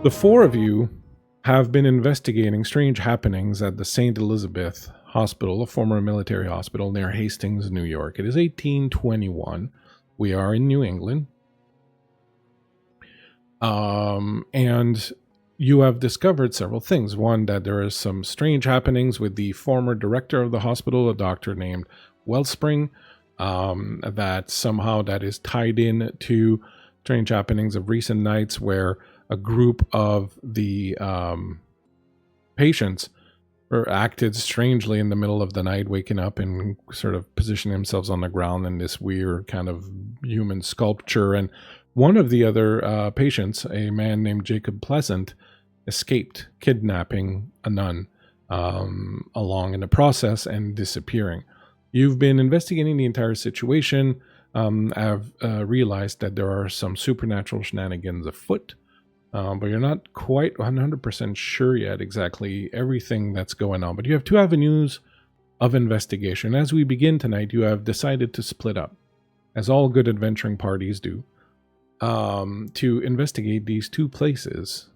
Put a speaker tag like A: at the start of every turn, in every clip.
A: The four of you have been investigating strange happenings at the St. Elizabeth Hospital, a former military hospital near Hastings, New York. It is 1821. We are in New England. And you have discovered several things. One, that there is some strange happenings with the former director of the hospital, a doctor named Wellspring, that somehow that is tied in to strange happenings of recent nights where a group of the patients acted strangely in the middle of the night, waking up and sort of positioning themselves on the ground in this weird kind of human sculpture. And one of the other patients, a man named Jacob Pleasant, escaped kidnapping a nun along in the process and disappearing. You've been investigating the entire situation. I've realized that there are some supernatural shenanigans afoot, but you're not quite 100% sure yet exactly everything that's going on. But you have two avenues of investigation. As we begin tonight, you have decided to split up, as all good adventuring parties do, to investigate these two places,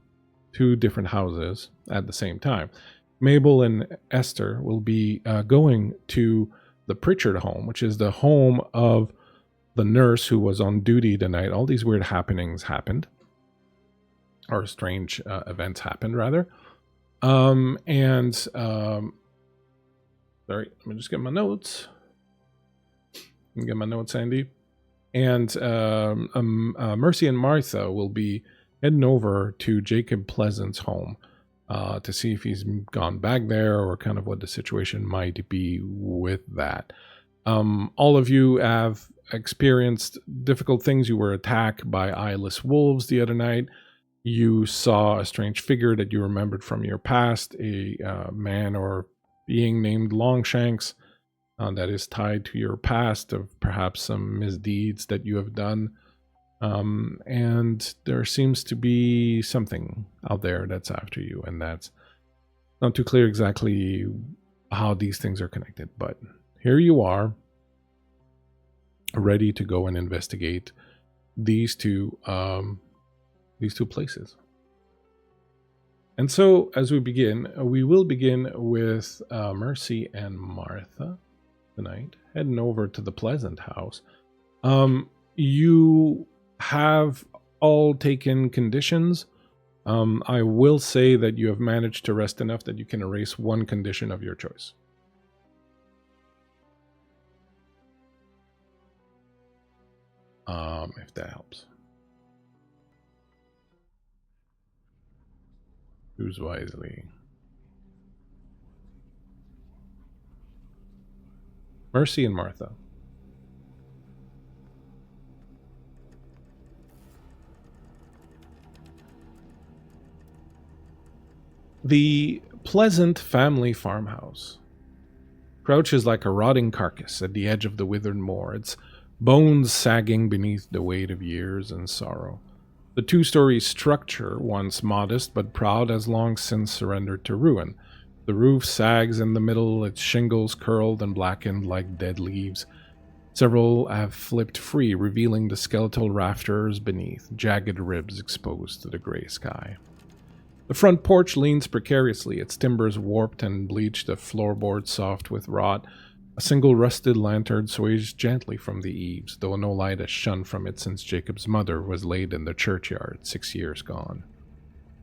A: two different houses at the same time. Mabel and Esther will be going to the Pritchard home, which is the home of the nurse who was on duty tonight. All these weird happenings happened, or strange events happened, rather. Sorry, let me just get my notes. Get my notes, Andy. And Mercy and Martha will be heading over to Jacob Pleasant's home to see if he's gone back there or kind of what the situation might be with that. All of you have experienced difficult things. You were attacked by eyeless wolves the other night. You saw a strange figure that you remembered from your past, a man or being named Longshanks that is tied to your past of perhaps some misdeeds that you have done. And there seems to be something out there that's after you, and that's not too clear exactly how these things are connected. But here you are, ready to go and investigate these two places. And so, as we begin, we will begin with Mercy and Martha tonight, heading over to the Pleasant house. You have all taken conditions. I will say that you have managed to rest enough that you can erase one condition of your choice. If that helps. Choose wisely. Mercy and Martha. The Pleasant family farmhouse crouches like a rotting carcass at the edge of the withered moor, its bones sagging beneath the weight of years and sorrow. The two-story structure, once modest but proud, has long since surrendered to ruin. The roof sags in the middle, its shingles curled and blackened like dead leaves. Several have flipped free, revealing the skeletal rafters beneath, jagged ribs exposed to the gray sky. The front porch leans precariously, its timbers warped and bleached, the floorboards soft with rot. A single rusted lantern sways gently from the eaves, though no light has shone from it since Jacob's mother was laid in the churchyard 6 years gone.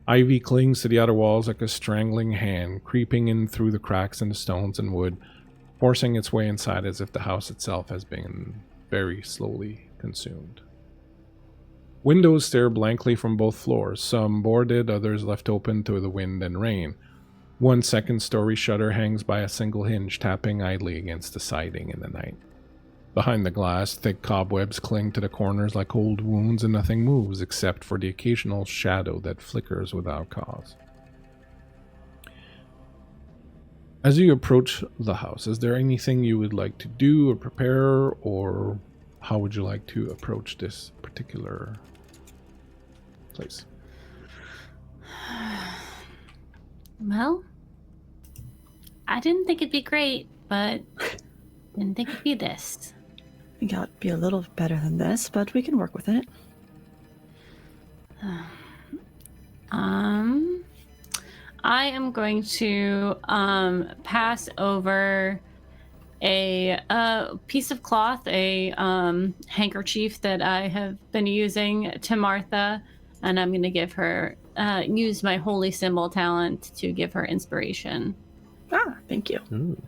A: Ivy clings to the outer walls like a strangling hand, creeping in through the cracks in the stones and wood, forcing its way inside as if the house itself has been very slowly consumed. Windows stare blankly from both floors, some boarded, others left open to the wind and rain. One second-story shutter hangs by a single hinge, tapping idly against the siding in the night. Behind the glass, thick cobwebs cling to the corners like old wounds, and nothing moves except for the occasional shadow that flickers without cause. As you approach the house, is there anything you would like to do or prepare, or how would you like to approach this particular place?
B: Well, I didn't think it'd be great, but didn't think it'd be this.
C: I think it'd be a little better than this, but we can work with it.
B: I am going to pass over a piece of cloth, a handkerchief that I have been using to Martha, and I'm going to give her use my holy symbol talent to give her inspiration.
C: Thank you.
A: Ooh.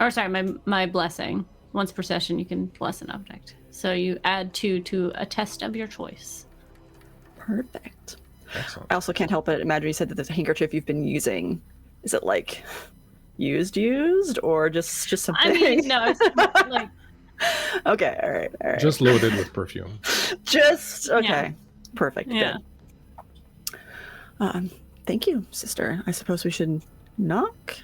B: Or sorry, my blessing. Once per session, you can bless an object. So you add 2 to a test of your choice.
C: Perfect.
A: Excellent.
C: I also can't help but imagine you said that the handkerchief you've been using, is it like used, or just something?
B: I mean, no, it's like...
C: Okay, all right.
A: Just loaded with perfume.
C: Just, okay.
B: Yeah.
C: Perfect,
B: Yeah.
C: good. Thank you, sister. I suppose we should knock?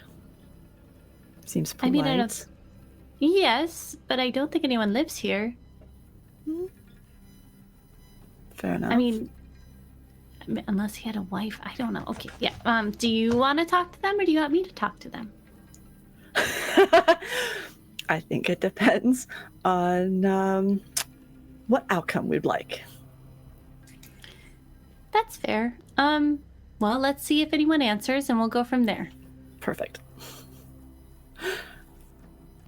C: Seems polite.
B: I mean, I don't... Yes, but I don't think anyone lives here.
C: Fair enough.
B: I mean, unless he had a wife. I don't know. Okay, yeah. Do you want to talk to them, or do you want me to talk to them?
C: I think it depends on what outcome we'd like.
B: That's fair. Well, let's see if anyone answers, and we'll go from there.
C: Perfect.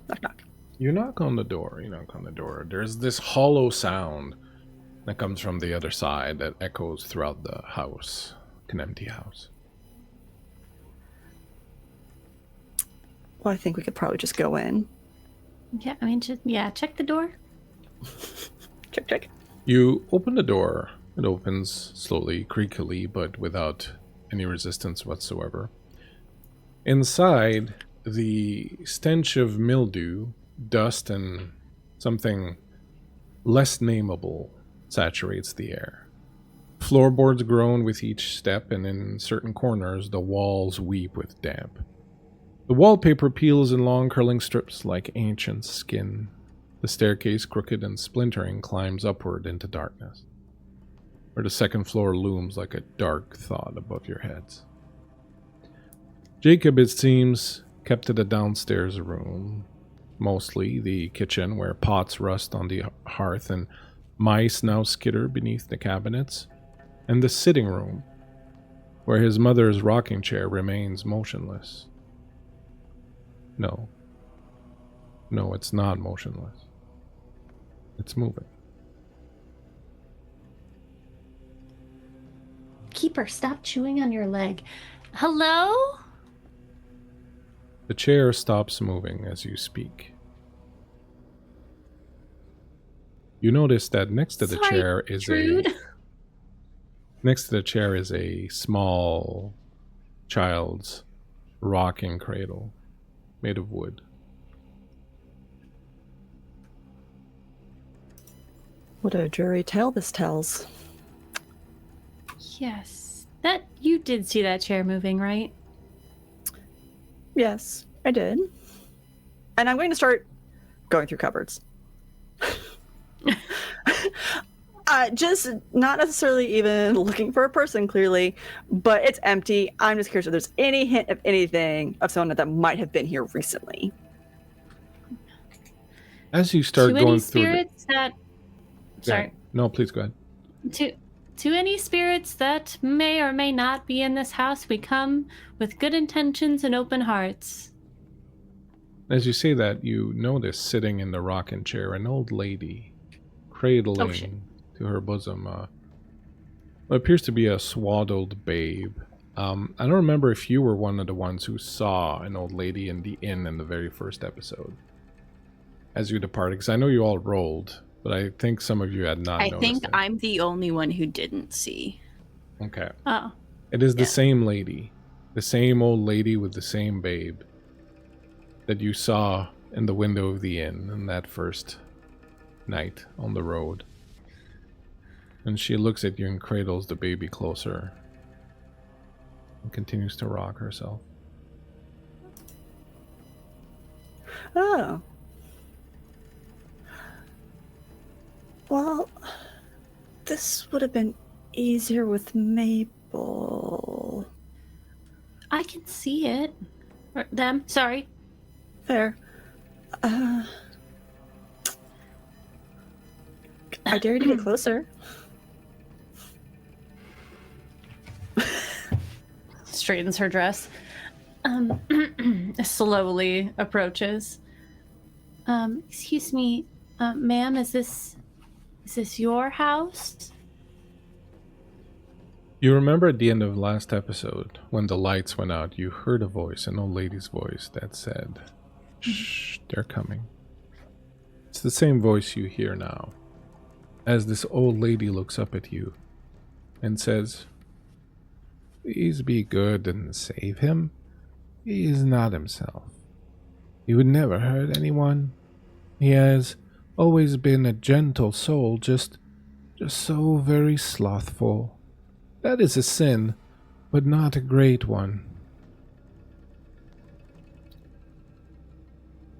C: Knock, knock.
A: You knock on the door. There's this hollow sound that comes from the other side that echoes throughout the house. An empty house.
C: Well, I think we could probably just go in.
B: Yeah, I mean, check the door.
C: Check.
A: You open the door. It opens slowly, creakily, but without any resistance whatsoever. Inside, the stench of mildew, dust, and something less nameable saturates the air. Floorboards groan with each step, and in certain corners, the walls weep with damp. The wallpaper peels in long curling strips like ancient skin. The staircase, crooked and splintering, climbs upward into darkness, where the second floor looms like a dark thought above your heads. Jacob, it seems, kept to the downstairs room, mostly the kitchen, where pots rust on the hearth and mice now skitter beneath the cabinets, and the sitting room, where his mother's rocking chair remains motionless. No, it's not motionless. It's moving.
B: Keeper, stop chewing on your leg. Hello?
A: The chair stops moving as you speak. You notice that next to the chair is a small child's rocking cradle made of wood.
C: What a dreary tale this tells.
B: Yes. You did see that chair moving, right?
C: Yes, I did. And I'm going to start going through cupboards. Just not necessarily even looking for a person, clearly, but it's empty. I'm just curious if there's any hint of anything of someone that might have been here recently.
A: As you start going through
B: spirits that... Sorry.
A: No, please go ahead.
B: To any spirits that may or may not be in this house, we come with good intentions and open hearts.
A: As you say that, you notice sitting in the rocking chair an old lady, cradling to her bosom what appears to be a swaddled babe. I don't remember if you were one of the ones who saw an old lady in the inn in the very first episode as you departed, because I know you all rolled, but I think some of you had not noticed.
D: I think
A: it.
D: I'm the only one who didn't see.
A: Okay.
B: Oh.
A: It is the same lady. The same old lady with the same babe that you saw in the window of the inn on that first night on the road. And she looks at you and cradles the baby closer and continues to rock herself.
C: Oh. Well, this would have been easier with Maple.
B: I can see it. Or them, sorry.
C: Fair. I dare you to get closer.
B: straightens her dress. Slowly approaches. Excuse me, ma'am, is this your house?
A: You remember at the end of last episode, when the lights went out, you heard a voice, an old lady's voice, that said, "Shh, they're coming." It's the same voice you hear now, as this old lady looks up at you and says, "Please be good and save him. He is not himself. He would never hurt anyone. He has always been a gentle soul, just so very slothful. That is a sin, but not a great one."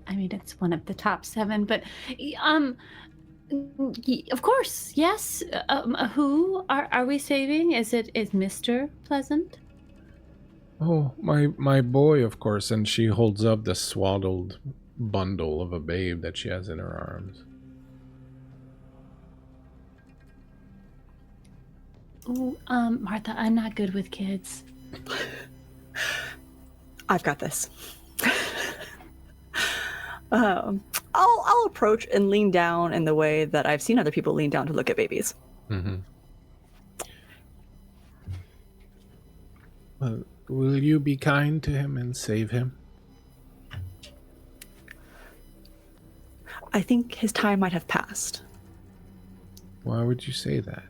B: I mean, it's one of the top 7, but of course, yes. Who are we saving? Is Mr. Pleasant?
A: "Oh, my boy, of course," and she holds up the swaddled bundle of a babe that she has in her arms.
B: Oh, Martha, I'm not good with kids.
C: I've got this. I'll approach and lean down in the way that I've seen other people lean down to look at babies.
A: Mm-hmm. Well, will you be kind to him and save him?
C: I think his time might have passed.
A: Why would you say that?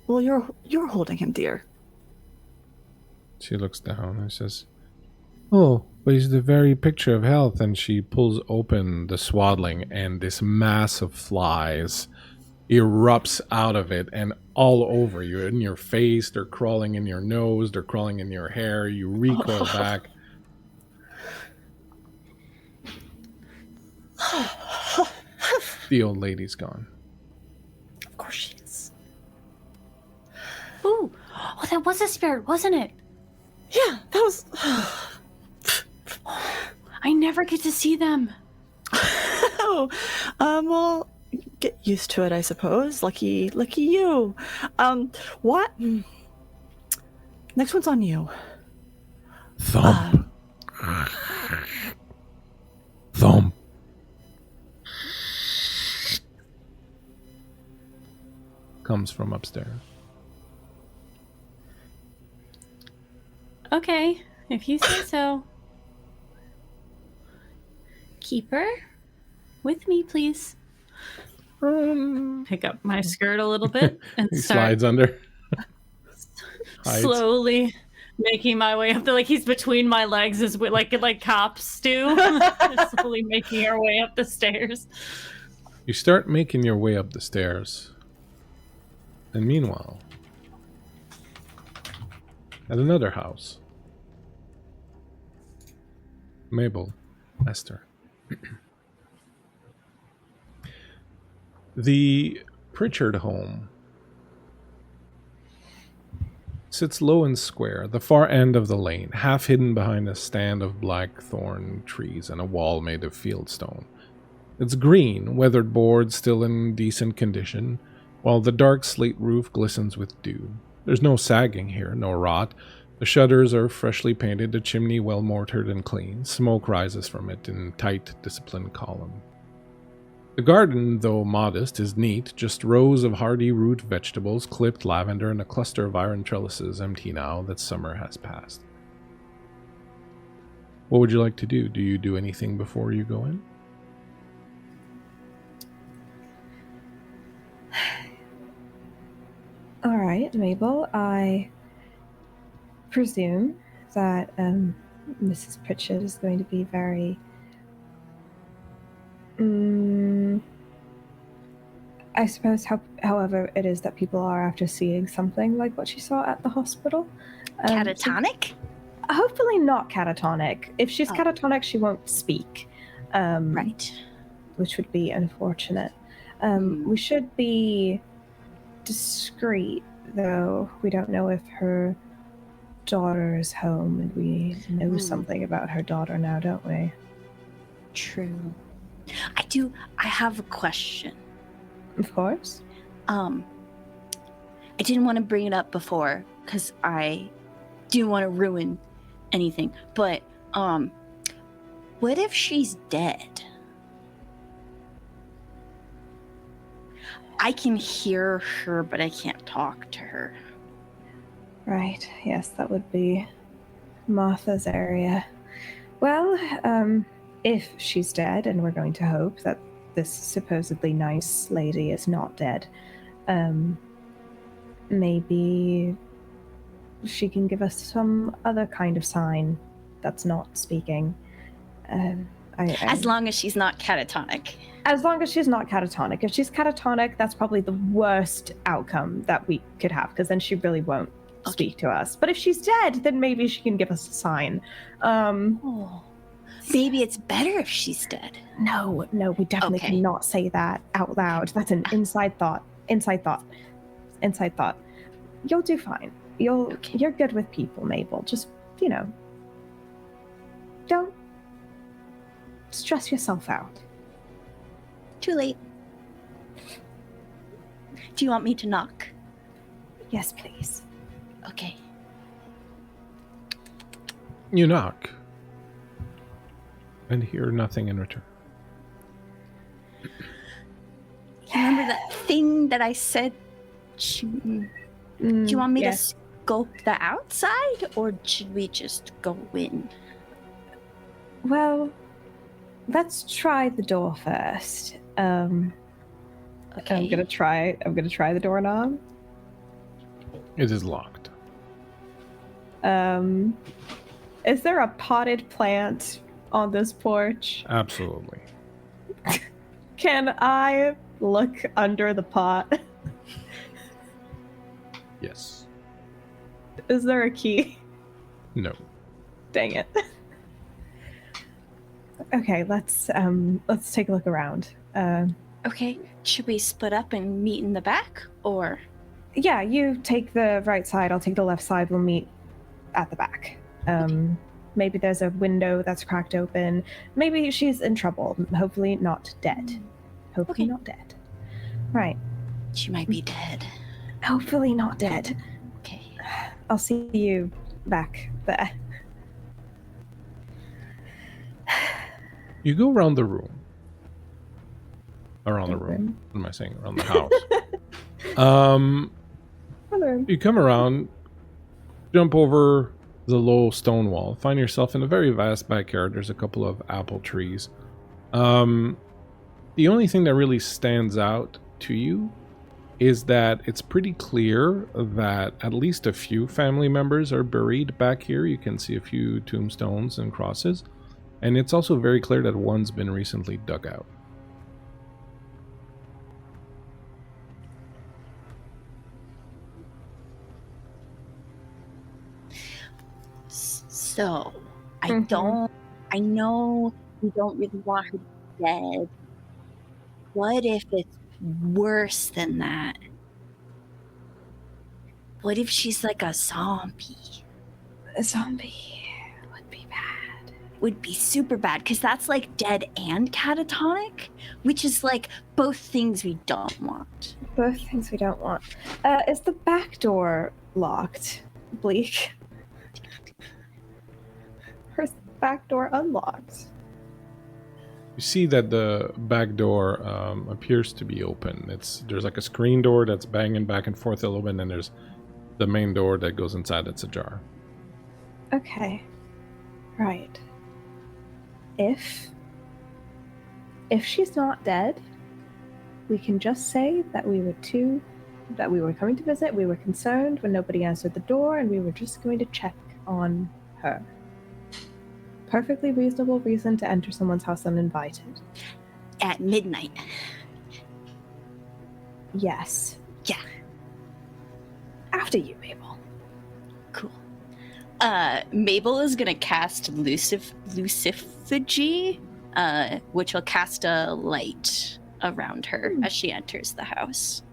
C: Well, you're holding him dear.
A: She looks down and says, "Oh, but he's the very picture of health." And she pulls open the swaddling, and this mass of flies erupts out of it and all over you, in your face. They're crawling in your nose, they're crawling in your hair. You recoil back. The old lady's gone.
C: Of course she is.
B: Ooh, oh, that was a spirit, wasn't it?
C: Yeah, that was...
B: I never get to see them.
C: Oh, well, get used to it, I suppose. Lucky you. What? Next one's on you.
A: Thump. Thump. Comes from upstairs.
B: Okay, if you say so. Keep her with me, please. Pick up my skirt a little bit and
A: He
B: start
A: slides under. Hides.
B: slowly making my way up. Like he's between my legs, as like cops do. Slowly making our way up the stairs.
A: You start making your way up the stairs. And meanwhile, at another house, Mabel, Esther. The Pritchard home sits low and square, the far end of the lane, half hidden behind a stand of blackthorn trees and a wall made of fieldstone. It's green, weathered boards still in decent condition, while the dark slate roof glistens with dew. There's no sagging here, no rot. The shutters are freshly painted, the chimney well mortared and clean. Smoke rises from it in tight, disciplined column. The garden, though modest, is neat, just rows of hardy root vegetables, clipped lavender, and a cluster of iron trellises, empty now that summer has passed. What would you like to do? Do you do anything before you go in?
E: All right, Mabel, I presume that Mrs. Pritchard is going to be very... I suppose, however, it is that people are after seeing something like what she saw at the hospital.
D: Catatonic?
E: Hopefully not catatonic. If she's catatonic, she won't speak.
D: Right.
E: Which would be unfortunate. We should be discreet, though. We don't know if her daughter is home, and we know something about her daughter now, don't we?
D: True. I have a question.
E: Of course.
D: I didn't want to bring it up before, because I do want to ruin anything. But what if she's dead? I can hear her, but I can't talk to her.
E: Right, yes, that would be Martha's area. Well, if she's dead, and we're going to hope that this supposedly nice lady is not dead, maybe she can give us some other kind of sign that's not speaking.
D: As long as she's not catatonic.
E: As long as she's not catatonic. If she's catatonic, that's probably the worst outcome that we could have, because then she really won't speak to us. But if she's dead, then maybe she can give us a sign.
D: Maybe it's better if she's dead.
E: No, we definitely cannot say that out loud. That's an inside thought. You'll do fine. You're good with people, Mabel. Just, don't stress yourself out.
D: Too late. Do you want me to knock?
E: Yes, please.
D: Okay.
A: You knock and hear nothing in return.
D: Remember that thing that I said? Do you want me to scope the outside, or should we just go in?
E: Well, let's try the door first.
D: Okay.
E: I'm gonna try the doorknob.
A: It is locked.
E: Is there a potted plant on this porch?
A: Absolutely.
E: Can I look under the pot?
A: Yes.
E: Is there a key?
A: No.
E: Dang it. Okay, let's take a look around.
D: Okay. Should we split up and meet in the back, or?
E: Yeah, you take the right side, I'll take the left side, we'll meet at the back. Maybe there's a window that's cracked open. Maybe she's in trouble. Hopefully not dead. Hopefully not dead. Right.
D: She might be dead.
E: Hopefully not dead.
D: Okay.
E: I'll see you back there.
A: You go around the room. Around the room. What am I saying? Around the house. You come around, jump over the low stone wall, find yourself in a very vast backyard. There's a couple of apple trees. The only thing that really stands out to you is that it's pretty clear that at least a few family members are buried back here. You can see a few tombstones and crosses. And it's also very clear that one's been recently dug out.
D: So, I know we don't really want her dead. What if it's worse than that? What if she's like a zombie?
E: A zombie would be bad.
D: Would be super bad, because that's like dead and catatonic, which is like both things we don't want.
E: Both things we don't want. Is the back door locked, Bleak? Or is the back door unlocked?
A: You see that the back door appears to be open. There's like a screen door that's banging back and forth a little bit, and then there's the main door that goes inside. It's ajar.
E: Okay. Right. If she's not dead, we can just say that we were coming to visit, we were concerned when nobody answered the door, and we were just going to check on her. Perfectly reasonable reason to enter someone's house uninvited.
D: At midnight.
E: Yes.
D: Yeah.
E: After you, Mabel.
D: Cool. Mabel is gonna cast Lucifugee, which will cast a light around her as she enters the house.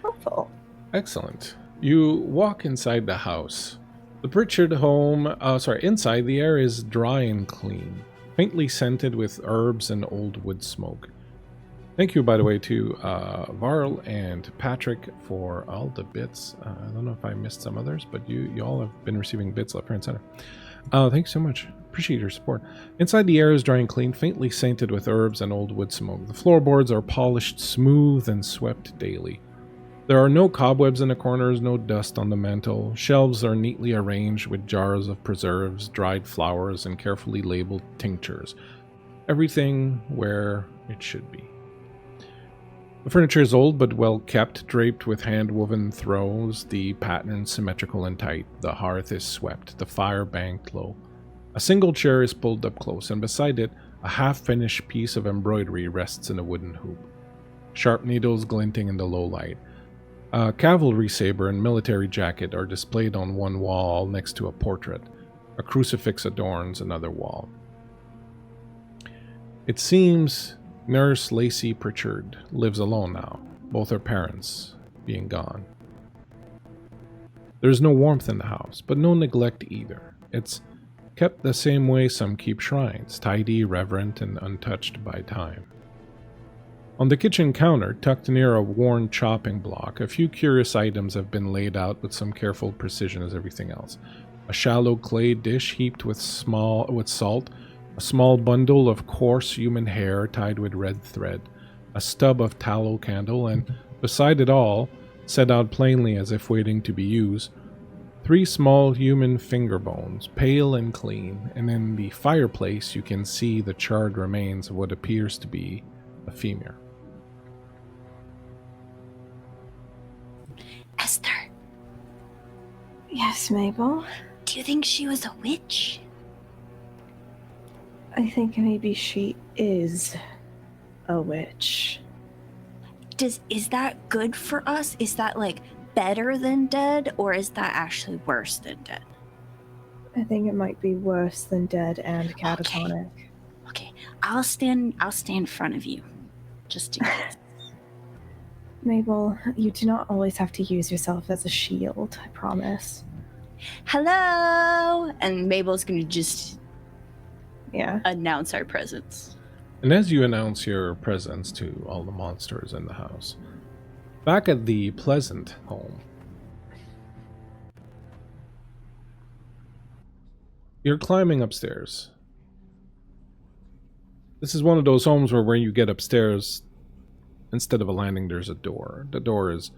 E: Helpful.
A: Excellent. You walk inside the house. The Pritchard home, inside the air is dry and clean, faintly scented with herbs and old wood smoke. Thank you, by the way, to Varl and Patrick for all the bits. I don't know if I missed some others, but you all have been receiving bits left, right, and center. Thank you so much. Appreciate your support. Inside, the air is dry and clean, faintly scented with herbs and old wood smoke. The floorboards are polished, smooth, and swept daily. There are no cobwebs in the corners, no dust on the mantel. Shelves are neatly arranged with jars of preserves, dried flowers, and carefully labeled tinctures. Everything where it should be. The furniture is old but well kept, draped with hand-woven throws, the pattern symmetrical and tight. The hearth is swept, the fire banked low. A single chair is pulled up close, and beside it, a half-finished piece of embroidery rests in a wooden hoop. Sharp needles glinting in the low light. A cavalry saber and military jacket are displayed on one wall next to a portrait. A crucifix adorns another wall. It seems Nurse Lacey Pritchard lives alone now, both her parents being gone. There's no warmth in the house, but no neglect either. It's kept the same way some keep shrines, tidy, reverent, and untouched by time. On the kitchen counter, tucked near a worn chopping block, a few curious items have been laid out with some careful precision as everything else. A shallow clay dish heaped with salt, a small bundle of coarse human hair tied with red thread, a stub of tallow candle, and beside it all, set out plainly as if waiting to be used, 3 small human finger bones, pale and clean, and in the fireplace you can see the charred remains of what appears to be a femur.
D: Esther,
E: Yes, Mabel.
D: do you think she was a witch?
E: I think maybe she is a witch.
D: Is that good for us? Is that like better than dead, or is that actually worse than dead?
E: I think it might be worse than dead and catatonic.
D: Okay, I'll stand in front of you, just in case.
E: Mabel, you do not always have to use yourself as a shield, I promise.
D: Hello, and Mabel's gonna just
E: Yeah.
D: announce our presence.
A: And as you announce your presence to all the monsters in the house, back at the Pleasant home, you're climbing upstairs. This is one of those homes where when you get upstairs, instead of a landing, there's a door. The door is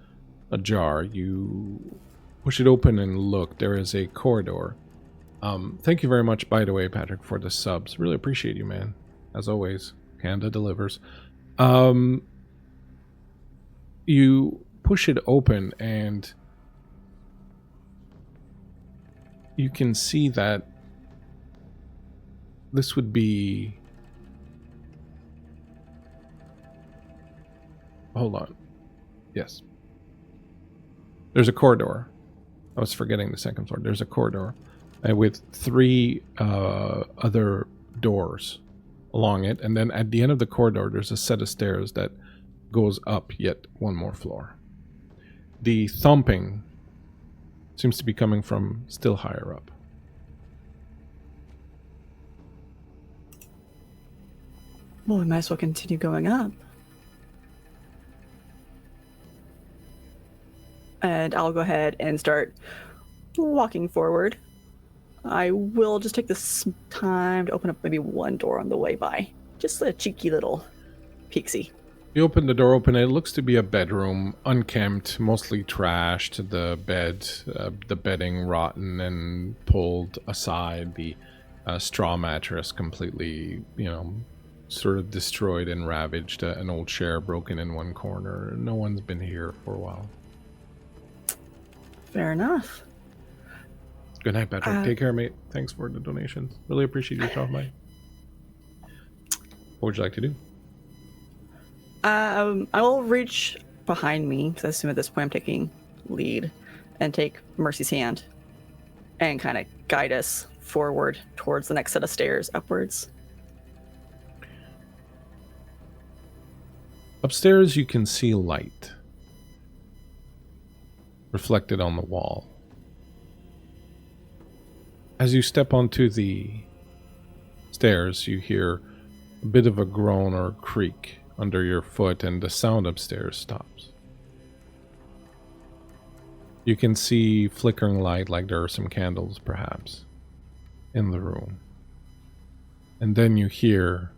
A: ajar. You push it open and look. There is a corridor. Thank you very much, by the way, Patrick, for the subs. Really appreciate you, man. As always, Canada delivers. You push it open and you can see that this would be... Hold on. Yes. There's a corridor. I was forgetting the second floor. There's a corridor with 3 other doors along it, and then at the end of the corridor there's a set of stairs that goes up yet one more floor. The thumping seems to be coming from still higher up.
C: Well, we might as well continue going up. And I'll go ahead and start walking forward. I will just take this time to open up maybe one door on the way by. Just a cheeky little peeksy.
A: You open the door open, it looks to be a bedroom, unkempt, mostly trashed, the bedding rotten and pulled aside, the straw mattress completely, sort of destroyed and ravaged, an old chair broken in one corner. No one's been here for a while.
C: Fair enough.
A: Good night, Patrick. Take care, mate. Thanks for the donations. Really appreciate your job, mate. What would you like to do?
C: I will reach behind me, because I assume at this point I'm taking lead, and take Mercy's hand and kind of guide us forward towards the next set of stairs upwards.
A: Upstairs, you can see light reflected on the wall. As you step onto the stairs, you hear a bit of a groan or creak under your foot, and the sound upstairs stops. You can see flickering light, like there are some candles, perhaps, in the room. And then you hear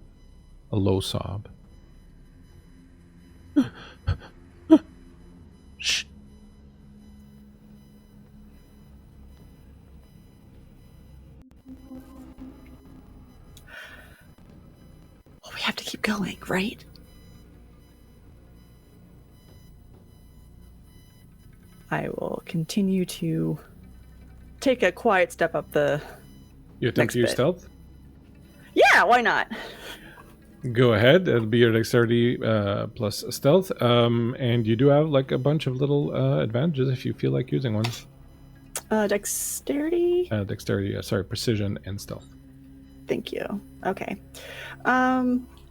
A: a low sob. Shh.
C: Well, we have to keep going, right? I will continue to take a quiet step up the...
A: You attempt
C: Next
A: to use
C: bit.
A: stealth?
C: Yeah, why not?
A: Go ahead. It'll be your dexterity plus stealth. And you do have like a bunch of little advantages if you feel like using one.
C: Dexterity?
A: Precision and stealth.
C: Thank you. Okay.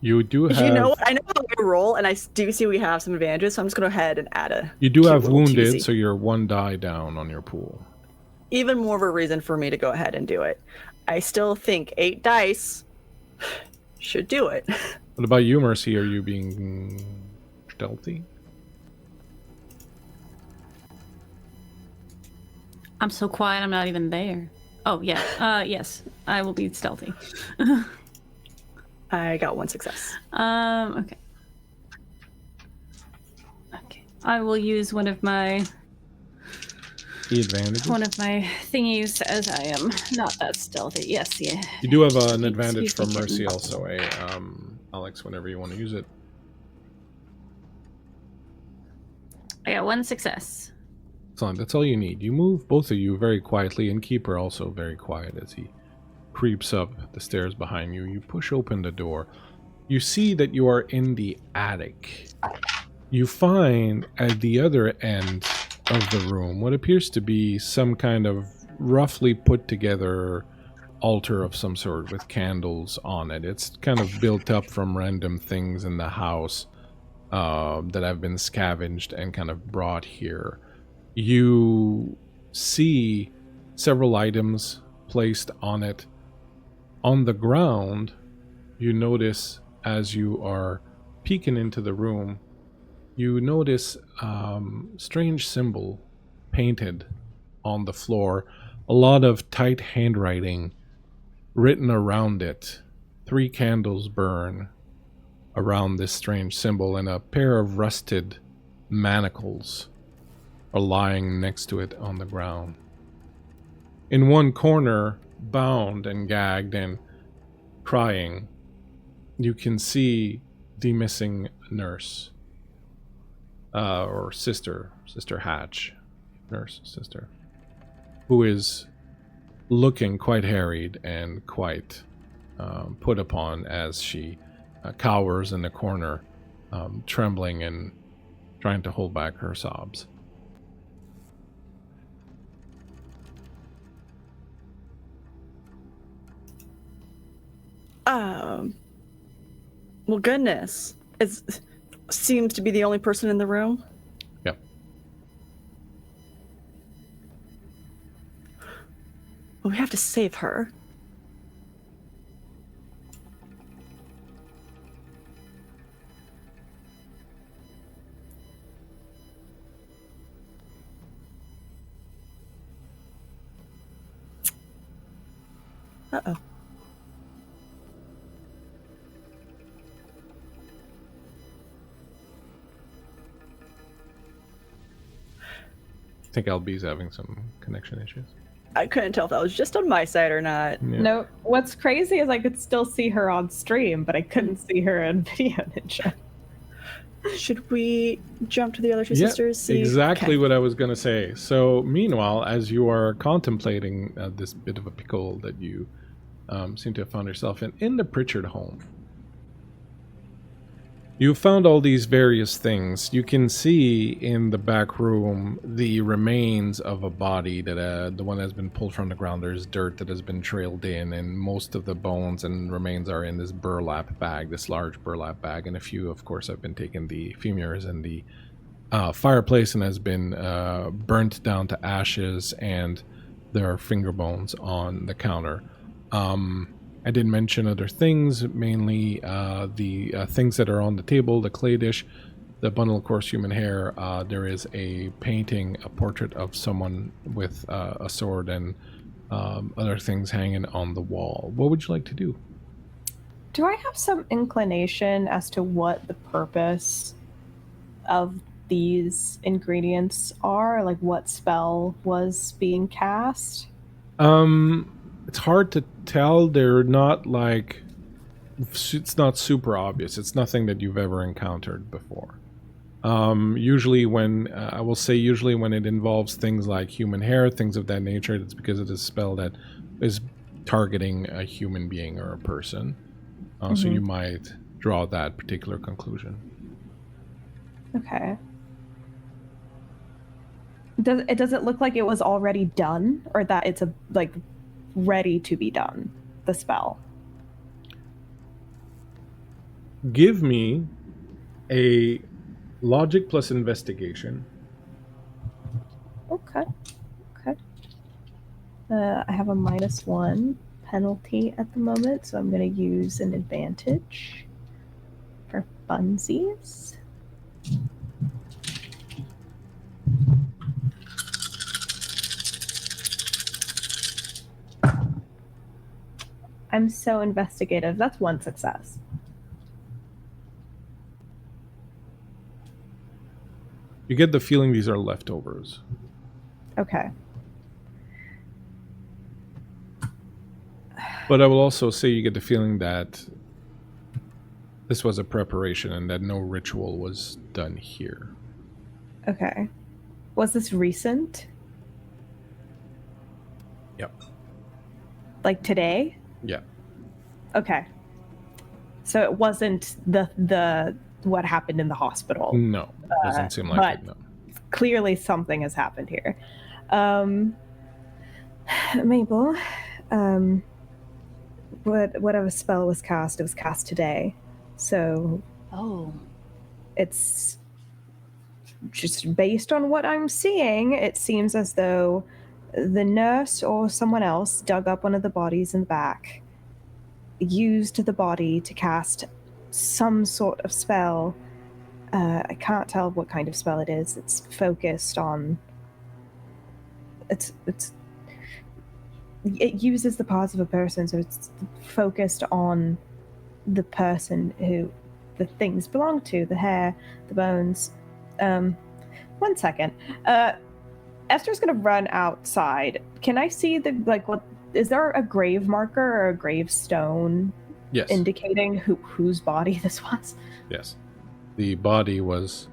A: You do have...
C: You know what? I know how we roll, and I do see we have some advantages, so I'm just going to go ahead and add a...
A: You do
C: cute
A: have
C: little
A: wounded,
C: cheesy.
A: so you're 1 die down on your pool.
C: Even more of a reason for me to go ahead and do it. I still think 8 dice should do it.
A: What about you, Mercy? Are you being stealthy?
B: I'm so quiet, I'm not even there. Oh, yeah. Yes, I will be stealthy.
C: I got 1 success.
B: Okay. Okay. I will use one of my
A: The advantages?
B: thingies, as I am not that stealthy. Yes, yeah.
A: You do have an advantage
B: Excuse
A: from
B: me,
A: Mercy
B: kitten.
A: also, Alex, whenever you want to use it.
B: I got 1 success.
A: Excellent. That's all you need. You move, both of you, very quietly, and Keeper also very quiet as he creeps up the stairs behind you. You push open the door. You see that you are in the attic. You find at the other end of the room what appears to be some kind of roughly put together altar of some sort with candles on it. It's kind of built up from random things in the house that have been scavenged and kind of brought here. You see several items placed on it. On the ground, you notice as you are peeking into the room, you notice strange symbol painted on the floor. A lot of tight handwriting written around it. 3 candles burn around this strange symbol, and a pair of rusted manacles are lying next to it on the ground. In one corner, bound and gagged and crying, you can see the missing nurse. Or Sister Hatch. Nurse, sister. Who is looking quite harried and quite put upon as she cowers in the corner, trembling and trying to hold back her sobs.
C: Well, goodness. It seems to be the only person in the room.
A: Yep.
C: Well, we have to save her. Uh-oh.
A: I think LB's having some connection issues.
C: I couldn't tell if that was just on my side or not.
A: Yeah.
E: No, what's crazy is I could still see her on stream, but I couldn't see her in Video Ninja.
C: Should we jump to the other 2
A: Yeah,
C: sisters? See?
A: exactly
C: Okay.
A: what I was going to say. So, meanwhile, as you are contemplating this bit of a pickle that you seem to have found yourself in the Pritchard home, you found all these various things. You can see in the back room the remains of a body that the one that has been pulled from the ground. There's dirt that has been trailed in, and most of the bones and remains are in this burlap bag, this large burlap bag. And a few, of course, have been taken. The femurs and the fireplace and has been burnt down to ashes, and there are finger bones on the counter. I did mention other things, mainly the things that are on the table, the clay dish, the bundle of coarse human hair. There is a painting, a portrait of someone with a sword, and other things hanging on the wall. What would you like to do?
E: Do I have some inclination as to what the purpose of these ingredients are? Like what spell was being cast?
A: It's hard to tell. They're not like... It's not super obvious. It's nothing that you've ever encountered before. Usually when it involves things like human hair, things of that nature, it's because it is a spell that is targeting a human being or a person. So you might draw that particular conclusion.
E: Okay. Does it look like it was already done, or that it's ready to be done, the spell?
A: Give me a logic plus investigation.
E: Okay. I have a -1 penalty at the moment, so I'm going to use an advantage for funsies. I'm so investigative. That's 1 success.
A: You get the feeling these are leftovers.
E: Okay.
A: But I will also say you get the feeling that this was a preparation and that no ritual was done here.
E: Okay. Was this recent?
A: Yep.
E: Like today?
A: Yeah.
E: Okay. So it wasn't the what happened in the hospital.
A: No. Doesn't seem like it, no.
E: Clearly something has happened here. Mabel, whatever spell was cast, it was cast today. So it's just based on what I'm seeing, it seems as though the nurse or someone else dug up one of the bodies in the back, used the body to cast some sort of spell. I can't tell what kind of spell it is. It's focused on... It uses the parts of a person, so it's focused on the person who the things belong to, the hair, the bones. 1 second. Esther's gonna run outside. Can I see what is there a grave marker or a gravestone?
A: Yes.
E: Indicating whose body this was?
A: Yes. The body was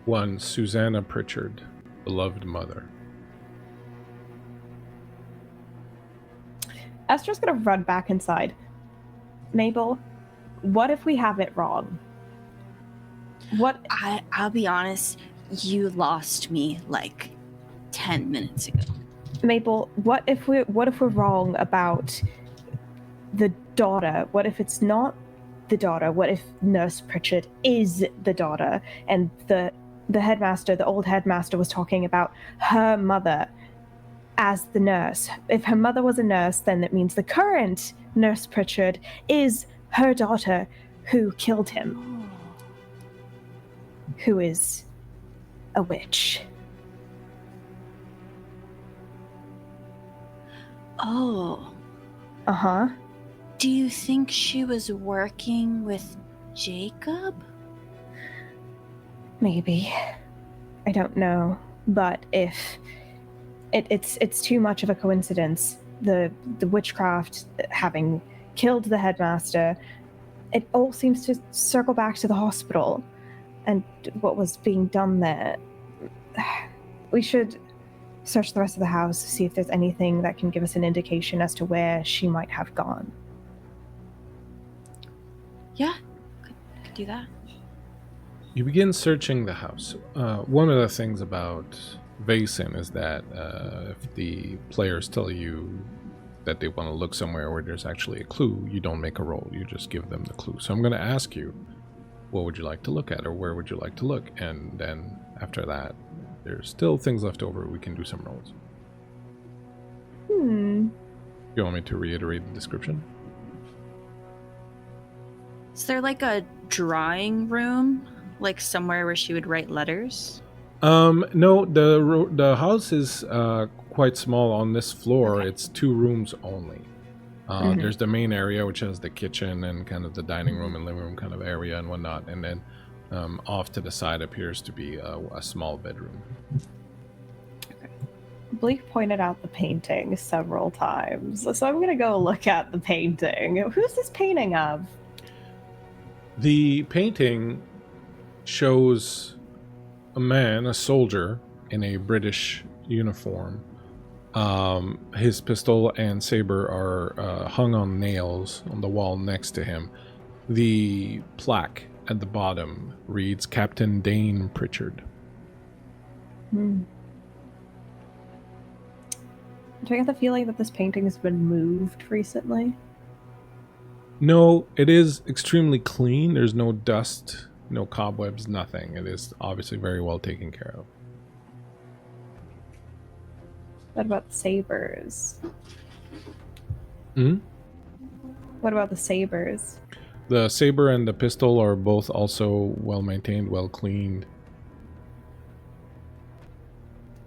A: one Susanna Pritchard, beloved mother.
E: Esther's gonna run back inside. Mabel, what if we have it wrong? What?
D: I'll be honest, you lost me like 10 minutes ago.
E: Mabel, what if we're wrong about the daughter? What if it's not the daughter? What if Nurse Pritchard is the daughter, and the headmaster, the old headmaster, was talking about her mother as the nurse? If her mother was a nurse, then that means the current Nurse Pritchard is her daughter who killed him, who is a witch.
D: Oh.
E: Uh-huh.
D: Do you think she was working with Jacob?
E: Maybe. I don't know. But if it's too much of a coincidence, the witchcraft having killed the headmaster, it all seems to circle back to the hospital and what was being done there. We should search the rest of the house, see if there's anything that can give us an indication as to where she might have gone.
D: Yeah, could do that.
A: You begin searching the house. One of the things about Vaesen is that if the players tell you that they want to look somewhere where there's actually a clue, you don't make a roll, you just give them the clue. So I'm going to ask you, what would you like to look at, or where would you like to look? And then after that, there's still things left over, we can do some rolls. You want me to reiterate the description?
D: Is there like a drawing room, like somewhere where she would write letters?
A: No, the house is quite small. On this floor,
D: Okay.
A: it's 2 rooms only. There's the main area, which has the kitchen and kind of the dining room and living room kind of area and whatnot, and then off to the side appears to be a small bedroom.
E: Bleak pointed out the painting several times, so I'm gonna go look at the painting. Who's this painting of?
A: The painting shows a man, a soldier, in a British uniform. His pistol and saber are hung on nails on the wall next to him. The plaque at the bottom reads Captain Dane Pritchard.
E: Do I get the feeling that this painting has been moved recently?
A: No, it is extremely clean. There's no dust, no cobwebs, nothing. It is obviously very well taken care of.
E: What about the sabers?
A: Hmm?
E: What about the sabers?
A: The saber and the pistol are both also well maintained, well cleaned.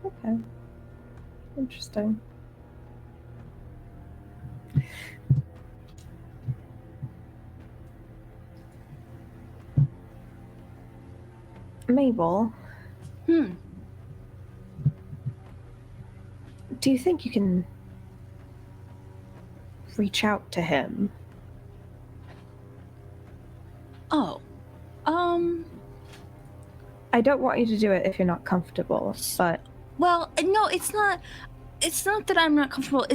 E: Okay. Interesting. Mabel,
D: Hmm.
E: do you think you can reach out to him?
D: Oh.
E: I don't want you to do it if you're not comfortable, but
D: Well, no, it's not that I'm not comfortable.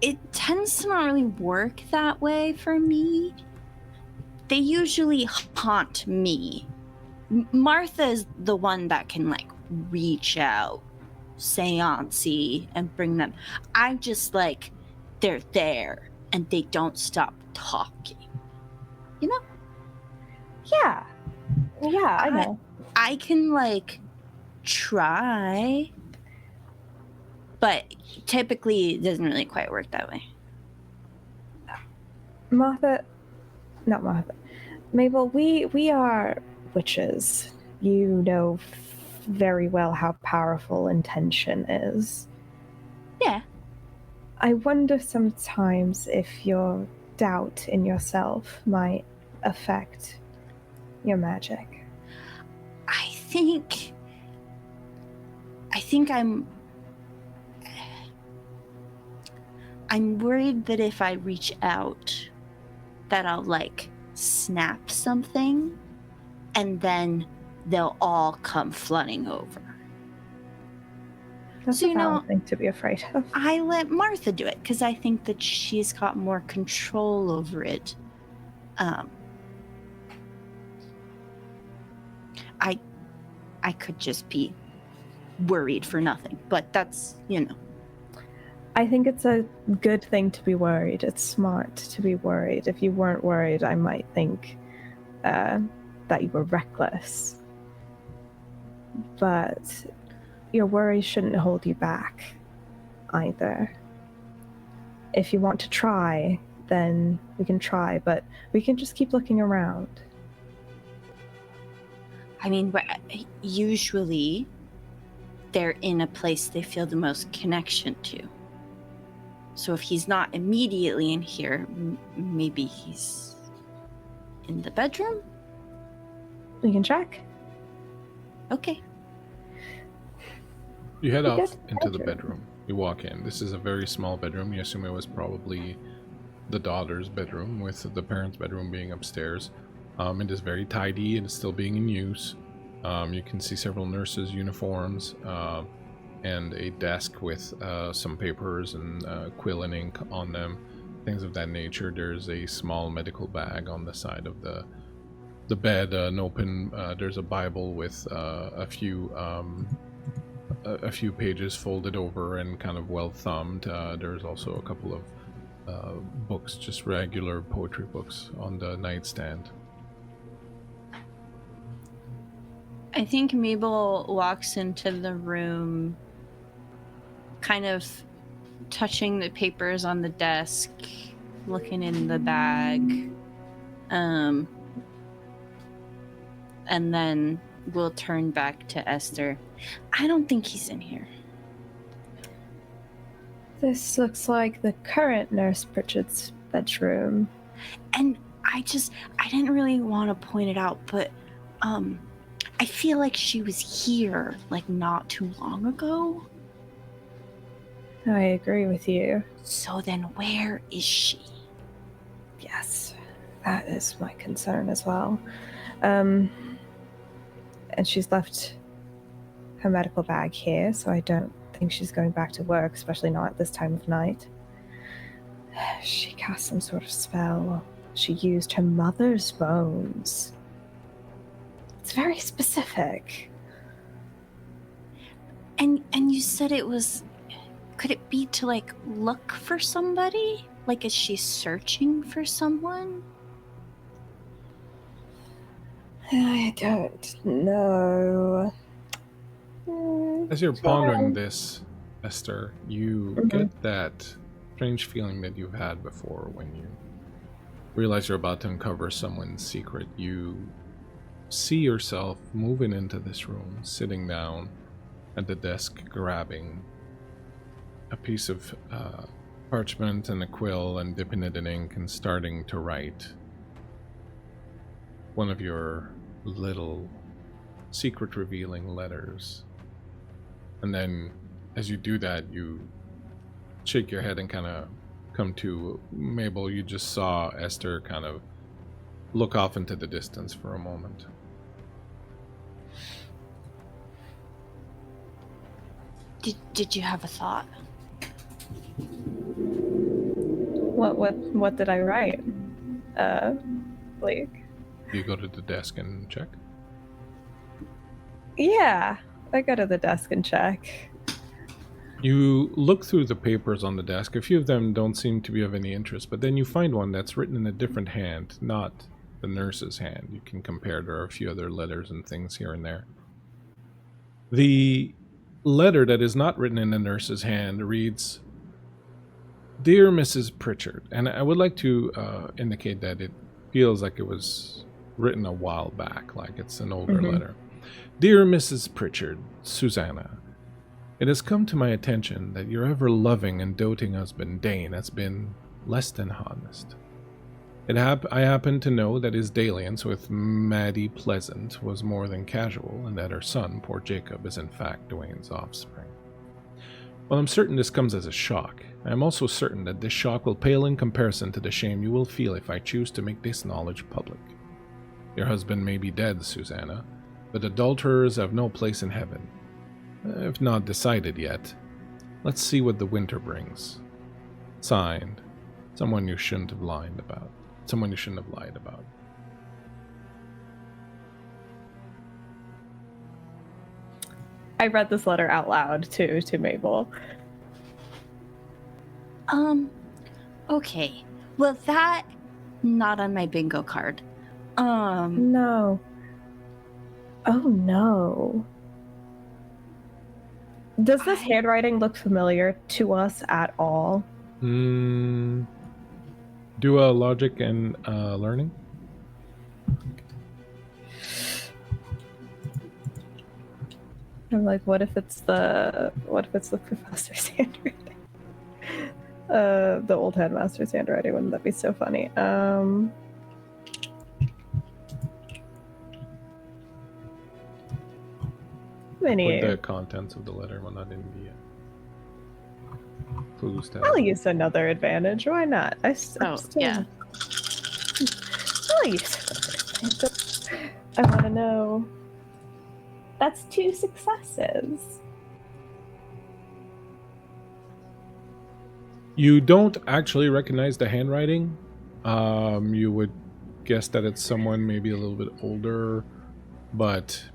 D: It tends to not really work that way for me. They usually haunt me. Martha's the one that can like reach out, seance-y, and bring them. I'm just like, they're there and they don't stop talking. You know?
E: yeah, I know.
D: I can like try, but typically it doesn't really quite work that way.
E: Mabel, we are witches. You know very well how powerful intention is.
D: Yeah.
E: I wonder sometimes if your doubt in yourself might affect your magic.
D: I think I'm worried that if I reach out that I'll like snap something and then they'll all come flooding over.
E: That's
D: So,
E: a
D: you know,
E: valid thing to be afraid of.
D: I let Martha do it because I think that she's got more control over it. I could just be worried for nothing, but that's, you know.
E: I think it's a good thing to be worried. It's smart to be worried. If you weren't worried, I might think that you were reckless. But your worries shouldn't hold you back either. If you want to try, then we can try, but we can just keep looking around.
D: I mean, usually they're in a place they feel the most connection to. So if he's not immediately in here, maybe he's in the bedroom?
E: We can check.
D: Okay.
A: You head
E: We
A: off
E: go to the
A: into the
E: bedroom.
A: bedroom. You walk in. This is a very small bedroom. You assume it was probably the daughter's bedroom, with the parents' bedroom being upstairs. It is very tidy and it's still being in use. You can see several nurses' uniforms and a desk with some papers and quill and ink on them, things of that nature. There's a small medical bag on the side of the bed, an open. There's a Bible with a few pages folded over and kind of well thumbed. There's also a couple of books, just regular poetry books, on the nightstand.
D: I think Mabel walks into the room kind of touching the papers on the desk, looking in the bag, and then we'll turn back to Esther. I don't think he's in here.
E: This looks like the current Nurse Pritchard's bedroom.
D: And I didn't really want to point it out, but I feel like she was here like not too long ago.
E: I agree with you.
D: So then where is she?
E: Yes, that is my concern as well. And she's left her medical bag here, so I don't think she's going back to work, especially not at this time of night. She cast some sort of spell. She used her mother's bones. It's very specific.
D: And you said it was... Could it be to, like, look for somebody? Like, is she searching for someone?
E: I don't know.
A: As you're pondering this, Esther, you get that strange feeling that you've had before when you realize you're about to uncover someone's secret. You see yourself moving into this room, sitting down at the desk, grabbing a piece of parchment and a quill and dipping it in ink and starting to write one of your little secret revealing letters. And then as you do that, you shake your head and kind of come to. Mabel, you just saw Esther kind of look off into the distance for a moment.
D: Did you have a thought?
E: What did I write? Blake?
A: You go to the desk and check?
E: Yeah, I go to the desk and check.
A: You look through the papers on the desk. A few of them don't seem to be of any interest, but then you find one that's written in a different hand, not the nurse's hand. You can compare. There are a few other letters and things here and there. The letter that is not written in the nurse's hand reads, "Dear Mrs. Pritchard," and I would like to indicate that it feels like it was written a while back, like it's an older letter. "Dear Mrs. Pritchard, Susanna, it has come to my attention that your ever-loving and doting husband, Dane, has been less than honest. I happen to know that his dalliance with Maddie Pleasant was more than casual, and that her son, poor Jacob, is in fact Dwayne's offspring. While I'm certain this comes as a shock, I am also certain that this shock will pale in comparison to the shame you will feel if I choose to make this knowledge public. Your husband may be dead, Susanna, but adulterers have no place in heaven. If not decided yet, let's see what the winter brings. Signed, someone you shouldn't have lied about. Someone you shouldn't have lied about."
E: I read this letter out loud too to Mabel.
D: Okay. Well, that not on my bingo card.
E: No. Oh no. Does this handwriting look familiar to us at all?
A: Do a logic and learning.
E: I'm like, what if it's the professor's handwriting? The old headmaster's handwriting. Wouldn't that be so funny?
A: With the contents of the letter, well, not in the clues tab.
E: I'll use another advantage. Why not?
D: Yeah.
E: I'll use another advantage. I want to know. That's 2 successes.
A: You don't actually recognize the handwriting. You would guess that it's someone maybe a little bit older, but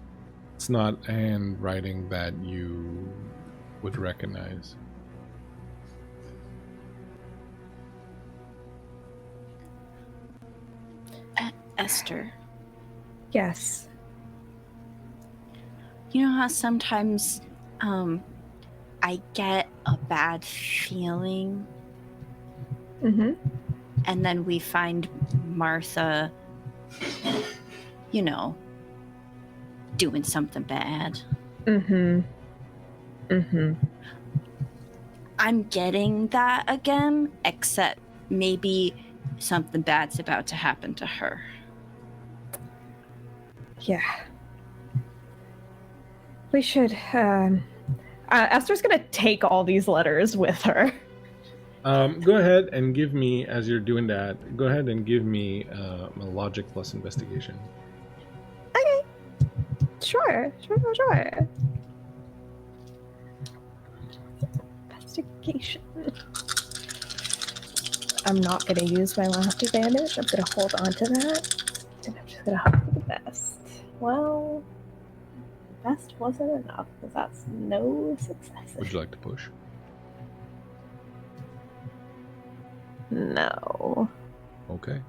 A: it's not a handwriting that you would recognize.
D: Esther,
E: Yes.
D: you know how sometimes I get a bad feeling.
E: Mm-hmm.
D: And then we find Martha, you know, doing something bad.
E: Mm-hmm. Mm-hmm.
D: I'm getting that again, except maybe something bad's about to happen to her.
E: Yeah. We should, Esther's gonna take all these letters with her.
A: Go ahead and give me, as you're doing that, go ahead and give me a logic plus investigation.
E: Okay. Sure. Investigation. I'm not gonna use my last advantage. I'm gonna hold on to that. And I'm just gonna hope for the best. Well, best wasn't enough, because that's no success.
A: Would you like to push?
E: No.
A: Okay.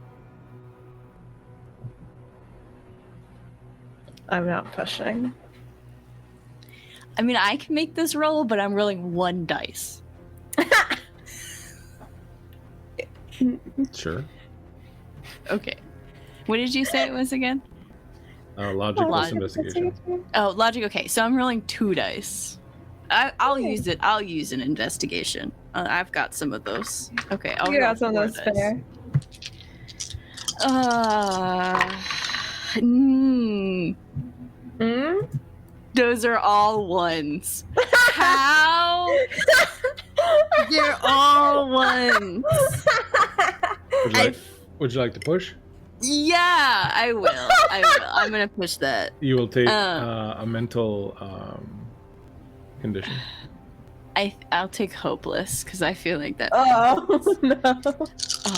E: I'm not pushing.
D: I mean, I can make this roll, but I'm rolling 1 dice.
A: Sure.
D: Okay. What did you say it was again?
A: Logic plus investigation.
D: Oh, logic. Okay, so I'm rolling 2 dice. I'll use it. I'll use an investigation. I've got some of those. Okay, I'll
E: You
D: roll
E: got some of
D: 4
E: those
D: dice.
E: fair.
D: Those are all 1s. How? They're all 1s.
A: Would you like to push?
D: Yeah, I will. I'm gonna push that.
A: You will take a mental condition.
D: I'll take hopeless because I feel like that.
E: Oh, no.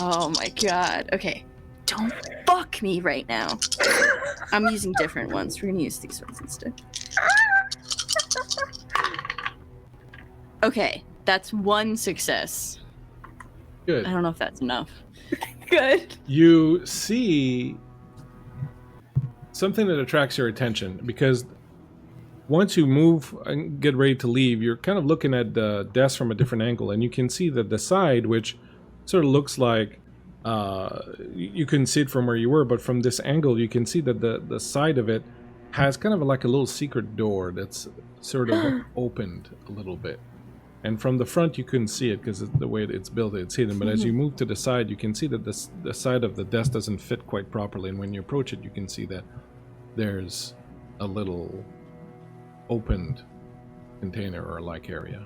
D: Oh my god. Okay, don't fuck me right now. I'm using different ones. We're gonna use these ones instead. Okay, that's 1 success.
A: Good.
D: I don't know if that's enough.
E: Good.
A: You see something that attracts your attention, because once you move and get ready to leave, you're kind of looking at the desk from a different angle, and you can see that the side, which sort of looks like you couldn't see it from where you were, but from this angle you can see that the side of it has kind of like a little secret door that's sort of opened a little bit. And from the front you couldn't see it because the way it's built, it's hidden. But as you move to the side, you can see that the side of the desk doesn't fit quite properly. And when you approach it, you can see that there's a little opened container or like area.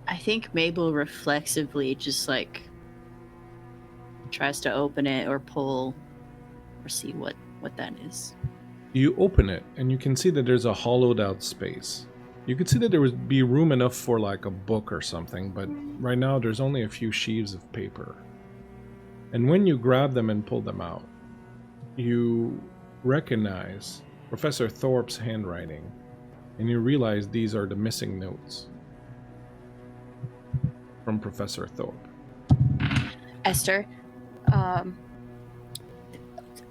D: I think Mabel reflexively just like tries to open it or pull or see what that is.
A: You open it, and you can see that there's a hollowed out space. You could see that there would be room enough for like a book or something, but right now there's only a few sheaves of paper. And when you grab them and pull them out, you recognize Professor Thorpe's handwriting, and you realize these are the missing notes from Professor Thorpe.
D: Esther,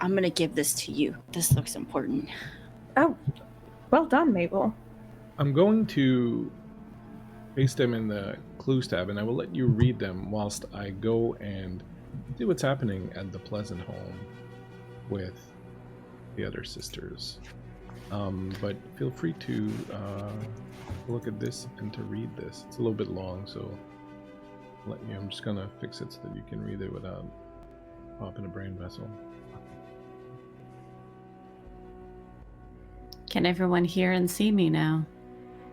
D: I'm gonna give this to you. This looks important.
E: Oh, well done, Mabel.
A: I'm going to paste them in the clues tab, and I will let you read them whilst I go and see what's happening at the Pleasant home with the other sisters. But feel free to look at this and to read this. It's a little bit long, so I'm just gonna fix it so that you can read it without popping a brain vessel.
B: Can everyone hear and see me now?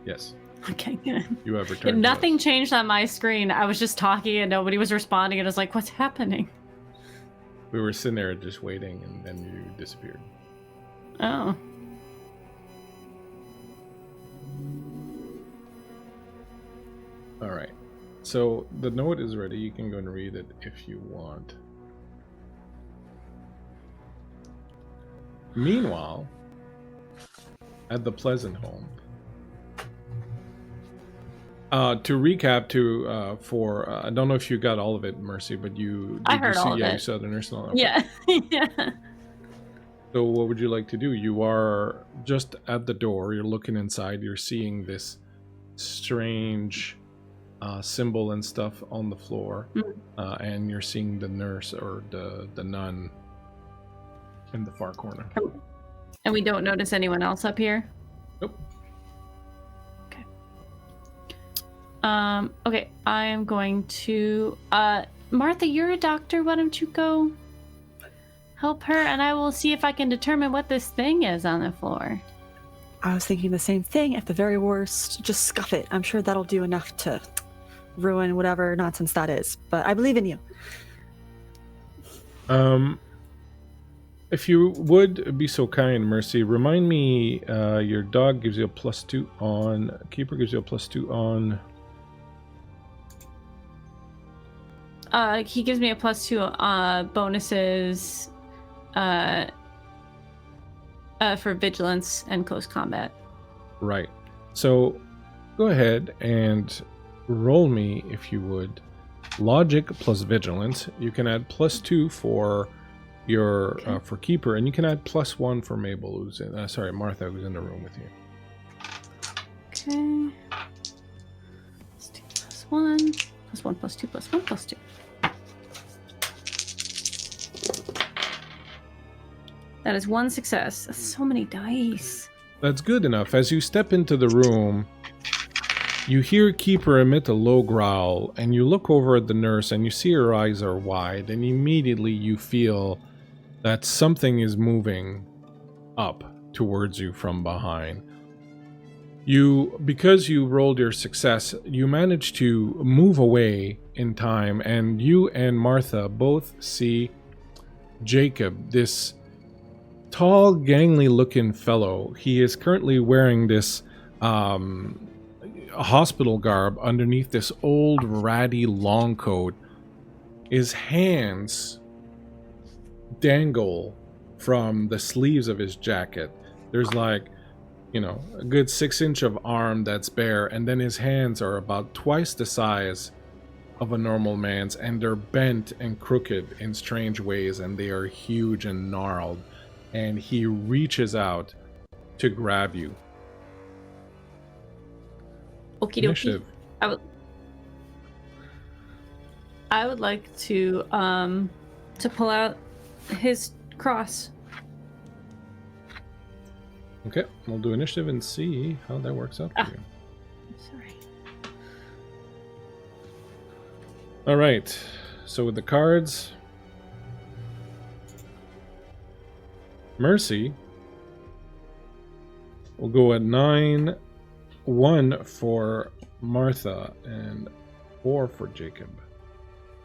A: Yes,
B: Okay, good.
A: you have returned. to
B: Nothing
A: us.
B: changed on my screen. I was just talking and nobody was responding, and I was like, what's happening?
A: We were sitting there just waiting, and then you disappeared.
B: Oh.
A: All right. So the note is ready. You can go and read it if you want. Meanwhile, at the Pleasant home, to recap, I don't know if you got all of it, Mercy, but you.
B: I heard all of
A: Yeah,
B: it.
A: you saw the nurse. And all that.
B: Yeah. Yeah.
A: So what would you like to do? You are just at the door. You're looking inside. You're seeing this strange symbol and stuff on the floor. And you're seeing the nurse or the nun in the far corner.
B: And we don't notice anyone else up here?
A: Nope.
B: Okay. Okay, I am going to... Martha, you're a doctor. Why don't you go help her, and I will see if I can determine what this thing is on the floor.
C: I was thinking the same thing. At the very worst, just scuff it. I'm sure that'll do enough to ruin whatever nonsense that is. But I believe in you.
A: If you would be so kind, Mercy, remind me, your dog gives you a +2 on... Keeper gives you a +2 on...
B: He gives me a +2 bonuses for vigilance and close combat.
A: Right. So, go ahead and roll me, if you would, logic plus vigilance. You can add +2 for your for Keeper, and you can add +1 for Mabel, who's in, Martha, who's in the room with you.
B: Okay. +2 +1 +1 +2 +1 +2. That is 1 success. That's so many dice.
A: That's good enough. As you step into the room, you hear Keeper emit a low growl, and you look over at the nurse, and you see her eyes are wide, and immediately you feel that something is moving up towards you from behind. Because you rolled your success, you manage to move away in time, and you and Martha both see Jacob, this tall, gangly-looking fellow. He is currently wearing this hospital garb underneath this old, ratty long coat. His hands dangle from the sleeves of his jacket. There's like, a good 6-inch of arm that's bare, and then his hands are about twice the size of a normal man's, and they're bent and crooked in strange ways, and they are huge and gnarled. And he reaches out to grab you.
B: Okie dokie.
A: Initiative.
B: I would like to pull out his cross.
A: Okay, we'll do initiative and see how that works out for you.
B: Sorry.
A: All right, so with the cards, Mercy will go at 9, 1 for Martha, and 4 for Jacob.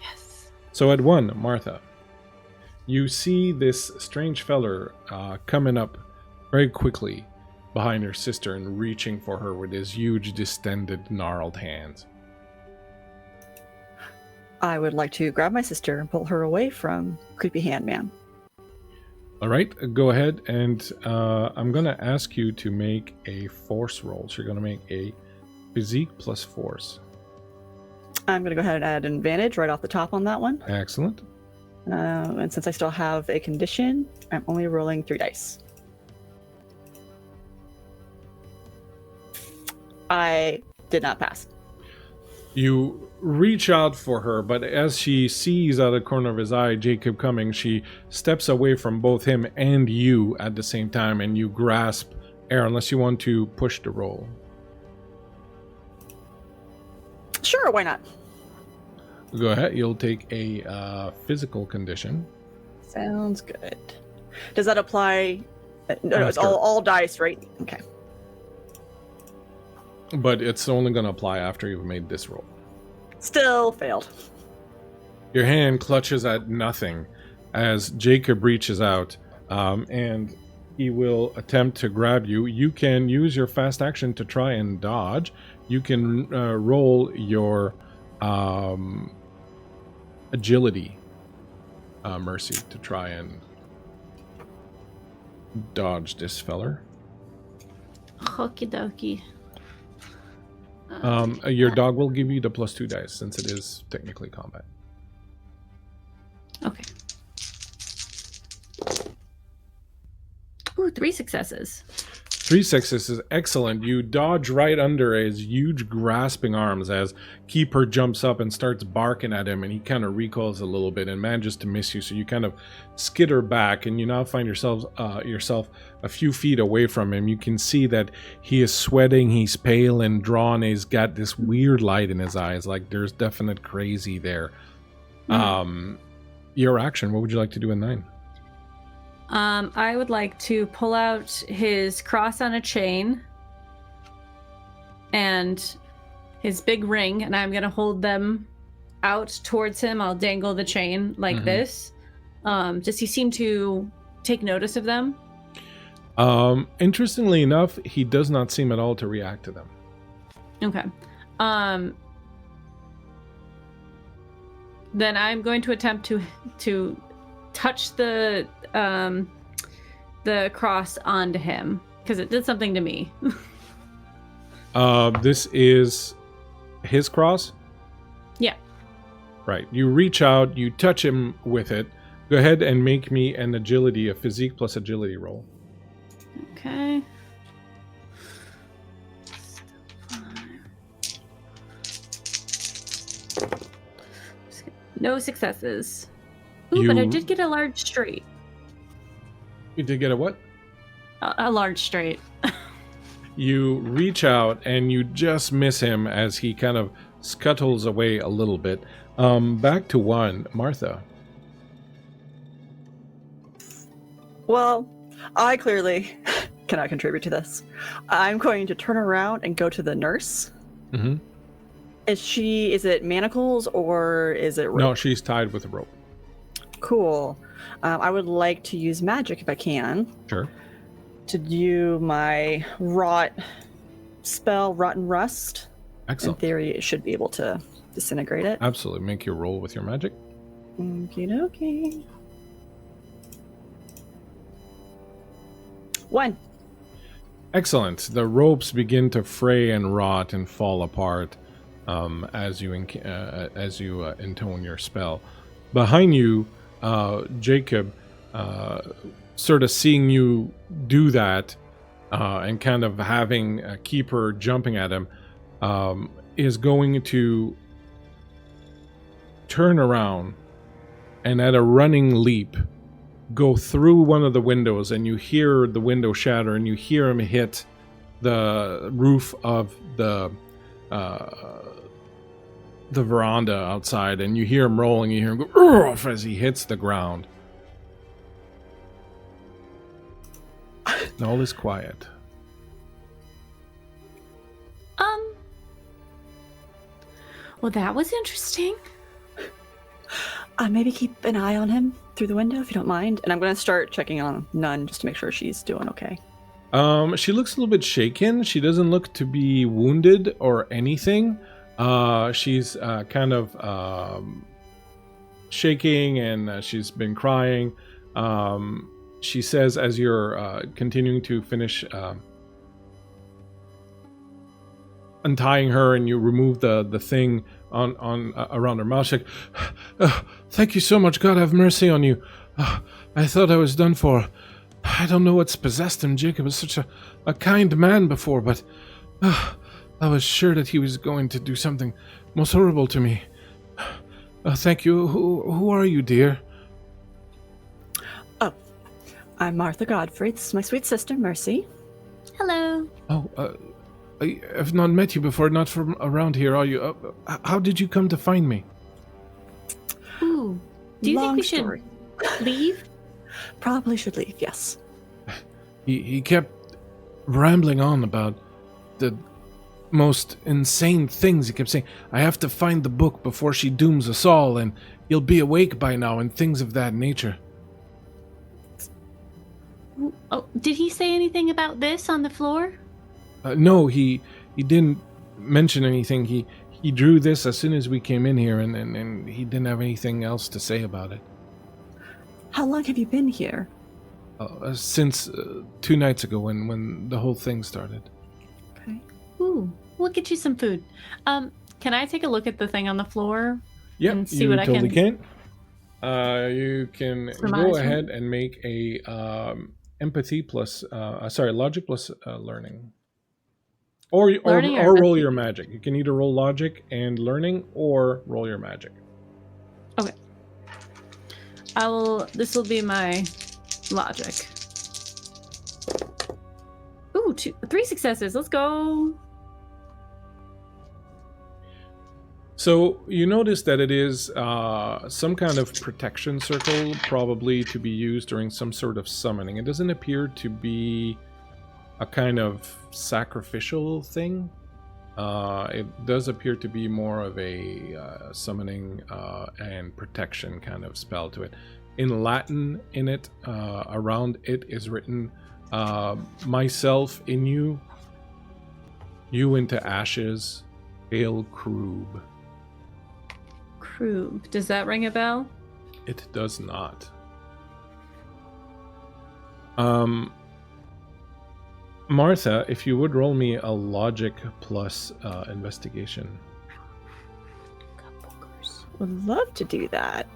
B: Yes.
A: So at 1, Martha, you see this strange feller coming up very quickly behind her sister and reaching for her with his huge, distended, gnarled hands.
C: I would like to grab my sister and pull her away from Creepy Hand Man.
A: All right, go ahead, and I'm going to ask you to make a force roll. So you're going to make a physique plus force.
C: I'm going to go ahead and add an advantage right off the top on that one.
A: Excellent.
C: And since I still have a condition, I'm only rolling 3 dice. I did not pass.
A: You reach out for her, but as she sees out of the corner of his eye Jacob coming, she steps away from both him and you at the same time, and you grasp air unless you want to push the roll.
C: Sure, why not?
A: Go ahead. You'll take a physical condition.
C: Sounds good. Does that apply? No, it's
A: Sure.
C: all dice, right? Okay.
A: But it's only going to apply after you've made this roll.
C: Still failed.
A: Your hand clutches at nothing as Jacob reaches out, and he will attempt to grab you. You can use your fast action to try and dodge. You can roll your agility, Mercy, to try and dodge this feller.
B: Okie dokie.
A: Your dog will give you the +2 dice since it is technically combat.
B: Okay. 3 successes.
A: 3 successes is excellent. You dodge right under his huge grasping arms as Keeper jumps up and starts barking at him, and he kind of recoils a little bit and manages to miss you. So you kind of skitter back, and you now find yourself a few feet away from him. You can see that he is sweating, he's pale and drawn, he's got this weird light in his eyes, like there's definite crazy there. Your action, what would you like to do in 9?
B: I would like to pull out his cross on a chain and his big ring, and I'm going to hold them out towards him. I'll dangle the chain like this. Does he seem to take notice of them?
A: Interestingly enough, he does not seem at all to react to them.
B: Okay. Then I'm going to attempt to touch the cross onto him because it did something to me.
A: This is his cross?
B: Yeah.
A: Right. You reach out, you touch him with it. Go ahead and make me an agility, a physique plus agility roll.
B: Okay. No successes. Ooh, but I did get a large straight.
A: You did get a what?
B: A large straight.
A: You reach out and you just miss him as he kind of scuttles away a little bit. Back to 1, Martha.
C: Well, I clearly cannot contribute to this. I'm going to turn around and go to the nurse.
A: Mm-hmm.
C: Is it manacles or is it rope?
A: No, she's tied with a rope.
C: Cool. I would like to use magic if I can.
A: Sure.
C: To do my rot spell, Rotten Rust.
A: Excellent.
C: In theory, it should be able to disintegrate it.
A: Absolutely. Make your roll with your magic.
C: Okie dokie. 1.
A: Excellent. The ropes begin to fray and rot and fall apart as you intone your spell. Behind you, Jacob, sort of seeing you do that and kind of having a Keeper jumping at him, is going to turn around and at a running leap go through one of the windows, and you hear the window shatter and you hear him hit the roof of the veranda outside, and you hear him rolling, you hear him go "Urgh!" as he hits the ground. And all is quiet.
B: Well, that was interesting.
C: Maybe keep an eye on him through the window if you don't mind. And I'm going to start checking on Nun just to make sure she's doing okay.
A: She looks a little bit shaken. She doesn't look to be wounded or anything. She's kind of shaking, and she's been crying. She says, as you're continuing to finish untying her, and you remove the thing on around her mouth, she's like, "Thank you so much. God have mercy on you. I thought I was done for. I don't know what's possessed him. Jacob was such a kind man before, but I was sure that he was going to do something most horrible to me. Thank you. Who are you, dear?"
C: Oh, I'm Martha Godfrey. This is my sweet sister, Mercy.
B: Hello.
A: Oh, I have not met you before, not from around here, are you? How did you come to find me?
B: Ooh. Do you think we should leave?
C: Probably should leave, yes.
A: He kept rambling on about the most insane things. He kept saying, "I have to find the book before she dooms us all, and you'll be awake by now," and things of that nature.
B: Oh, did he say anything about this on the floor?
A: No, he didn't mention anything. He drew this as soon as we came in here, and he didn't have anything else to say about it.
C: How long have you been here?
A: Since 2 nights ago, when the whole thing started.
C: Okay.
B: Ooh, we'll get you some food. Can I take a look at the thing on the floor?
A: Yep,
B: and see
A: you
B: what
A: totally
B: I can.
A: can. You can
B: Surmise
A: go ahead and make a empathy plus, logic plus learning. Or
B: Learning or
A: roll
B: empathy?
A: your magic. You can either roll logic and learning or roll your magic.
B: Okay. This will be my logic. Ooh, 3 successes. Let's go.
A: So you notice that it is some kind of protection circle, probably to be used during some sort of summoning. It doesn't appear to be a kind of sacrificial thing. It does appear to be more of a summoning and protection kind of spell to it. In Latin, in it, around it is written, myself in you, you into ashes, hail Kroob.
B: Kroob. Does that ring a bell?
A: It does not. Martha, if you would roll me a logic plus investigation.
C: Would love to do that.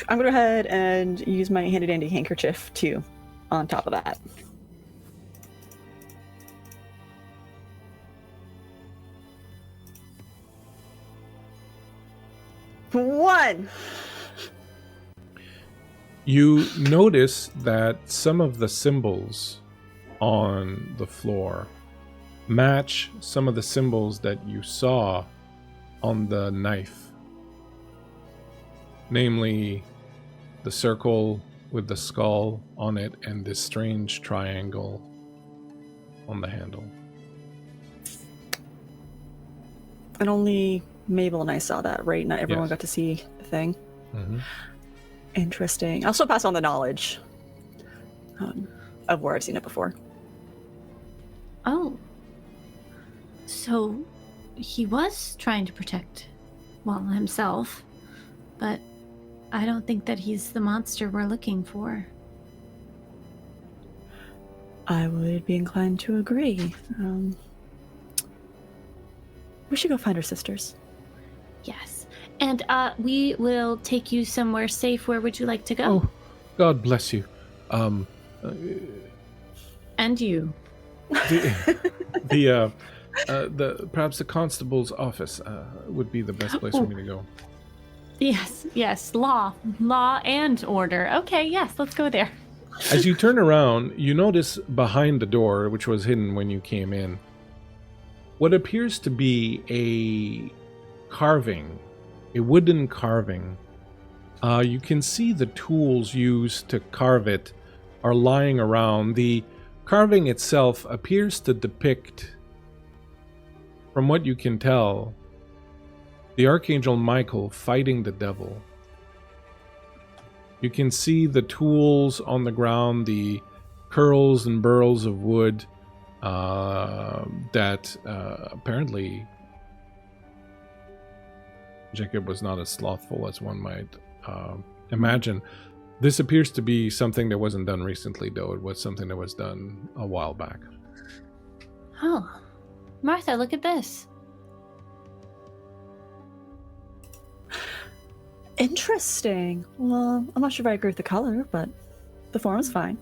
C: I'm going to go ahead and use my handy dandy handkerchief too on top of that. One.
A: You notice that some of the symbols on the floor match some of the symbols that you saw on the knife. Namely, the circle with the skull on it and this strange triangle on the handle.
C: And only Mabel and I saw that, right? Not everyone
A: Yes.
C: got to see the thing.
A: Mm-hmm.
C: Interesting. I'll still pass on the knowledge of where I've seen it before.
B: Oh. So he was trying to protect, himself. But I don't think that he's the monster we're looking for.
C: I would be inclined to agree. We should go find our sisters.
B: Yes. And we will take you somewhere safe. Where would you like to go?
A: Oh, God bless you.
B: And you.
A: The perhaps the constable's office would be the best place for me to go.
B: Yes. Law and order. Okay, yes, let's go there.
A: As you turn around, you notice behind the door, which was hidden when you came in, what appears to be a carving, a wooden carving. You can see the tools used to carve it are lying around. The carving itself appears to depict, from what you can tell, the Archangel Michael fighting the devil. You can see the tools on the ground, the curls and burls of wood that apparently Jacob was not as slothful as one might imagine. This appears to be something that wasn't done recently, though. It was something that was done a while back.
B: Oh, Martha, look at this.
C: Interesting. Well, I'm not sure if I agree with the color, but the form is fine.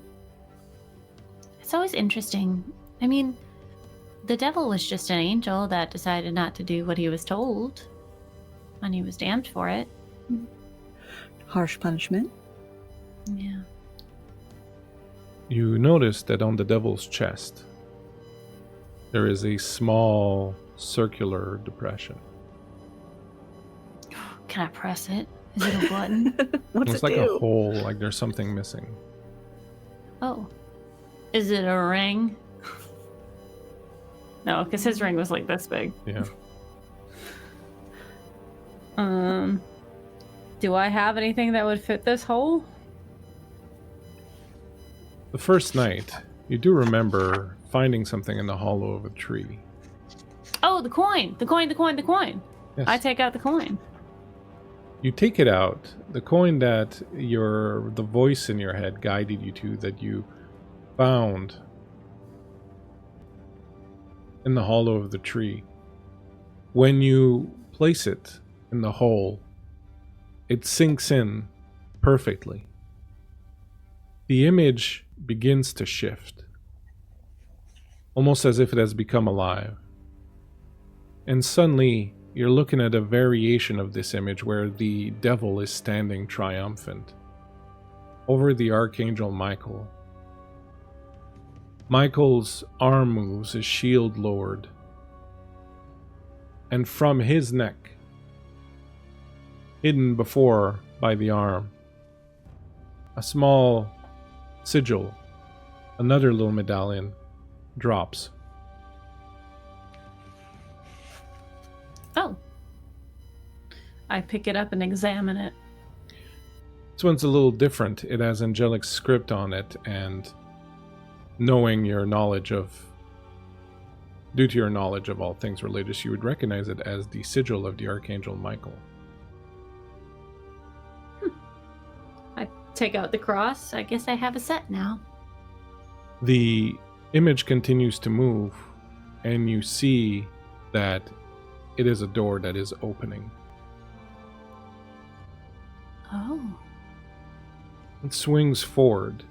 B: It's always interesting. I mean, the devil was just an angel that decided not to do what he was told, and he was damned for it.
C: Harsh punishment.
B: Yeah.
A: You notice that on the devil's chest, there is a small circular depression.
B: Can I press it? Is it a button?
C: What's
A: It's
C: it
A: like
C: do?
A: a hole, like there's something missing.
B: Oh. Is it a ring? No, because his ring was like this big.
A: Yeah.
B: Do I have anything that would fit this hole?
A: The first night, you do remember finding something in the hollow of a tree.
B: Oh, the coin! The coin!
A: Yes.
B: I take out the coin.
A: You take it out, the coin that the voice in your head guided you to, that you found in the hollow of the tree. When you place it in the hole, it sinks in perfectly. the image begins to shift, almost as if it has become alive. And suddenly, you're looking at a variation of this image where the devil is standing triumphant over the Archangel Michael. Michael's arm moves, his shield lowered, and from his neck, hidden before by the arm, a small sigil, another little medallion, drops.
B: Oh. I pick it up and examine it.
A: This one's a little different. It has angelic script on it, and knowing your knowledge of, due to your knowledge of all things religious, you would recognize it as the sigil of the Archangel Michael.
B: I take out the cross. I guess I have a set now.
A: The image continues to move, and you see that it is a door that is opening.
B: Oh.
A: It swings forward,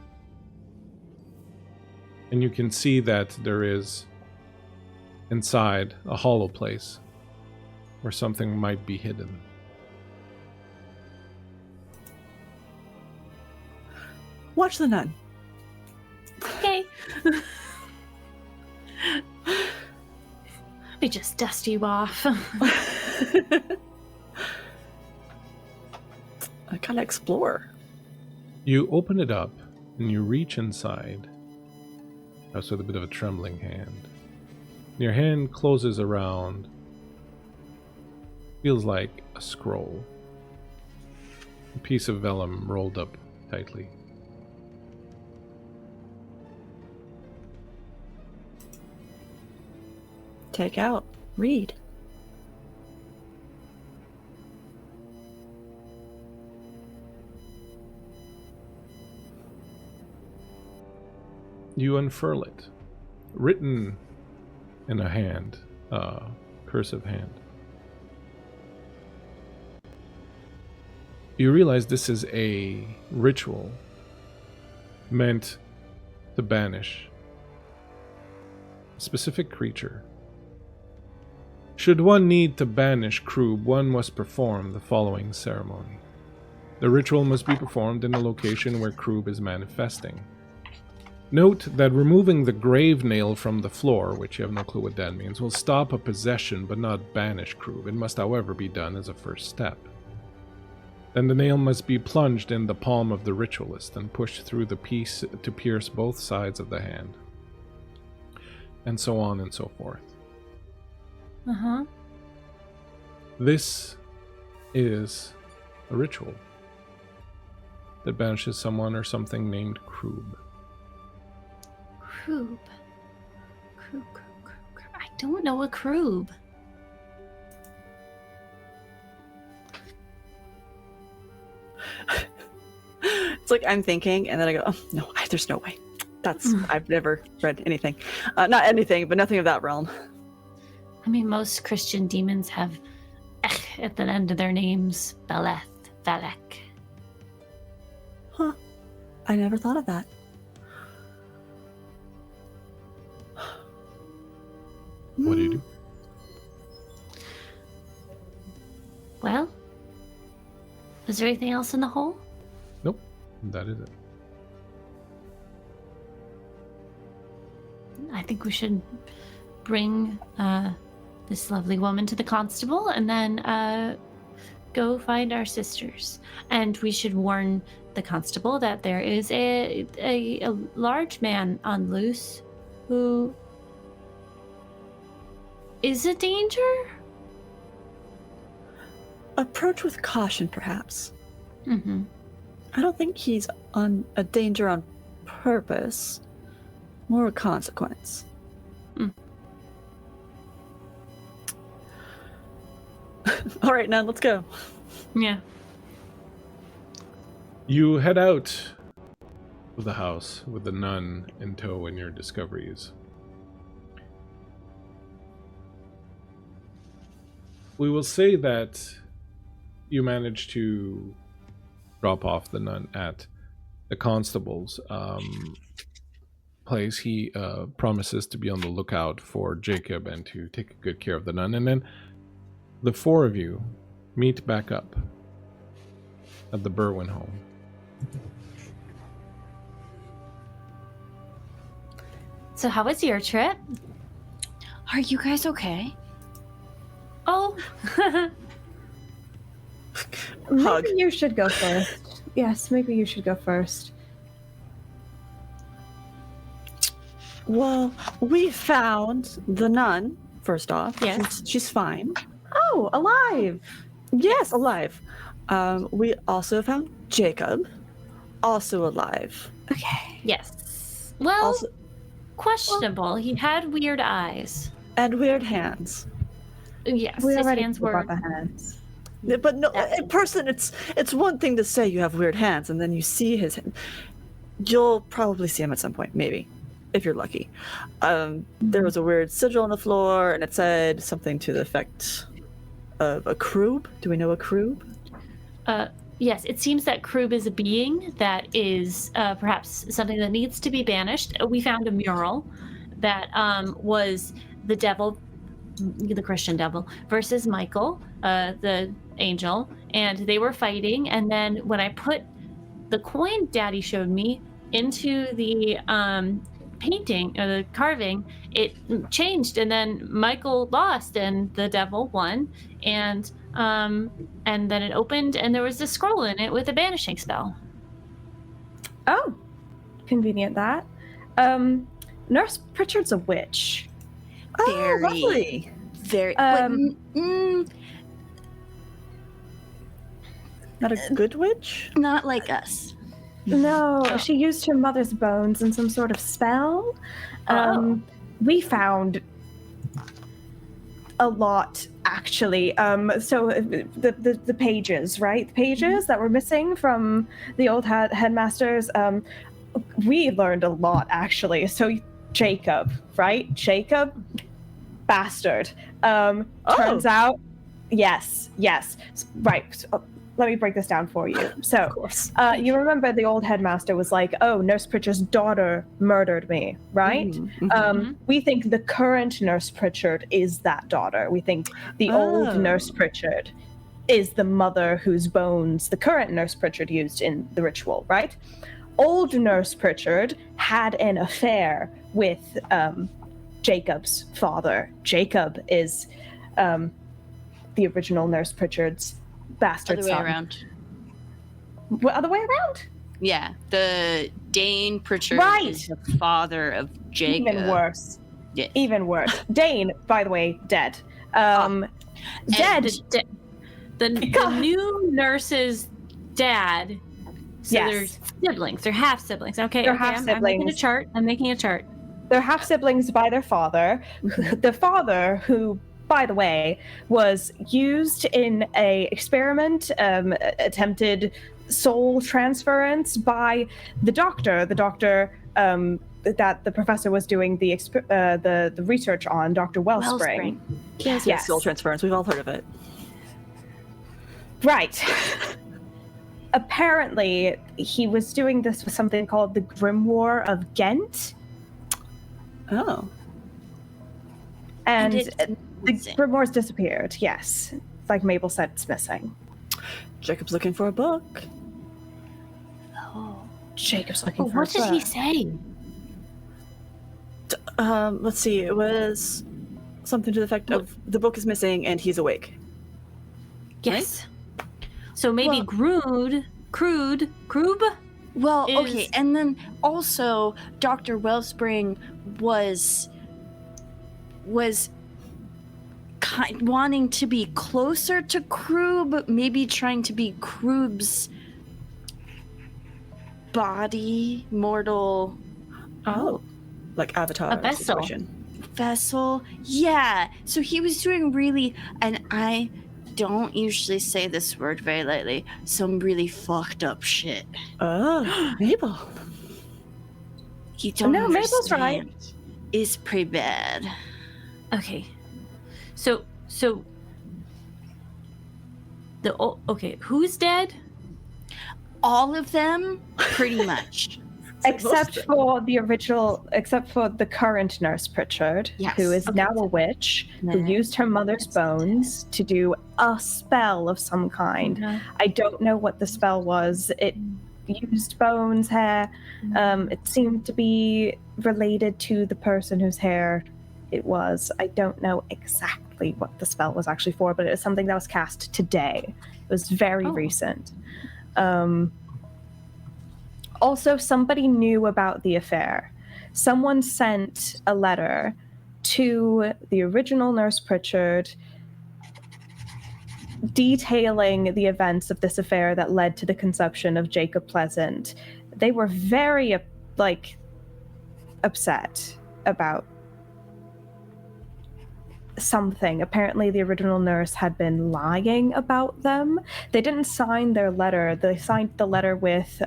A: and you can see that there is inside a hollow place where something might be hidden.
C: Watch the nun.
B: Okay. Let me just dust you off.
C: I gotta explore.
A: You open it up, and you reach inside, also with a bit of a trembling hand. Your hand closes around, feels like a scroll, a piece of vellum rolled up tightly.
C: Take out. Read.
A: You unfurl it, written in a hand, cursive hand. You realize this is a ritual meant to banish a specific creature. Should one need to banish Kroob, one must perform the following ceremony. The ritual must be performed in a location where Kroob is manifesting. Note that removing the grave nail from the floor, which you have no clue what that means, will stop a possession but not banish Kroob. It must, however, be done as a first step. Then the nail must be plunged in the palm of the ritualist and pushed through the piece to pierce both sides of the hand. And so on and so forth.
B: Uh-huh.
A: This is a ritual that banishes someone or something named Kroob.
B: Kroob. Kroob. I don't know a Kroob.
C: It's like I'm thinking, and then I go, oh, no, there's no way. I've never read anything. Not anything, but nothing of that realm.
B: I mean, most Christian demons have at the end of their names. Beleth, Valek.
C: Huh. I never thought of that.
A: What do you do?
B: Well, is there anything else in the hole?
A: Nope, that is it.
B: I think we should bring this lovely woman to the constable and then go find our sisters. And we should warn the constable that there is a large man on loose who is a danger?
C: Approach with caution, perhaps.
B: Mm-hmm.
C: I don't think he's on a danger on purpose. More a consequence. All right, now let's go.
B: Yeah.
A: You head out of the house with the nun in tow in your discoveries. We will say that you managed to drop off the nun at the constable's place, he promises to be on the lookout for Jacob and to take good care of the nun. And then the four of you meet back up at the Berwyn home.
B: So how was your trip?
D: Are you guys okay?
B: Oh,
C: Hug.
E: Maybe you should go first. Yes, maybe you should go first.
C: Well, we found the nun, first off.
B: Yes.
C: She's fine.
E: Oh, alive!
C: Yes, alive. We also found Jacob, also alive.
E: Okay.
B: yes. Well,
C: Also,
B: questionable. He had weird eyes.
C: and weird hands.
B: Yes,
E: We
B: his
E: already
B: hands
E: knew
B: were.
E: about the hands.
C: But no,
B: That's-
C: in person, it's one thing to say you have weird hands, and then you see his. You'll probably see him at some point, maybe, if you're lucky. There was a weird sigil on the floor, and it said something to the effect of a croob. Do we know a croob?
B: Yes, it seems that Krub is a being that is perhaps something that needs to be banished. We found a mural that was the devil, the Christian devil, versus Michael, the angel, and they were fighting. And then when I put the coin Daddy showed me into the painting or the carving, it changed, and then Michael lost, and the devil won, and then it opened, and there was a scroll in it with a banishing spell.
E: Oh, convenient that. Nurse Pritchard's a witch.
C: Oh,
D: Very.
C: lovely.
D: Very.
C: Not a good witch?
D: Not like us.
E: No, she used her mother's bones in some sort of spell. We found a lot, actually. So the pages, right? The pages that were missing from the old headmasters. We learned a lot, actually. So Jacob, right? Jacob, bastard. Turns out, yes, right. So, let me break this down for you. So,
C: Of course.
E: you remember the old headmaster was like, "Oh, Nurse Pritchard's daughter murdered me," right?
C: Mhm.
E: We think the current Nurse Pritchard is that daughter. We think the
C: Oh.
E: old Nurse Pritchard is the mother whose bones the current Nurse Pritchard used in the ritual, right? Old Nurse Pritchard had an affair with Jacob's father. Jacob is the original Nurse Pritchard's bastard
D: Other way
E: son.
D: around.
E: What, other way around?
D: Yeah, the Dane Pritchard
E: Right.
D: is the father of Jacob.
E: Even worse.
D: Yeah.
E: Even worse. Dane, by the way, dead. Dead.
B: The new nurse's dad. So
E: Yes.
B: they're siblings. They're half siblings. Okay,
E: They're
B: okay, I'm making a
E: half-siblings.
B: chart. I'm making a chart.
E: They're half siblings by their father. The father, who, by the way, was used in a experiment, attempted soul transference by the doctor. The doctor that the professor was doing the research on, Dr. Wellspring.
C: Yes. Soul transference. We've all heard of it.
E: Right. Apparently, he was doing this with something called the Grimoire of Ghent.
C: Oh.
E: And
D: it's
E: the
D: missing.
E: Grimoire's disappeared, yes. Like Mabel said, it's missing.
C: Jacob's looking for a book.
D: Oh.
E: Jacob's looking for
B: What
E: a
B: did he
E: book.
B: say?
C: Let's see. It was something to the effect of the book is missing and he's awake.
B: Yes. So maybe
D: Well-
B: Krub?
D: Well,
B: Is-
D: okay, and then also Dr. Wellspring was wanting to be closer to Krub, maybe trying to be Krub's body, mortal
C: Oh. Like Avatar
B: A vessel.
C: situation.
D: vessel. Yeah, so he was doing really, and I don't usually say this word very lightly, some really fucked up shit.
C: Oh, Mabel.
D: You don't
E: No, Mabel's right.
D: understand. It's pretty bad.
B: Okay. So okay, who's dead?
D: All of them, pretty much.
E: Except for the current Nurse Pritchard,
D: Yes.
E: who is
B: Okay.
E: now a witch, who
D: Yes.
E: used her mother's bones to do a spell of some kind.
B: Mhm.
E: I don't know what the spell was. It used bones, hair. It seemed to be related to the person whose hair it was. I don't know exactly what the spell was actually for, but it was something that was cast today. It was very
B: Oh.
E: recent. Also, somebody knew about the affair. Someone sent a letter to the original Nurse Pritchard detailing the events of this affair that led to the conception of Jacob Pleasant. They were very, upset about something. Apparently, the original nurse had been lying about them. They didn't sign their letter. They signed the letter with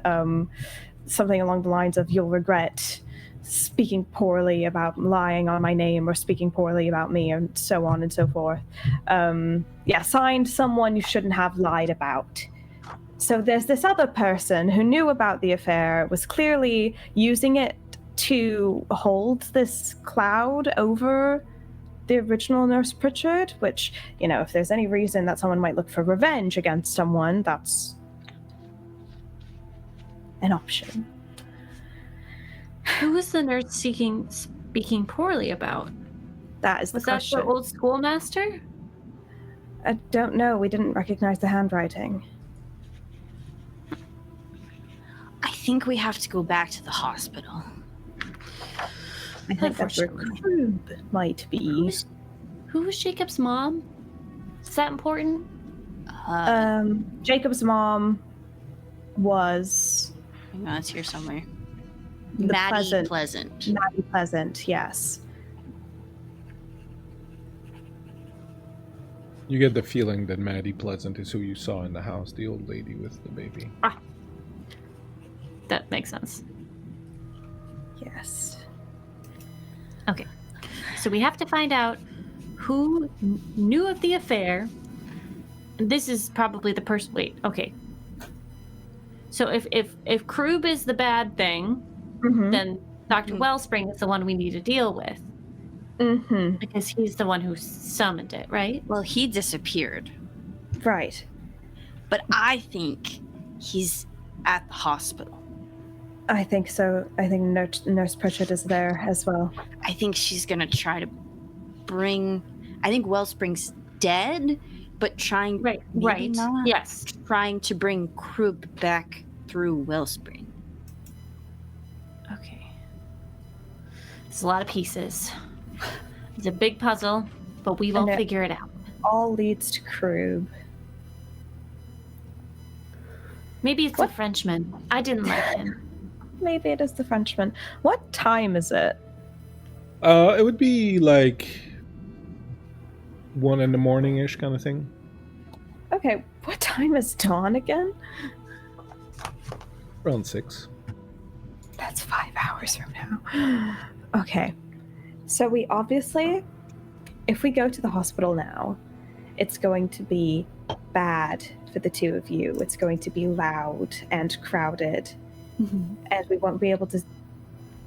E: something along the lines of, "You'll regret speaking poorly about lying on my name or speaking poorly about me," and so on and so forth. Signed someone you shouldn't have lied about. So there's this other person who knew about the affair, was clearly using it to hold this cloud over the original Nurse Pritchard, which, if there's any reason that someone might look for revenge against someone, that's an option.
B: Who was the nurse speaking poorly about?
E: That is the
B: Was that
E: question.
B: the old schoolmaster?
E: I don't know. We didn't recognize the handwriting.
D: I think we have to go back to the hospital.
E: I think that's where Krub might be.
B: Who was Jacob's mom? Is that important?
E: Jacob's mom was
D: Hang on, it's here somewhere.
E: the
D: Maddie
E: Pleasant.
D: Pleasant.
E: Maddie Pleasant, yes.
A: You get the feeling that Maddie Pleasant is who you saw in the house, the old lady with the baby.
B: That makes sense.
E: Yes.
B: Okay. So we have to find out who knew of the affair. And this is probably the person. Wait, okay. So if Krub is the bad thing,
E: Mm-hmm.
B: then Dr. Wellspring is the one we need to deal with.
E: Mm-hmm.
B: Because he's the one who summoned it, right?
D: Well, he disappeared.
E: Right.
D: But I think he's at the hospital.
E: I think so. I think Nurse Pritchard is there as well.
D: I think she's going to try to bring... I think Wellspring's dead, but trying...
B: Right.
D: maybe
B: Right.
D: not,
B: Yes.
D: trying to bring Krub back through Wellspring.
B: Okay. There's a lot of pieces. It's a big puzzle, but we will
E: And
B: figure it out.
E: All leads to Krub.
B: Maybe it's a Frenchman. I didn't like him.
E: Maybe it is the Frenchman. What time is it?
A: It would be like 1 a.m-ish kind of thing.
E: Okay, what time is dawn again?
A: Around 6.
E: That's 5 hours from now. Okay. So we obviously, if we go to the hospital now, it's going to be bad for the two of you. It's going to be loud and crowded. And we won't be able to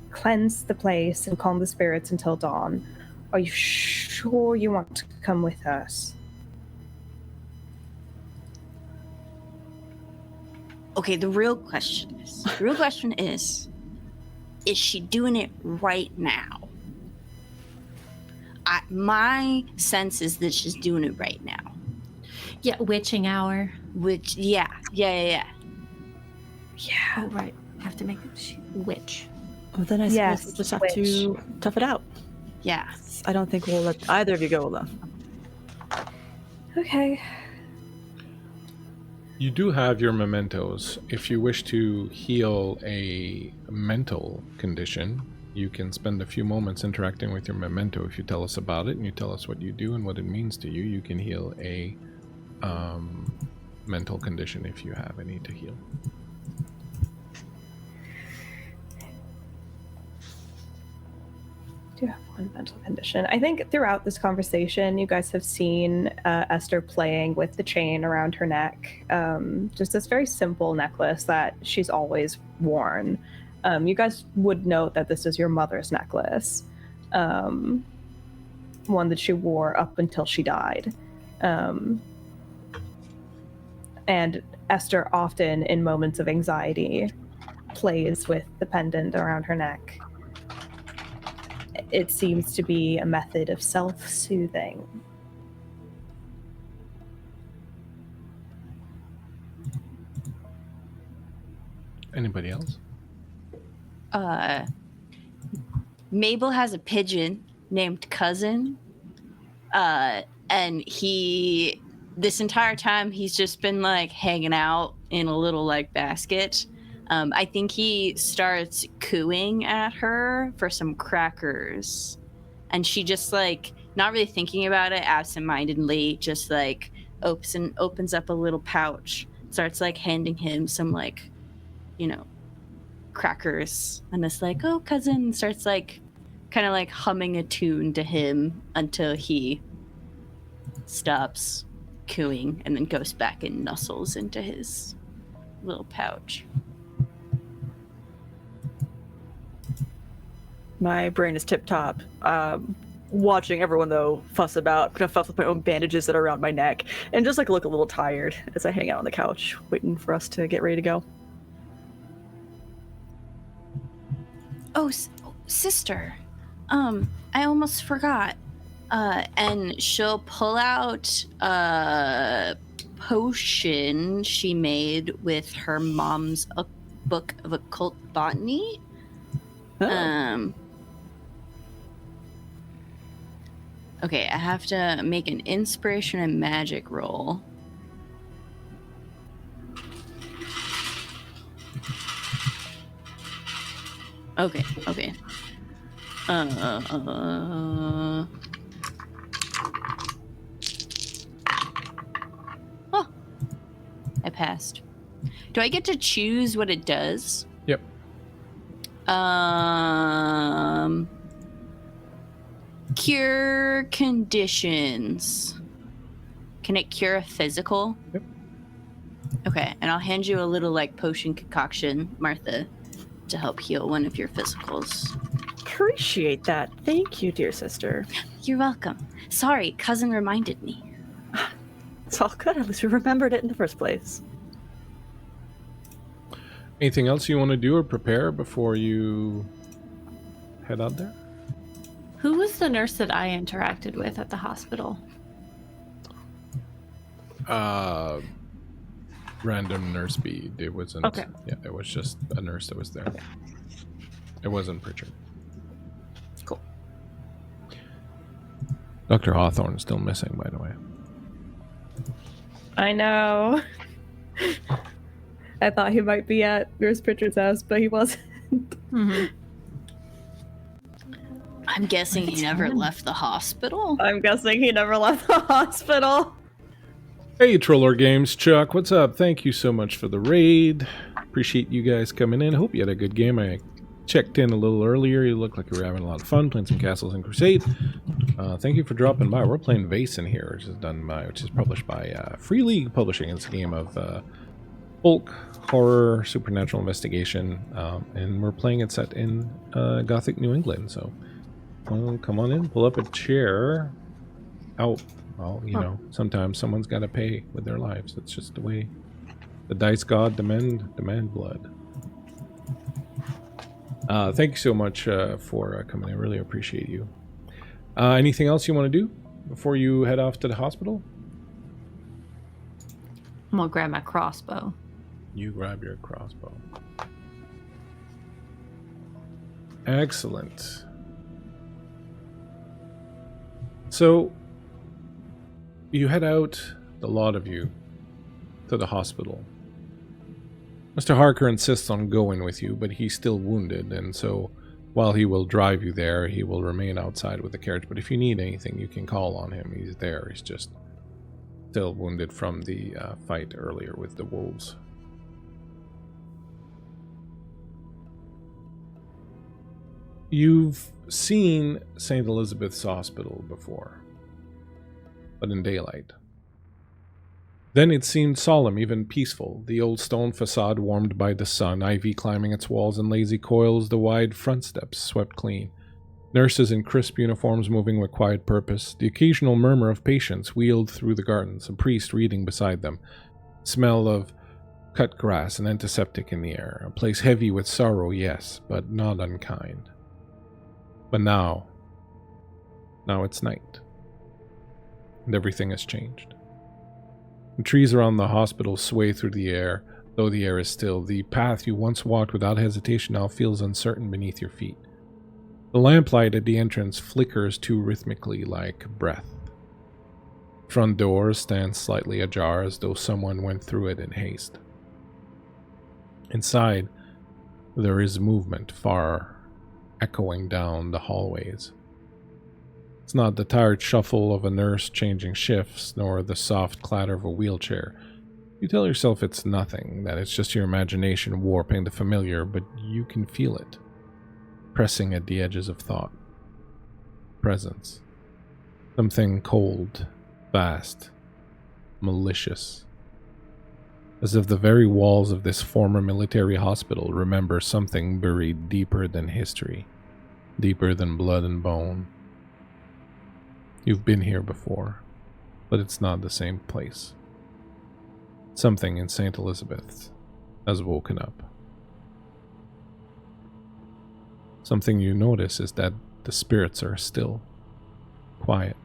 E: cleanse the place and calm the spirits until dawn. Are you sure you want to come with us?
D: Okay, the real question is she doing it right now? My sense is that she's doing it right now.
B: Yeah, witching hour.
D: Which, yeah.
E: Yeah.
B: Oh, right. Have to make it witch.
C: Well, then I suppose we'll just have to tough it out.
D: Yeah.
C: I don't think we'll let either of you go alone.
E: Okay.
A: You do have your mementos. If you wish to heal a mental condition, you can spend a few moments interacting with your memento. If you tell us about it and you tell us what you do and what it means to you, you can heal a mental condition if you have any to heal.
E: do have one mental condition. I think throughout this conversation, you guys have seen Esther playing with the chain around her neck. Just this very simple necklace that she's always worn. You guys would note that this is your mother's necklace. One that she wore up until she died. And Esther often, in moments of anxiety, plays with the pendant around her neck. It seems to be a method of self-soothing.
A: Anybody else?
D: Mabel has a pigeon named Cousin. And this entire time, he's just been like hanging out in a little like basket. I think he starts cooing at her for some crackers. And she just like, not really thinking about it, absentmindedly, just like opens up a little pouch, starts like handing him some like, crackers. And it's like, oh, Cousin, starts like kind of like humming a tune to him until he stops cooing and then goes back and nuzzles into his little pouch.
C: My brain is tip-top. Watching everyone, though, fuss with my own bandages that are around my neck, and just like look a little tired as I hang out on the couch, waiting for us to get ready to go.
D: Oh, sister. I almost forgot. And she'll pull out a potion she made with her mom's book of occult botany.
C: Oh.
D: Okay, I have to make an inspiration and magic roll. Okay. Oh, I passed. Do I get to choose what it does?
A: Yep.
D: Cure conditions. Can it cure a physical?
A: Yep.
D: Okay, and I'll hand you a little like potion concoction, Martha, to help heal one of your physicals.
C: Appreciate that. Thank you, dear sister.
D: You're welcome. Sorry, Cousin reminded me.
C: It's all good. At least we remembered it in the first place.
A: Anything else you want to do or prepare before you head out there?
B: Who was the nurse that I interacted with at the hospital?
A: Random nurse B. It wasn't.
B: Okay.
A: Yeah, it was just a nurse that was there.
B: Okay.
A: It wasn't Pritchard.
B: Cool.
A: Dr. Hawthorne's still missing, by the way.
E: I know. I thought he might be at Nurse Pritchard's house, but he wasn't.
B: Mm-hmm.
D: I'm guessing he never left the hospital.
E: I'm guessing he never left the hospital.
A: Hey, Troller Games, Chuck, what's up? Thank you so much for the raid. Appreciate you guys coming in. Hope you had a good game. I checked in a little earlier. You looked like you were having a lot of fun playing some Castles and Crusade. Thank you for dropping by. We're playing Vaesen here, which is published by Free League Publishing. It's a game of folk, horror, supernatural investigation, and we're playing it set in Gothic New England. So, come on in, pull up a chair. Well, sometimes someone's got to pay with their lives. That's just the way the dice god demand blood. Thank you so much for coming. I really appreciate you. Anything else you want to do before you head off to the hospital?
B: I'm gonna grab my crossbow.
A: You grab your crossbow. Excellent. So, you head out, the lot of you, to the hospital. Mr. Harker insists on going with you, but he's still wounded, and so while he will drive you there, he will remain outside with the carriage. But if you need anything, you can call on him. He's there. He's just still wounded from the fight earlier with the wolves. You've seen St. Elizabeth's Hospital before, but in daylight. Then it seemed solemn, even peaceful, the old stone facade warmed by the sun, ivy climbing its walls in lazy coils, the wide front steps swept clean. Nurses in crisp uniforms moving with quiet purpose, the occasional murmur of patients wheeled through the gardens, a priest reading beside them, smell of cut grass and antiseptic in the air, a place heavy with sorrow, yes, but not unkind. But now it's night, and everything has changed. The trees around the hospital sway through the air, though the air is still. The path you once walked without hesitation now feels uncertain beneath your feet. The lamplight at the entrance flickers too rhythmically like breath. Front door stands slightly ajar as though someone went through it in haste. Inside, there is movement, far echoing down the hallways. It's not the tired shuffle of a nurse changing shifts, nor the soft clatter of a wheelchair. You tell yourself it's nothing, that it's just your imagination warping the familiar, but you can feel it, pressing at the edges of thought. Presence. Something cold, vast, malicious. As if the very walls of this former military hospital remember something buried deeper than history, deeper than blood and bone. You've been here before, but it's not the same place. Something in St. Elizabeth's has woken up. Something you notice is that the spirits are still, quiet.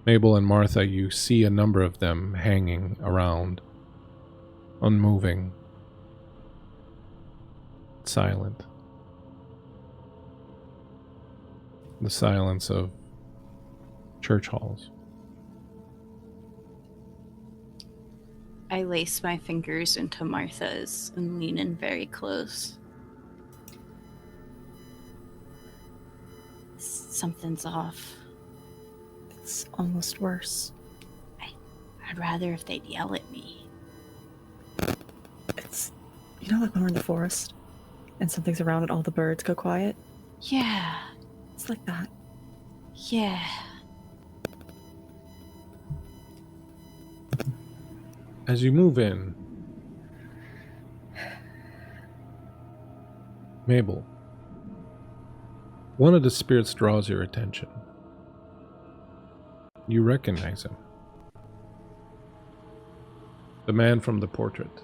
A: Mabel and Martha, you see a number of them hanging around, unmoving, silent. The silence of church halls.
D: I lace my fingers into Martha's and lean in very close. Something's off.
C: It's almost worse.
D: I'd rather if they'd yell at me.
C: It's, like when we're in the forest and something's around and all the birds go quiet?
D: Yeah.
C: It's like that.
D: Yeah.
A: As you move in, Mabel, one of the spirits draws your attention. You recognize him. The man from the portrait,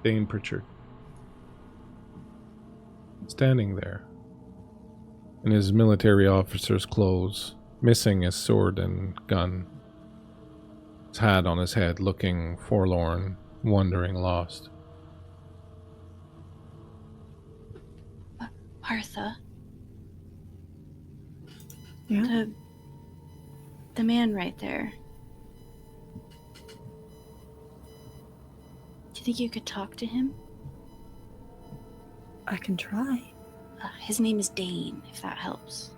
A: Dane Pritchard, standing there in his military officer's clothes, missing his sword and gun, his hat on his head, looking forlorn, wondering, lost.
D: Martha.
C: Yeah?
D: The man right there. Do you think you could talk to him?
C: I can try.
D: His name is Dane, if that helps.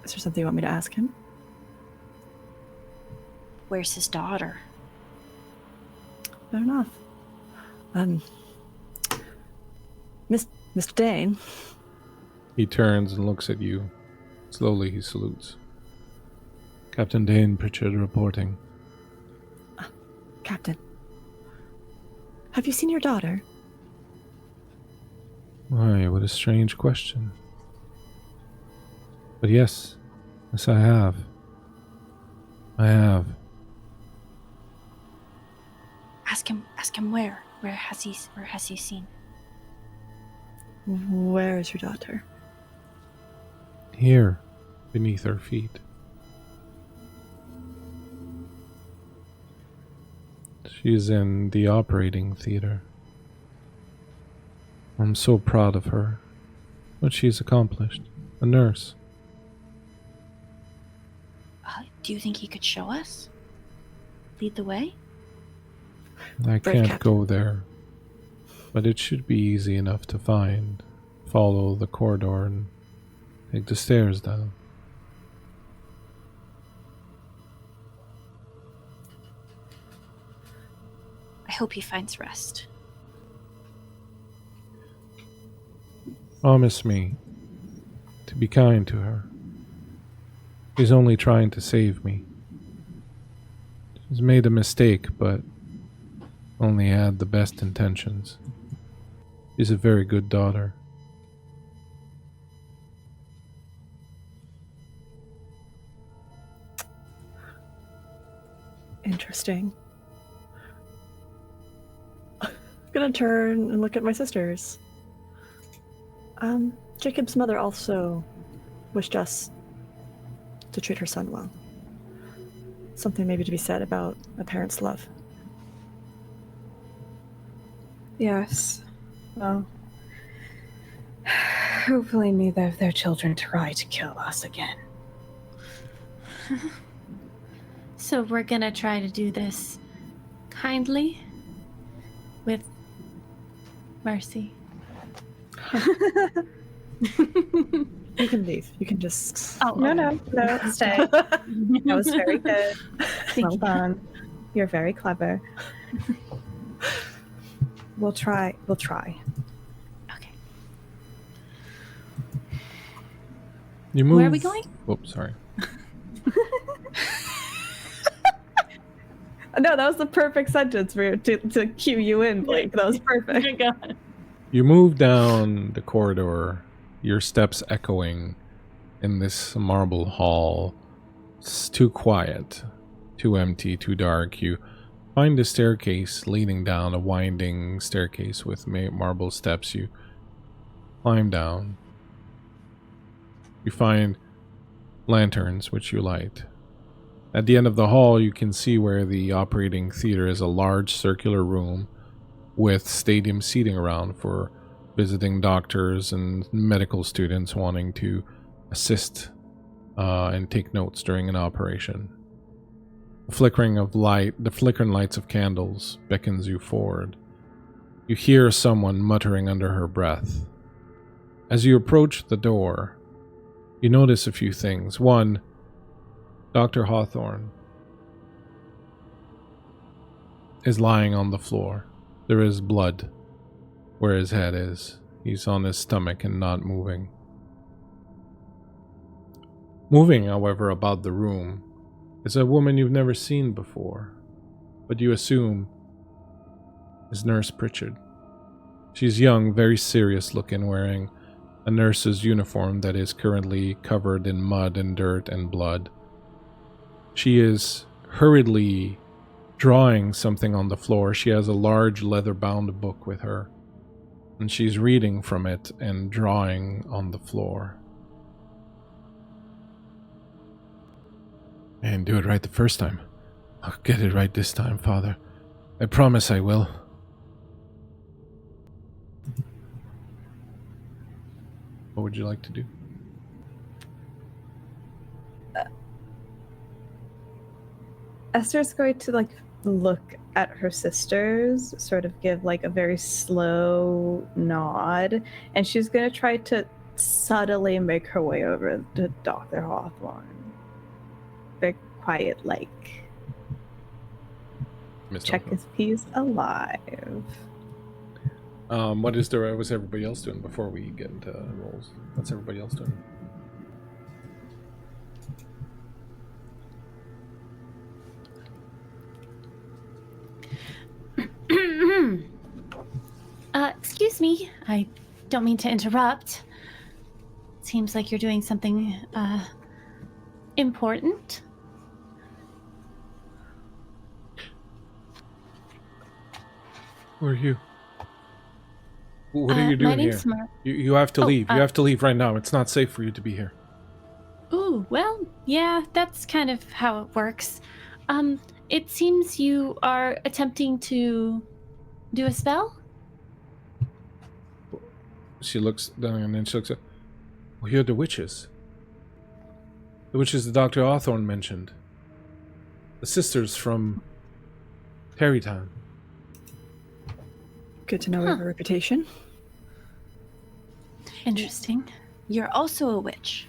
C: Is there something you want me to ask him?
D: Where's his daughter?
C: Fair enough. Mr. Dane.
A: He turns and looks at you. Slowly he salutes. Captain Dane Pritchard reporting.
C: Captain. Have you seen your daughter?
A: Why, what a strange question. But yes, I have. I have.
D: Ask him where. Where has he seen?
C: Where is your daughter?
A: Here, beneath our feet. She's in the operating theater. I'm so proud of her. What she's accomplished. A nurse.
D: Do you think he could show us? Lead the way?
A: I
C: Brave
A: can't
C: Captain.
A: go there. But it should be easy enough to find. Follow the corridor and take the stairs down.
D: I hope he finds rest.
A: Promise me to be kind to her. She's only trying to save me. She's made a mistake, but only had the best intentions. She's a very good daughter.
C: Interesting. I'm gonna turn and look at my sisters. Jacob's mother also wished us to treat her son well. Something maybe to be said about a parent's love.
E: Yes. Well, hopefully neither of their children try to kill us again.
B: So we're gonna try to do this kindly, with mercy.
C: You can leave. You can just...
B: Oh,
E: No, stay. That was very good. Well done. You're very clever. We'll try.
B: Okay.
A: You move.
B: Where are we going?
A: Oh, sorry.
E: No, that was the perfect sentence for to cue you in, Blake. That was perfect.
B: God.
A: You move down the corridor, your steps echoing in this marble hall. It's too quiet, too empty, too dark. You find a staircase leading down, a winding staircase with marble steps. You climb down. You find lanterns, which you light. At the end of the hall, you can see where the operating theater is, a large circular room with stadium seating around for visiting doctors and medical students wanting to assist and take notes during an operation. The flickering lights of candles beckons you forward. You hear someone muttering under her breath. As you approach the door, you notice a few things. One, Dr. Hawthorne is lying on the floor. There is blood where his head is. He's on his stomach and not moving. Moving, however, about the room is a woman you've never seen before, but you assume is Nurse Pritchard. She's young, very serious looking, wearing a nurse's uniform that is currently covered in mud and dirt and blood. She is hurriedly drawing something on the floor. She has a large leather-bound book with her, and she's reading from it and drawing on the floor. I didn't do it right the first time. I'll get it right this time, Father. I promise I will. What would you like to do?
E: Esther's going to look at her sisters, sort of give a very slow nod, and she's going to try to subtly make her way over to Dr. Hawthorne. Very quiet, check if he's alive.
A: What's everybody else doing before we get into rolls? What's everybody else doing?
B: Excuse me. I don't mean to interrupt. Seems like you're doing something, important.
A: Who are you? What are you doing
B: my name's
A: here?
B: Mar-
A: You have to leave. You have to leave right now. It's not safe for you to be here.
B: Ooh, well, yeah, that's kind of how it works. It seems you are attempting to do a spell?
A: She looks down and then she looks at... Well, you're the witches. The witches that Dr. Hawthorne mentioned. The sisters from Terrytown.
C: Good to know we have a reputation.
B: Interesting.
D: You're also a witch.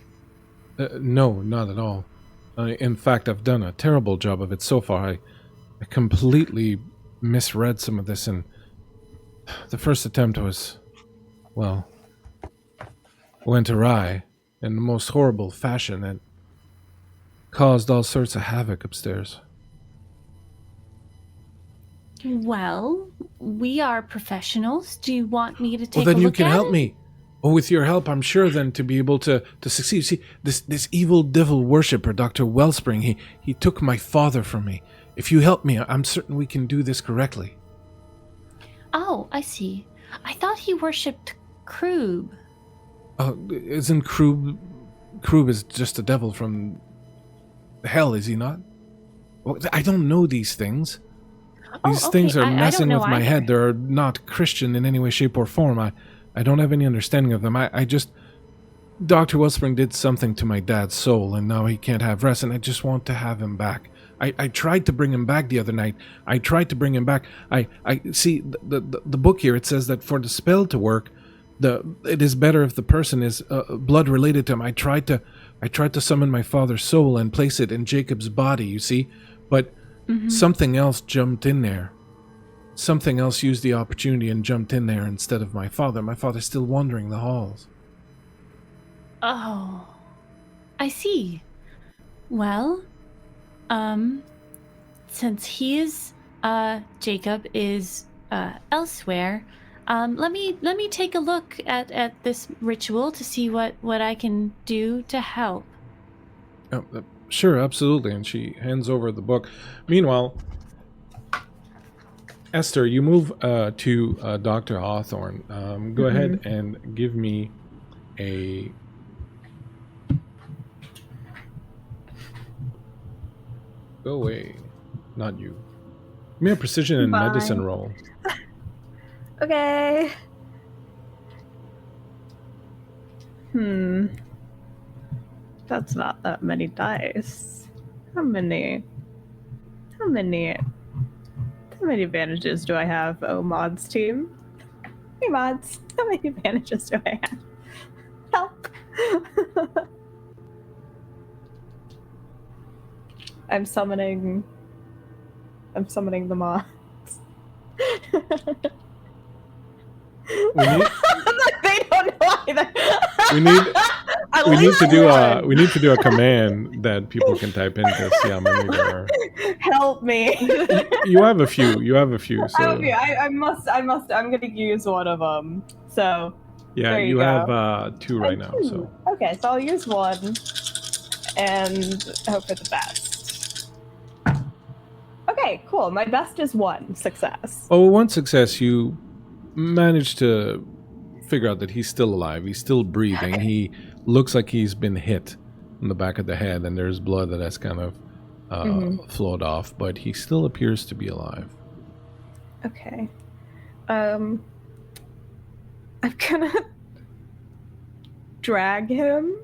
A: No, not at all. In fact, I've done a terrible job of it so far. I completely misread some of this, and the first attempt was, well, went awry in the most horrible fashion and caused all sorts of havoc upstairs.
B: Well, we are professionals. Do you want me to take
A: Well, then
B: a
A: you
B: look
A: can
B: at
A: help
B: it?
A: me. Well, with your help, I'm sure then to be able to succeed. See, this evil devil worshipper, Dr. Wellspring, he took my father from me. If you help me, I'm certain we can do this correctly.
B: Oh, I see. I thought he worshipped Krub.
A: Isn't Krub is just a devil from hell, is he not? Well, I don't know these things. These things are
B: I don't
A: messing
B: know
A: with my
B: either.
A: head. They're not Christian in any way, shape, or form. I don't have any understanding of them. I just... Dr. Wellspring did something to my dad's soul, and now he can't have rest, and I just want to have him back. I tried to bring him back the other night. I see the book here. It says that for the spell to work, it is better if the person is blood related to him. I tried to summon my father's soul and place it in Jacob's body. You see, but something else jumped in there. Something else used the opportunity and jumped in there instead of my father. My father's still wandering the halls.
B: Oh, I see. Well, since Jacob is elsewhere, let me take a look at this ritual to see what I can do to help.
A: Sure, absolutely. And she hands over the book. Meanwhile, Esther, you move to Dr. Hawthorne. Go ahead and give me a... Go away. Not you. Give me a precision and
E: Bye.
A: medicine roll.
E: Okay. That's not that many dice. How many advantages do I have, mods team? Hey mods, how many advantages do I have? Help. I'm summoning the mods.
A: We need,
E: They don't know either.
A: we need to do a command that people can type in to see how many there are.
E: Help me.
A: You have a few. So
E: I'm gonna use one of them. So
A: yeah,
E: there you
A: you
E: go.
A: have 2 right now. So
E: okay, so I'll use one and hope for the best. Okay, cool. My best is 1 success.
A: oh, 1 success. You managed to figure out that he's still alive. He's still breathing. He looks like he's been hit in the back of the head, and there's blood that has kind of flowed off, but he still appears to be alive.
E: Okay. I'm gonna drag him.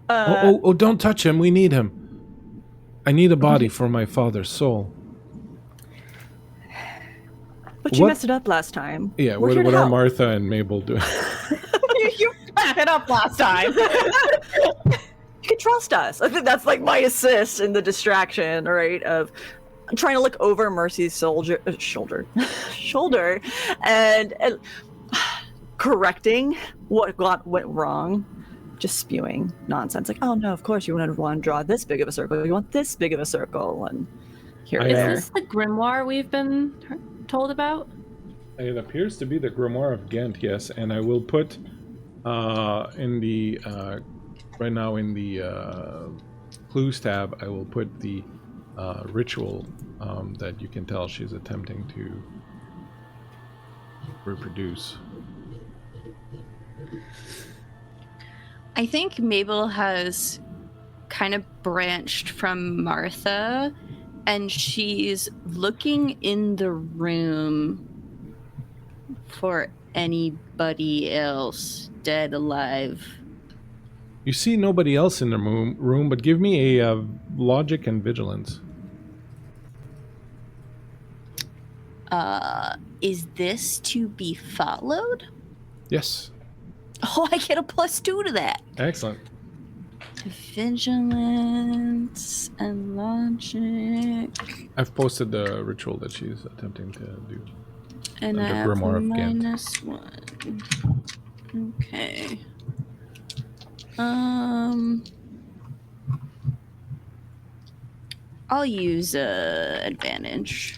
A: Don't touch him. We need him. I need a body for my father's soul.
C: But you
A: What-
C: messed it up last time.
A: Yeah,
C: We're here
A: what
C: to
A: are
C: help.
A: Martha and Mabel doing?
E: You fucked it up last time.
C: You can trust us. I think that's like my assist in the distraction, right? Of trying to look over Mercy's shoulder, and correcting what went wrong. Just spewing nonsense, like, "Oh no, of course you wouldn't want to draw this big of a circle. You want this big of a circle." And here and
B: Is
C: there.
B: this the grimoire we've been told about?
A: It appears to be the Grimoire of Ghent, yes, and I will put in the right now in the clues tab, I will put the ritual that you can tell she's attempting to reproduce.
D: I think Mabel has kind of branched from Martha, and she's looking in the room for anybody else, dead, alive.
A: You see nobody else in the room, but give me a logic and vigilance.
D: Is this to be followed?
A: Yes.
D: Oh, I get a +2 to that.
A: Excellent.
D: Vigilance and logic.
A: I've posted the ritual that she's attempting to do.
D: And
A: The
D: I have
A: Grimoire of Ghent.
D: -1. Okay. I'll use advantage.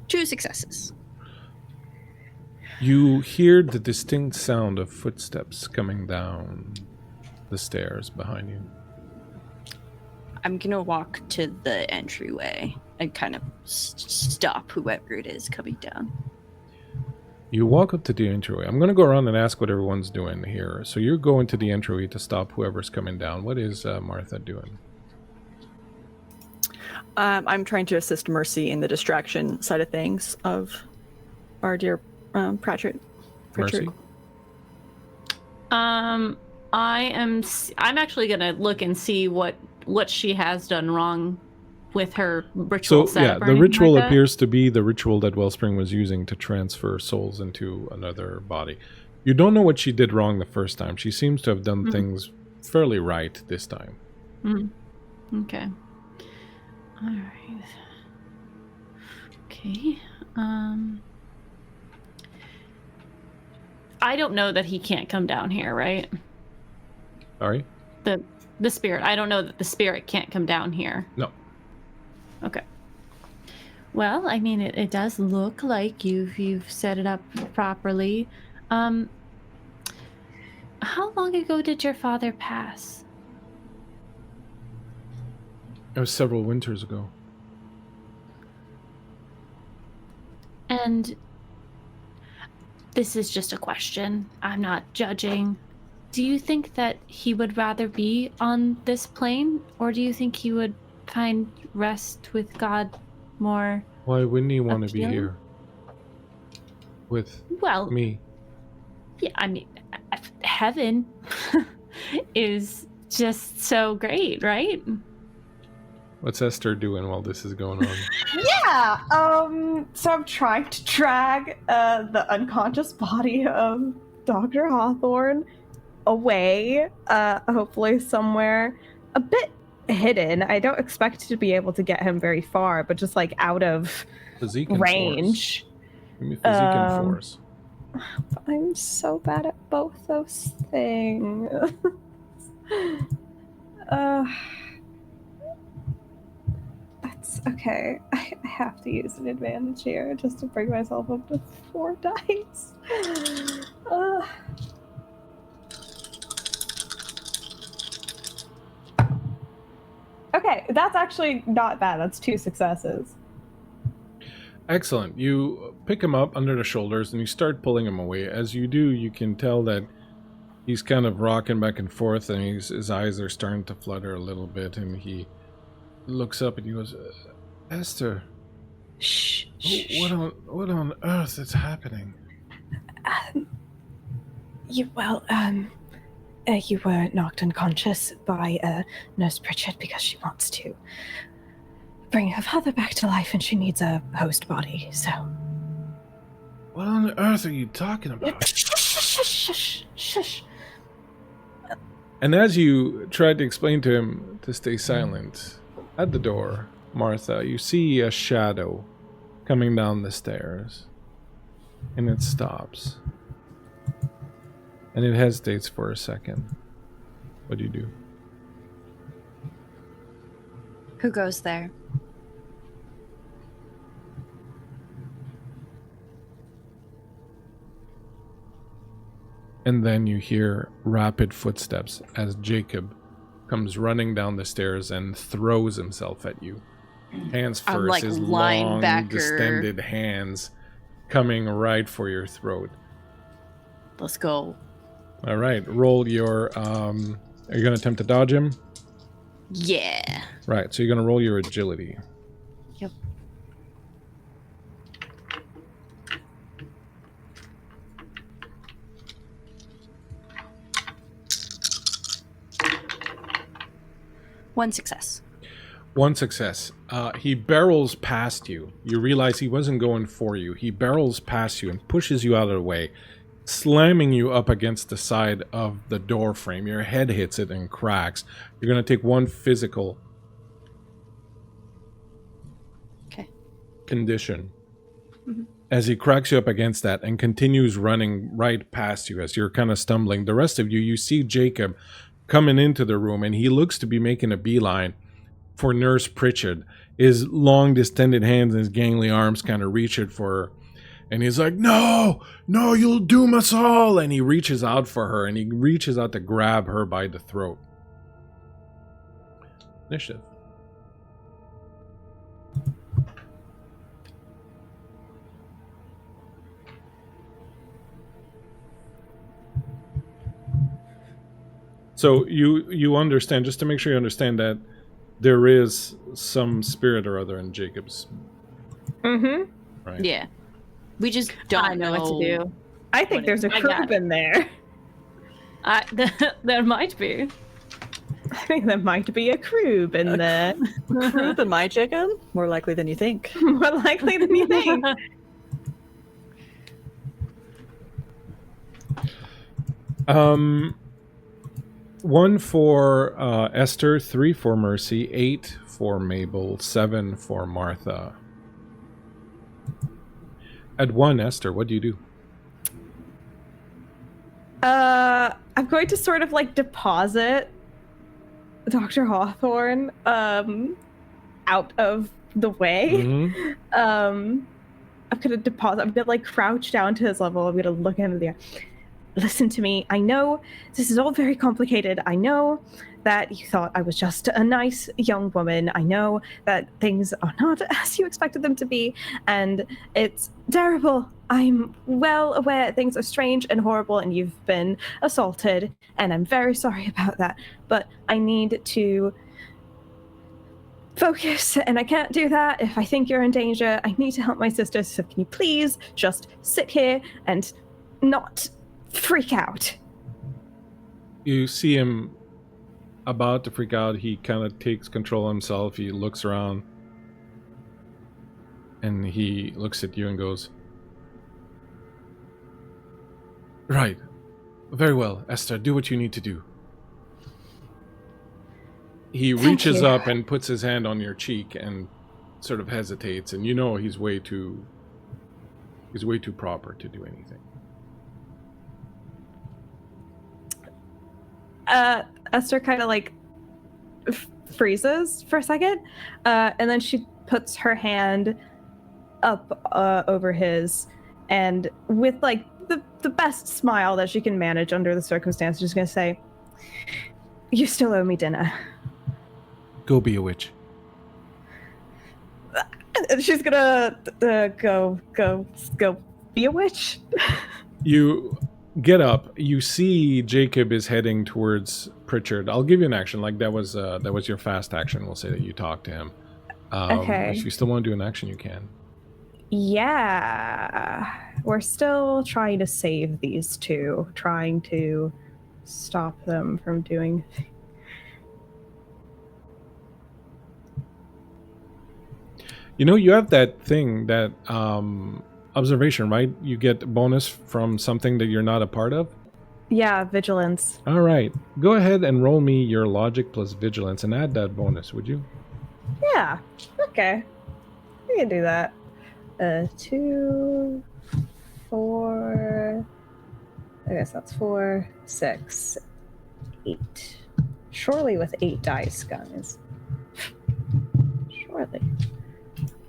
D: Two successes.
A: You hear the distinct sound of footsteps coming down the stairs behind you.
D: I'm gonna walk to the entryway and kind of stop whoever it is coming down.
A: You walk up to the entryway. I'm going to go around and ask what everyone's doing here. So you're going to the entryway to stop whoever's coming down. What is Martha doing?
C: I'm trying to assist Mercy in the distraction side of things of our dear Pratchett.
A: Mercy?
B: I'm actually gonna look and see what she has done wrong with her ritual
A: So,
B: setup.
A: yeah,
B: or
A: the
B: anything
A: ritual
B: like that.
A: appears to be the ritual that Wellspring was using to transfer souls into another body. You don't know what she did wrong the first time. She seems to have done things fairly right this time.
B: Okay. All right. Okay. I don't know that he can't come down here, right?
A: Sorry?
B: The spirit. I don't know that the spirit can't come down here.
A: No.
B: Okay. Well, I mean, it does look like you've set it up properly. How long ago did your father pass?
A: It was several winters ago.
B: And this is just a question. I'm not judging. Do you think that he would rather be on this plane, or do you think he would find rest with God more?
A: Why wouldn't he want to be
B: appealing?
A: here? With
B: Well,
A: me?
B: yeah, I mean, heaven is just so great, right?
A: What's Esther doing while this is going on?
E: Yeah. So I'm trying to drag the unconscious body of Dr. Hawthorne away, hopefully somewhere a bit hidden. I don't expect to be able to get him very far, but just like out of
A: Physique and
E: range.
A: force. Give me physique and force.
E: I'm so bad at both those things. That's okay. I have to use an advantage here just to bring myself up to 4 dice. Okay, that's actually not bad. That's 2 successes.
A: Excellent. You pick him up under the shoulders and you start pulling him away. As you do, you can tell that he's kind of rocking back and forth, and his eyes are starting to flutter a little bit, and he looks up and he goes, Esther,
E: Shh.
A: what on earth is happening?
E: You were knocked unconscious by Nurse Pritchett because she wants to bring her father back to life, and she needs a host body. So,
A: What on earth are you talking about?
E: Shush.
A: And as you tried to explain to him to stay silent, at the door, Martha, you see a shadow coming down the stairs. And it stops. And it hesitates for a second. What do you do?
D: Who goes there?
A: And then you hear rapid footsteps as Jacob comes running down the stairs and throws himself at you. Hands first,
D: I'm like
A: his long,
D: linebacker.
A: distended hands coming right for your throat.
D: Let's go.
A: All right, roll your... are you going to attempt to dodge him?
D: Yeah.
A: Right, so you're going to roll your agility.
D: Yep. One success.
A: One success. He barrels past you. You realize he wasn't going for you. He barrels past you and pushes you out of the way, slamming you up against the side of the door frame. Your head hits it and cracks. You're going to take 1 physical
D: Okay.
A: condition. as he cracks you up against that and continues running right past you as you're kind of stumbling. The rest of you, you see Jacob coming into the room, and he looks to be making a beeline for Nurse Pritchard. His long, distended hands and his gangly arms kind of reach it for her. And he's like, no, you'll doom us all. And he reaches out for her, and he reaches out to grab her by the throat. Initiative. So you understand, just to make sure you understand, that there is some spirit or other in Jacob's.
E: Mm-hmm.
A: Right?
D: Yeah. We just don't
B: know what to do.
E: I think there's a crib in there.
B: There might be.
E: I think there might be a crib in there.
C: Crib in my Jacob? More likely than you think.
E: More likely than you think.
A: One for Esther, 3 for Mercy, 8 for Mabel, 7 for Martha. At 1, Esther, what do you do?
E: I'm going to sort of like deposit Dr. Hawthorne out of the way.
A: Mm-hmm.
E: I'm gonna deposit. I'm gonna like crouch down to his level. I'm gonna look him in the eye. Listen to me. I know this is all very complicated. I know that you thought I was just a nice young woman. I know that things are not as you expected them to be, and it's terrible. I'm well aware things are strange and horrible, and you've been assaulted, and I'm very sorry about that. But I need to focus, and I can't do that if I think you're in danger. I need to help my sister, so can you please just sit here and not freak out?
A: You see him about to freak out. He kind of takes control of himself. He looks around, and he looks at you and goes, right. Very well, Esther, do what you need to do. He reaches up and puts his hand on your cheek and sort of hesitates, and you know he's way too proper to do anything.
E: Esther kind of like freezes for a second, and then she puts her hand up over his, and with like the best smile that she can manage under the circumstances, she's gonna say, "You still owe me dinner.
A: Go be a witch."
E: And she's gonna go be a witch.
A: You get up. You see Jacob is heading towards Pritchard. I'll give you an action. Like that was your fast action. We'll say that you talked to him.
E: Okay.
A: If you still want to do an action, you can.
E: Yeah, we're still trying to save these two, trying to stop them from doing.
A: You know, you have that thing, that observation, right? You get a bonus from something that you're not a part of.
E: Yeah, vigilance.
A: All right. Go ahead and roll me your logic plus vigilance and add that bonus, would you?
E: Yeah. Okay. We can do that. 2, 4. I guess that's 4, 6, 8. Surely with 8 dice, guys. Surely.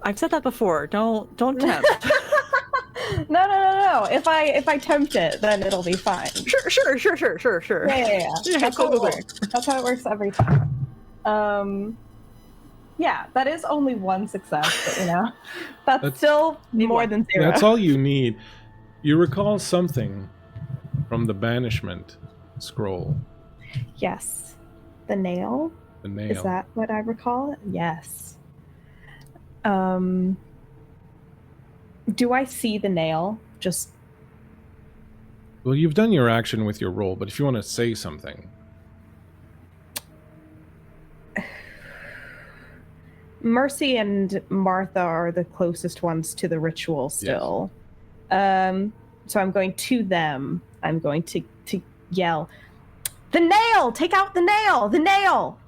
C: I've said that before. Don't tempt.
E: No. If I tempt it, then it'll be fine.
C: Sure.
E: Yeah.
C: Yeah,
E: That's
C: cool,
E: how it
C: cool.
E: works. That's how it works every time. Yeah, that is only 1 success, but that's still more than 0.
A: That's all you need. You recall something from the banishment scroll.
E: Yes. The nail?
A: The nail.
E: Is that what I recall? Yes. Do I see the nail? Just
A: Well, you've done your action with your roll, but if you want to say something.
E: Mercy and Martha are the closest ones to the ritual still. Yes. So I'm going to them. I'm going to yell, "The nail! Take out the nail! The nail!"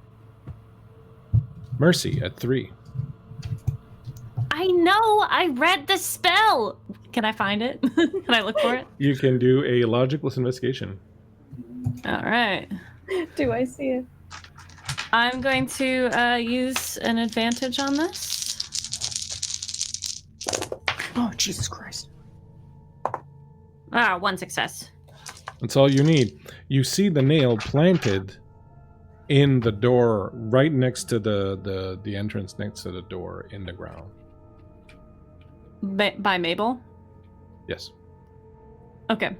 A: Mercy at 3.
B: I know! I read the spell! Can I find it? Can I look for it?
A: You can do a logic plus investigation.
B: All right.
E: Do I see it?
B: I'm going to use an advantage on this.
C: Oh, Jesus Christ.
B: One success.
A: That's all you need. You see the nail planted in the door right next to the entrance next to the door in the ground.
B: By Mabel?
A: Yes.
B: Okay.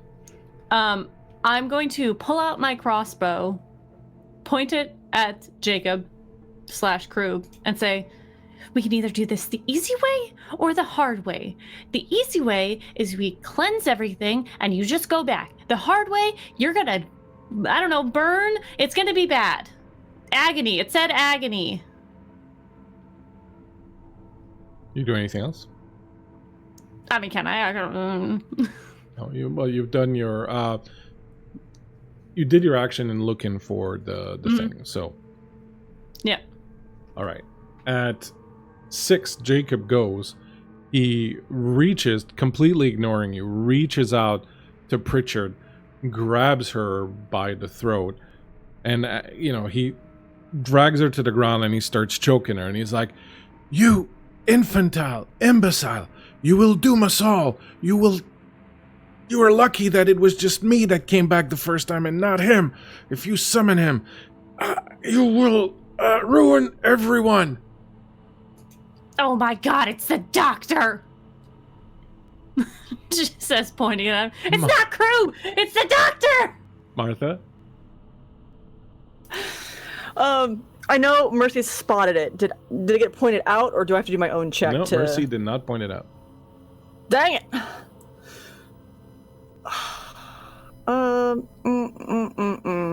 B: I'm going to pull out my crossbow, point it at Jacob / Krug, and say, we can either do this the easy way or the hard way. The easy way is we cleanse everything and you just go back. The hard way, you're gonna, I don't know, burn. It's gonna be bad. Agony. It said agony.
A: You do anything else?
B: I mean, can I don't.
A: No, you've done your you did your action in looking for the thing. So
B: Yeah.
A: all right. At 6, Jacob goes. He reaches, completely ignoring you, reaches out to Pritchard, grabs her by the throat, and he drags her to the ground and he starts choking her, and he's like, "You infantile imbecile! You will doom us all! You are lucky that it was just me that came back the first time and not him. If you summon him, you will ruin everyone."
B: Oh my god, it's the doctor! She says, pointing at him. It's not Crew! It's the doctor!
A: Martha?
C: I know Mercy spotted it. Did it get pointed out, or do I have to do my own check?
A: No, Mercy did not point it out.
C: Dang it!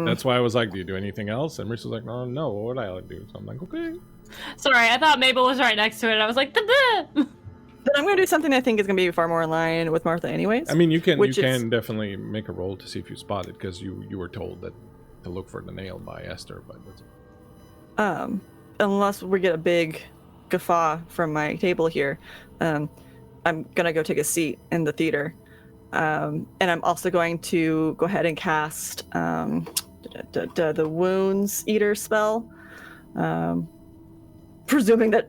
A: That's why I was like, do you do anything else? And Mercy was like, no, what would I do? So I'm like, okay.
B: Sorry, I thought Mabel was right next to it. I was like, the
C: Then I'm going to do something I think is going to be far more in line with Martha anyways.
A: I mean, you can definitely make a roll to see if you spot it, because you were told that to look for the nail by Esther, but that's...
C: unless we get a big guffaw from my table here, I'm going to go take a seat in the theater. And I'm also going to go ahead and cast the Wounds Eater spell. Presuming that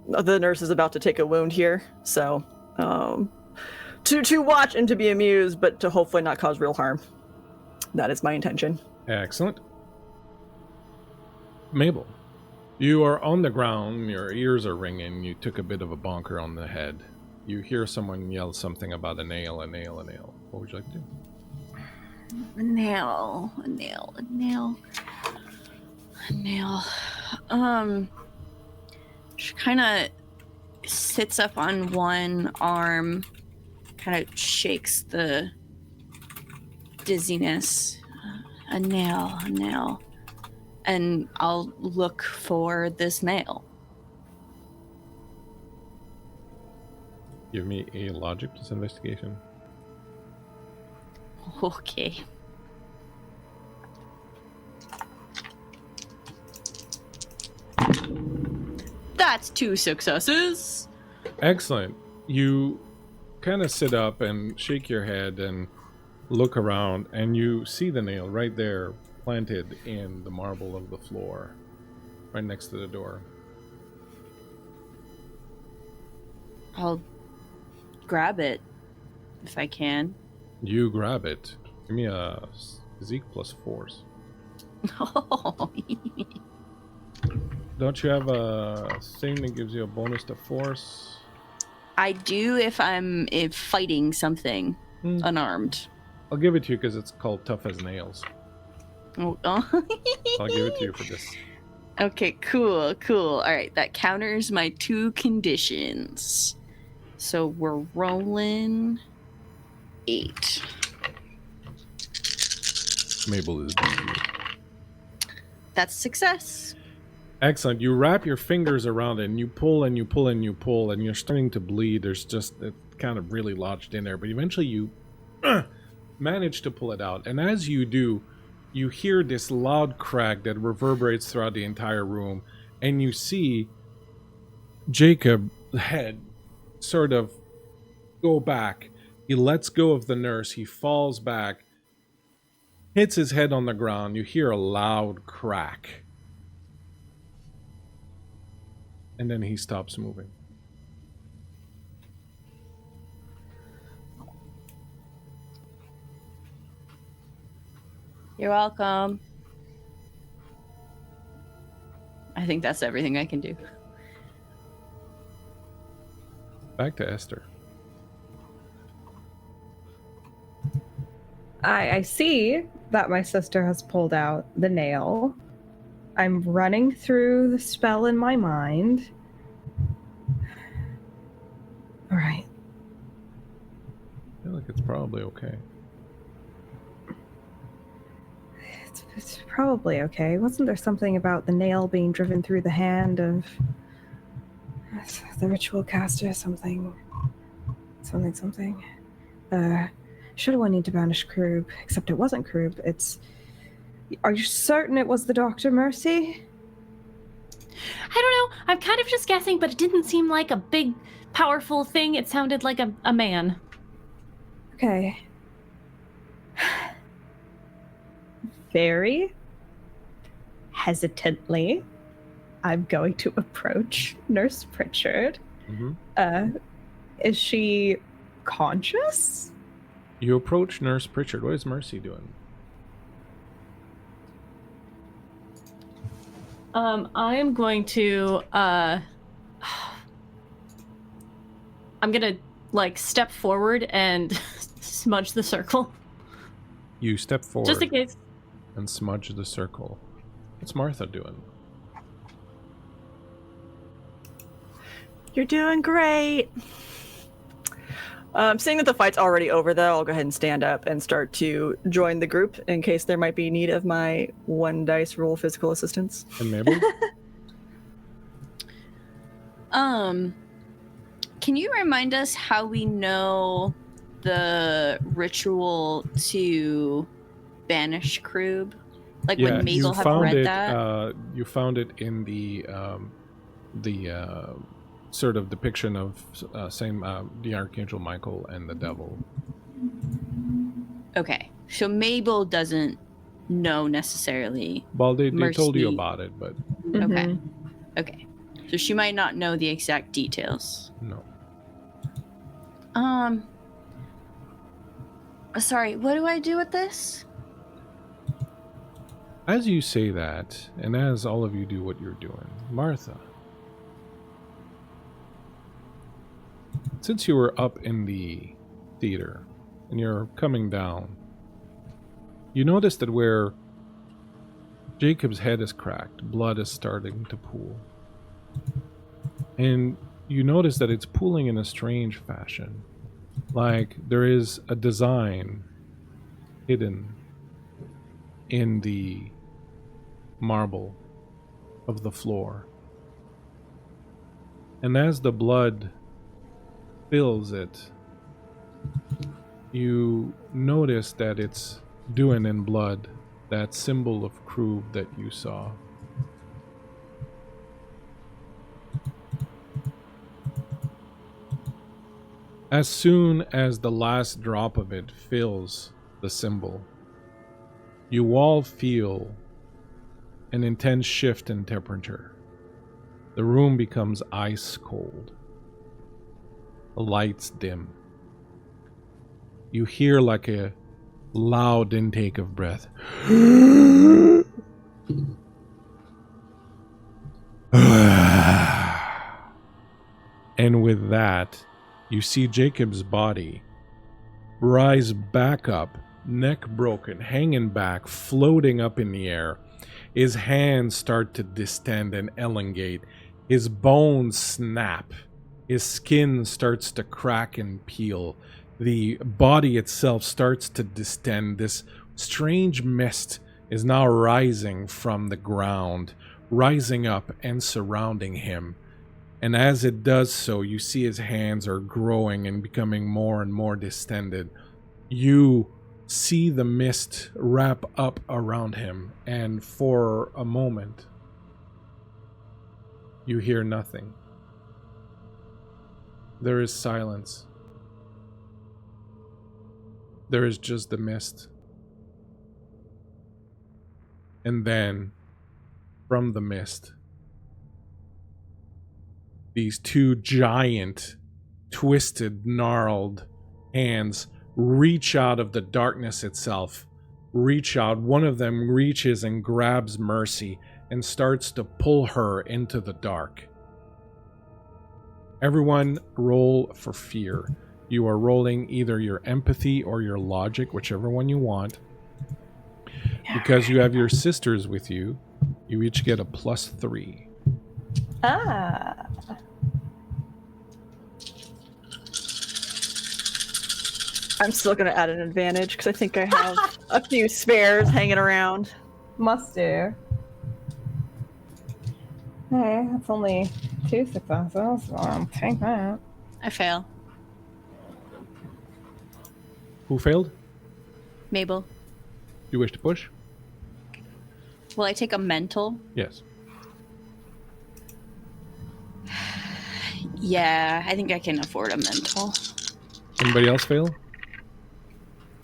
C: the nurse is about to take a wound here. So, to watch and to be amused, but to hopefully not cause real harm. That is my intention.
A: Excellent. Mabel, you are on the ground, your ears are ringing, you took a bit of a bonker on the head. You hear someone yell something about a nail, a nail, a nail. What would you like to do?
D: A nail. She kind of sits up on one arm, kind of shakes the dizziness. A nail. And I'll look for this nail.
A: Give me a logic plus investigation.
D: Okay. That's 2 successes.
A: Excellent. You kind of sit up and shake your head and look around, and you see the nail right there, planted in the marble of the floor, right next to the door.
D: I'll grab it if I can.
A: You grab it. Give me a physique plus force.
D: Oh.
A: Don't you have a thing that gives you a bonus to force?
D: I do if I'm fighting something unarmed.
A: I'll give it to you because it's called tough as nails.
D: Oh.
A: I'll give it to you for this.
D: Okay, cool. All right, that counters my 2 conditions. So we're rolling 8.
A: Mabel is beating you.
D: That's success.
A: Excellent. You wrap your fingers around it and you pull and you pull and you pull and you're starting to bleed. There's just it kind of really lodged in there, but eventually you manage to pull it out. And as you do, you hear this loud crack that reverberates throughout the entire room, and you see Jacob's head sort of go back, He lets go of the nurse. He falls back, hits his head on the ground. You hear a loud crack. And then he stops moving.
D: You're welcome. I think that's everything I can do.
A: Back to Esther.
E: I see that my sister has pulled out the nail. I'm running through the spell in my mind. All right.
A: I feel like it's probably okay.
E: It's probably okay. Wasn't there something about the nail being driven through the hand of the ritual caster? Something. Should have went into banish Krub, except it wasn't Krub. Are you certain it was the Dr. Mercy?
B: I don't know. I'm kind of just guessing, but it didn't seem like a big, powerful thing. It sounded like a man.
E: Okay. Very hesitantly, I'm going to approach Nurse Pritchard.
A: Mm-hmm.
E: Is she conscious?
A: You approach Nurse Pritchard. What is Mercy doing?
B: I am going to, I'm gonna, step forward and smudge the circle.
A: You step forward.
B: Just in case.
A: And smudge the circle. What's Martha doing?
C: You're doing great. Seeing that the fight's already over, though, I'll go ahead and stand up and start to join the group in case there might be need of my 1 dice roll physical assistance.
A: And Mabel?
D: Can you remind us how we know the ritual to banish Krub? Like when Mabel had read that?
A: You found it in the sort of depiction of the Archangel Michael and the devil.
D: Okay, so Mabel doesn't know necessarily.
A: Well, they told you about it, but...
D: Okay. Okay. So she might not know the exact details.
A: No.
D: Sorry, what do I do with this?
A: As you say that, and as all of you do what you're doing, Martha, since you were up in the theater and you're coming down, you notice that where Jacob's head is cracked, blood is starting to pool. And you notice that it's pooling in a strange fashion. Like there is a design hidden in the marble of the floor. And as the blood fills it, you notice that it's doing in blood that symbol of Krub that you saw. As soon as the last drop of it fills the symbol, you all feel an intense shift in temperature. The room becomes ice cold. The lights dim. You hear like a loud intake of breath. And with that, you see Jacob's body rise back up, neck broken, hanging back, floating up in the air. His hands start to distend and elongate. His bones snap. His skin starts to crack and peel. The body itself starts to distend. This strange mist is now rising from the ground, rising up and surrounding him. And as it does so, you see his hands are growing and becoming more and more distended. You see the mist wrap up around him, and for a moment, you hear nothing. There is silence. there is just the mist. And then, from the mist, these two giant, twisted, gnarled hands reach out of the darkness itself. Reach out. One of them reaches and grabs Mercy and starts to pull her into the dark. Everyone roll for fear. You are rolling either your empathy or your logic, whichever one you want. Because you have your sisters with you, you each get a +3.
E: Ah.
C: I'm still going to add an advantage because I think I have a few spares hanging around.
E: Must do. Hey, that's only 2 successes, so I'll take that.
D: I fail.
A: Who failed?
D: Mabel.
A: You wish to push?
D: Will I take a mental?
A: Yes.
D: Yeah, I think I can afford a mental.
A: Anybody else fail?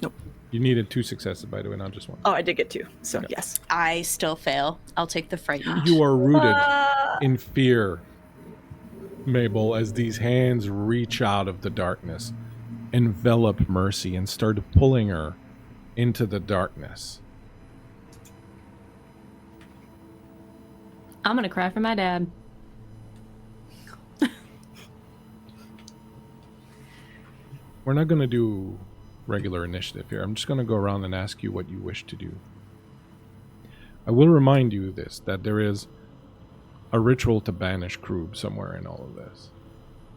C: Nope.
A: You needed 2 successes, by the way, not just 1.
C: Oh, I did get 2, so
A: Okay.
C: yes.
D: I still fail. I'll take the frightened.
A: You are rooted in fear, Mabel, as these hands reach out of the darkness, envelop Mercy, and start pulling her into the darkness.
B: I'm gonna cry for my dad.
A: We're not going to do regular initiative here. I'm just going to go around and ask you what you wish to do. I will remind you that there is a ritual to banish Krub somewhere in all of this.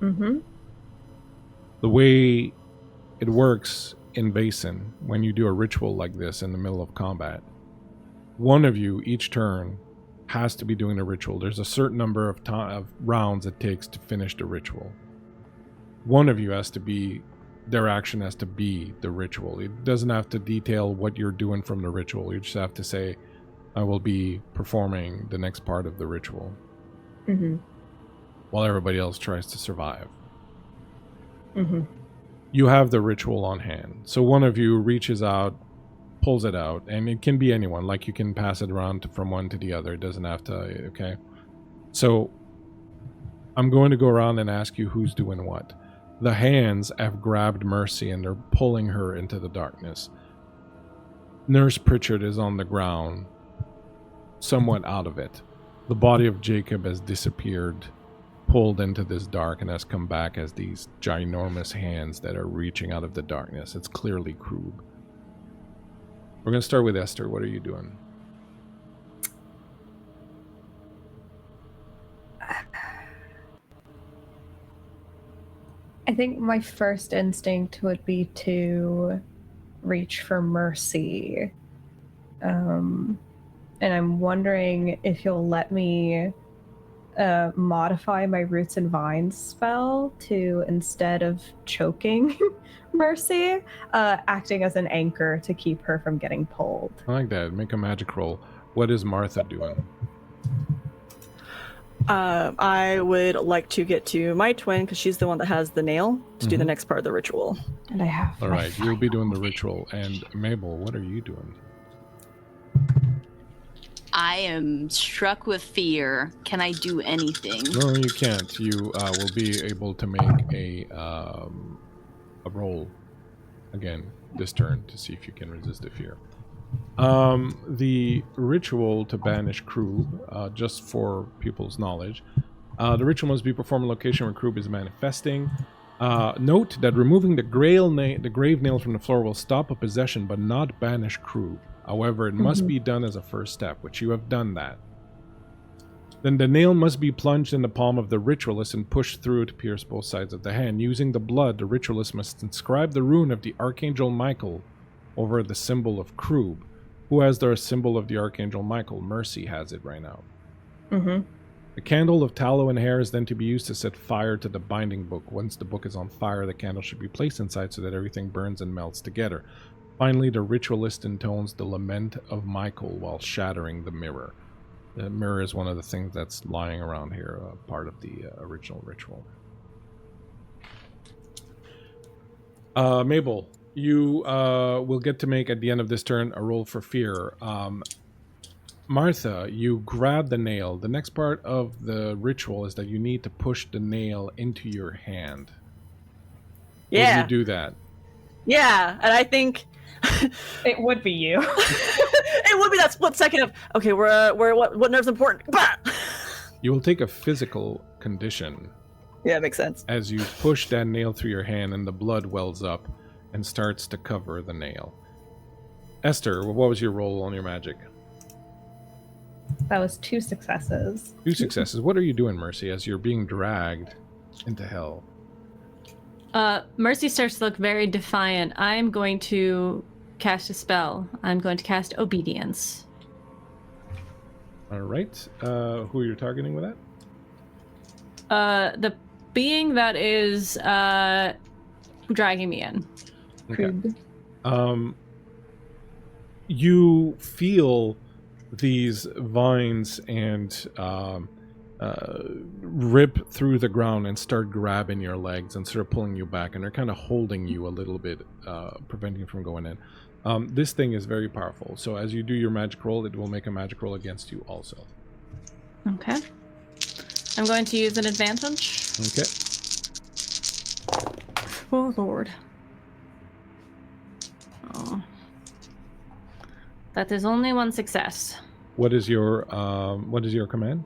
E: Mm-hmm.
A: The way it works in Vaesen, when you do a ritual like this in the middle of combat, one of you each turn has to be doing a ritual. There's a certain number of rounds it takes to finish the ritual. One of you has to be, their action has to be the ritual. It doesn't have to detail what you're doing from the ritual. You just have to say, I will be performing the next part of the ritual.
E: Mm-hmm.
A: While everybody else tries to survive.
E: Mm-hmm.
A: You have the ritual on hand. So one of you reaches out, pulls it out, and it can be anyone. Like you can pass it around from one to the other. It doesn't have to, okay? So I'm going to go around and ask you who's doing what. The hands have grabbed Mercy and they're pulling her into the darkness. Nurse Pritchard is on the ground, somewhat out of it. The body of Jacob has disappeared, pulled into this dark, and has come back as these ginormous hands that are reaching out of the darkness. It's clearly Krub. We're going to start with Esther. What are you doing?
E: I think my first instinct would be to reach for Mercy. And I'm wondering if you'll let me modify my Roots and Vines spell to, instead of choking Mercy, acting as an anchor to keep her from getting pulled.
A: I like that. Make a magic roll. What is Martha doing?
C: I would like to get to my twin, because she's the one that has the nail, to do the next part of the ritual.
E: And I have.
A: All
E: my
A: right, you'll be doing the
E: final
A: ritual. And Mabel, what are you doing?
D: I am struck with fear. Can I do anything?
A: No, you can't. You will be able to make a roll again this turn to see if you can resist the fear. The ritual to banish Krub, just for people's knowledge, the ritual must be performed in a location where Krub is manifesting. Note that removing the grave nail from the floor will stop a possession but not banish Krub. However, it must be done as a first step, which you have done that. Then the nail must be plunged in the palm of the ritualist and pushed through to pierce both sides of the hand. Using the blood, the ritualist must inscribe the rune of the Archangel Michael over the symbol of Krub. Who has the symbol of the Archangel Michael? Mercy has it right now.
E: Mm-hmm.
A: The candle of tallow and hair is then to be used to set fire to the binding book. Once the book is on fire, the candle should be placed inside so that everything burns and melts together. Finally, the ritualist intones the lament of Michael while shattering the mirror. The mirror is one of the things that's lying around here, part of the original ritual. Mabel, You will get to make, at the end of this turn, a roll for fear. Martha, you grab the nail. The next part of the ritual is that you need to push the nail into your hand. Will
C: Yeah.
A: you do that?
C: Yeah, and I think
E: It would be you.
C: it would be that split second of, okay, we're what nerve's important? Bah!
A: You will take a physical condition
C: Yeah, makes sense.
A: as you push that nail through your hand and the blood wells up and starts to cover the nail. Esther, what was your roll on your magic?
E: That was 2 successes.
A: 2 successes. What are you doing, Mercy, as you're being dragged into hell?
B: Mercy starts to look very defiant. I'm going to cast a spell. I'm going to cast Obedience.
A: All right. Who are you targeting with that?
B: The being that is dragging me in.
A: Okay. You feel these vines and rip through the ground and start grabbing your legs and sort of pulling you back, and they're kind of holding you a little bit, preventing you from going in. This thing is very powerful, so as you do your magic roll, it will make a magic roll against you also.
B: Okay. I'm going to use an advantage.
A: Okay.
B: Oh, Lord. Oh. That is only 1 success.
A: What is your command?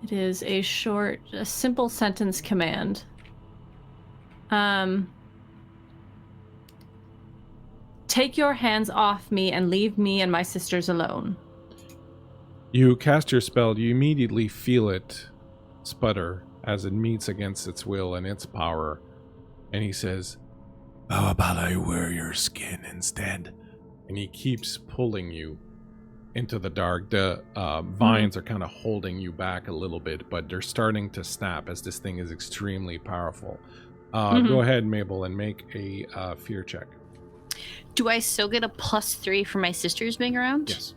B: It is a simple sentence command. Take your hands off me and leave me and my sisters alone.
A: You cast your spell, you immediately feel it sputter as it meets against its will and its power. And he says, "How about I wear your skin instead?" And he keeps pulling you into the dark. The vines are kind of holding you back a little bit, but they're starting to snap as this thing is extremely powerful. Go ahead, Mabel, and make a fear check.
D: Do I still get a +3 for my sisters being around?
A: Yes.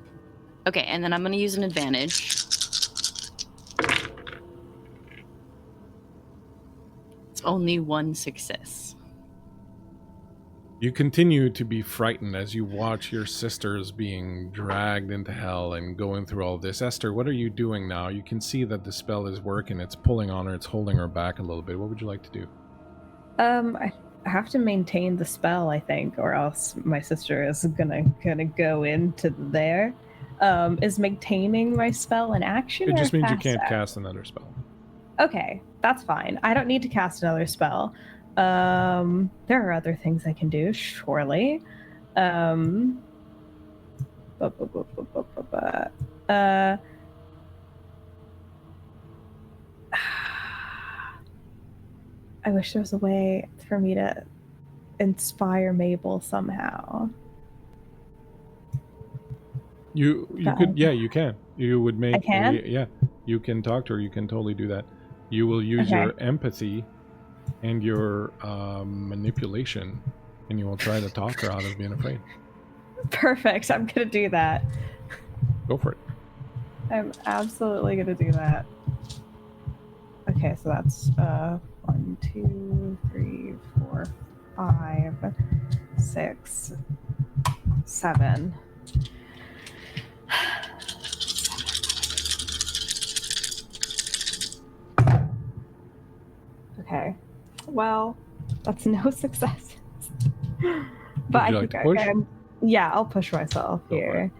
D: Okay, and then I'm going to use an advantage. It's only 1 success.
A: You continue to be frightened as you watch your sisters being dragged into hell and going through all this. Esther, what are you doing now? You can see that the spell is working. It's pulling on her. It's holding her back a little bit. What would you like to do?
E: I have to maintain the spell, I think, or else my sister is gonna go into there. Is maintaining my spell an action?
A: It just
E: or
A: means you
E: fast
A: can't
E: act?
A: cast another spell.
E: Okay, that's fine. I don't need to cast another spell. There are other things I can do, surely. I wish there was a way for me to inspire Mabel somehow.
A: You could, yeah, you can. You would make.
E: I can?
A: Yeah, you can talk to her. You can totally do that. You will use your empathy and your manipulation, and you will try to talk her out of being afraid.
E: Perfect. I'm gonna do that.
A: Go for it.
E: I'm absolutely gonna do that. Okay, so that's 1, 2, 3, 4, 5, 6, 7. Okay. Well, that's no success. But I
A: like
E: think
A: to push?
E: yeah, I'll push myself
A: Go for
E: here.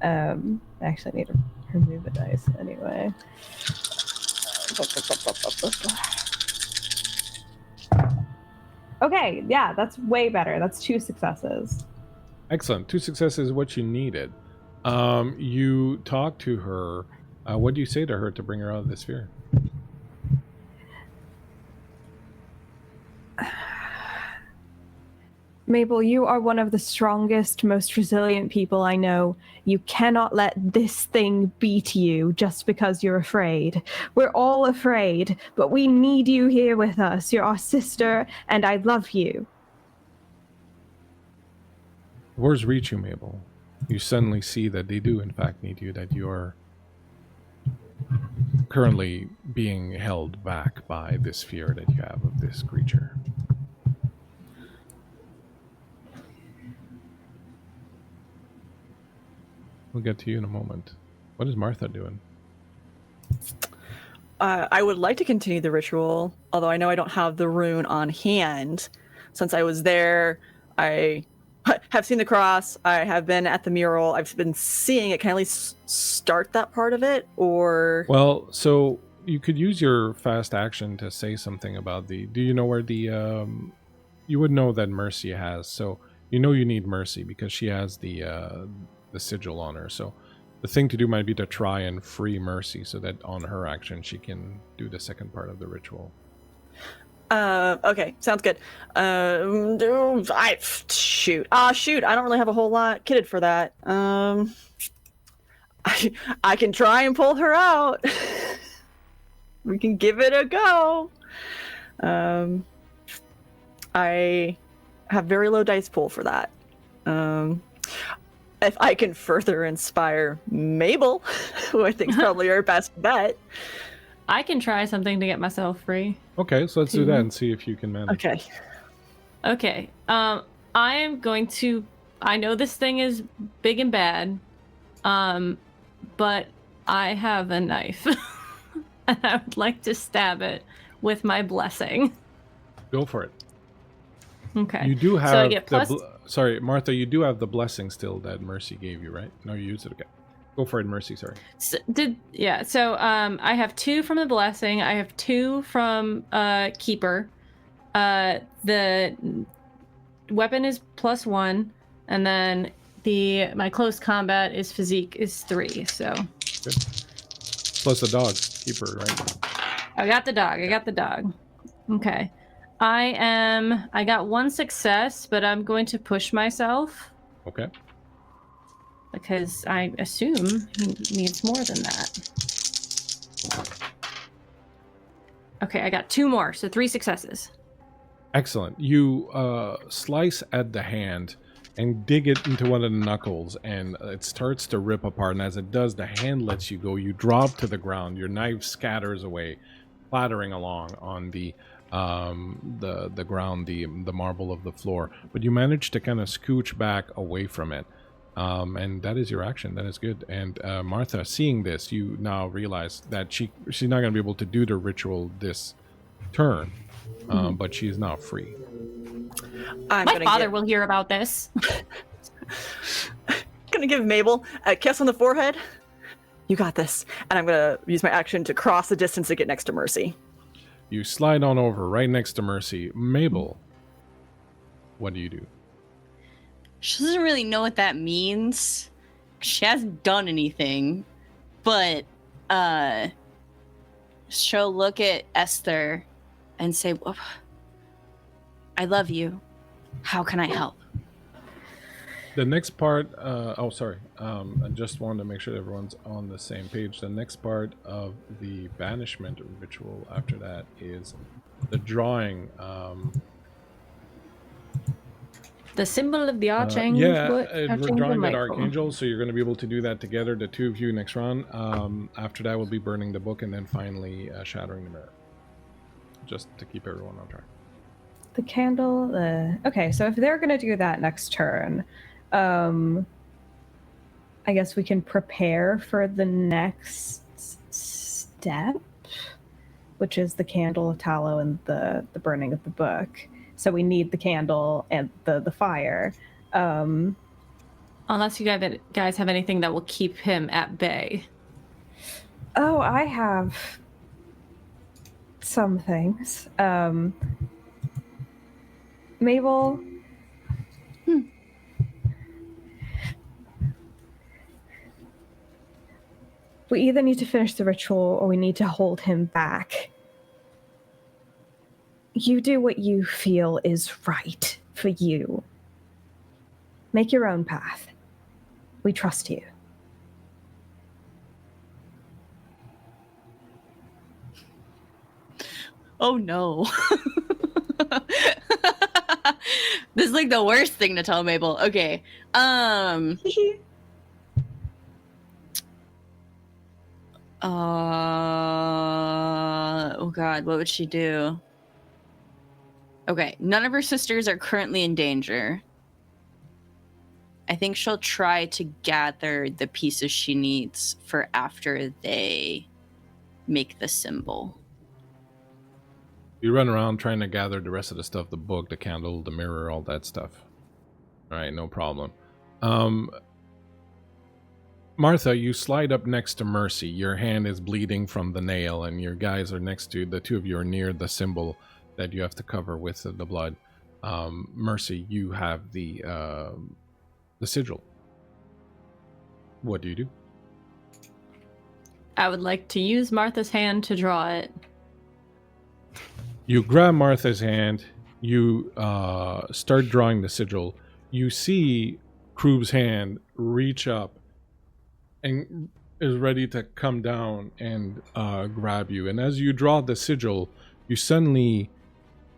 E: I actually need to remove a dice anyway. Okay, yeah, that's way better. That's 2 successes.
A: Excellent. 2 successes is what you needed. You talk to her. What do you say to her to bring her out of this fear?
E: Mabel, you are one of the strongest, most resilient people I know. You cannot let this thing beat you just because you're afraid. We're all afraid, but we need you here with us. You're our sister, and I love you.
A: Words reach you, Mabel. You suddenly see that they do, in fact, need you, that you are currently being held back by this fear that you have of this creature. We'll get to you in a moment. What is Martha doing?
C: I would like to continue the ritual, although I know I don't have the rune on hand. Since I was there, I have seen the cross. I have been at the mural. I've been seeing it. Can I at least start that part of it? Or
A: Well, so you could use your fast action to say something about the... Do you know where the... you would know that Mercy has, so you know you need Mercy because she has the sigil on her. So the thing to do might be to try and free Mercy so that on her action she can do the second part of the ritual.
C: okay, sounds good. Shoot. I don't really have a whole lot kitted for that. I can try and pull her out. We can give it a go. I have very low dice pool for that. If I can further inspire Mabel, who I think is probably our best bet.
B: I can try something to get myself free.
A: Okay, so let's do that and see if you can manage.
B: Okay. I am going to... I know this thing is big and bad, but I have a knife. And I would like to stab it with my blessing.
A: Go for it.
B: Okay.
A: You do have
B: so I get plus...
A: sorry, Martha, you do have the blessing still that Mercy gave you, right? No, you used it. Okay. Go for it, Mercy, sorry.
B: So, I have 2 from the blessing. I have 2 from Keeper. The weapon is +1, and then my close combat is physique is 3, so.
A: Good. Plus the dog, Keeper, right?
B: I got the dog. Okay. I got 1 success, but I'm going to push myself.
A: Okay.
B: Because I assume he needs more than that. Okay, I got 2 more, so 3 successes.
A: Excellent. You slice at the hand and dig it into one of the knuckles, and it starts to rip apart. And as it does, the hand lets you go. You drop to the ground. Your knife scatters away, clattering along on the ground, the marble of the floor. But you manage to kind of scooch back away from it. And that is your action. That is good. And Martha, seeing this, you now realize that she's not going to be able to do the ritual this turn, but she is now free.
B: My father will hear about this.
C: Gonna give Mabel a kiss on the forehead. You got this. And I'm gonna use my action to cross the distance to get next to Mercy.
A: You slide on over right next to Mercy. Mabel, what do you do?
D: She doesn't really know what that means. She hasn't done anything, but she'll look at Esther and say, I love you. How can I help?
A: The next part, I just wanted to make sure everyone's on the same page. The next part of the banishment ritual after that is the drawing.
B: The symbol of the Archangel.
A: We're drawing that Archangel, so you're going to be able to do that together, the 2 of you next round. After that, we'll be burning the book and then finally shattering the mirror. Just to keep everyone on track.
E: The candle, okay, so if they're going to do that next turn, I guess we can prepare for the next step, which is the candle of tallow and the burning of the book. So we need the candle and the fire.
B: Unless you guys have anything that will keep him at bay.
E: Oh, I have some things. Mabel. We either need to finish the ritual or we need to hold him back. You do what you feel is right for you. Make your own path. We trust you.
D: Oh no. This is like the worst thing to tell Mabel. Okay. God, what would she do? Okay, none of her sisters are currently in danger. I think she'll try to gather the pieces she needs for after they make the symbol.
A: You run around trying to gather the rest of the stuff, the book, the candle, the mirror, all that stuff. All right, no problem. Martha, you slide up next to Mercy. Your hand is bleeding from the nail, and your guys are next to, the two of you are near the symbol that you have to cover with the blood. Mercy, you have the sigil. What do you do?
B: I would like to use Martha's hand to draw it.
A: You grab Martha's hand. You start drawing the sigil. You see Kroob's hand reach up and is ready to come down and grab you. And as you draw the sigil, you suddenly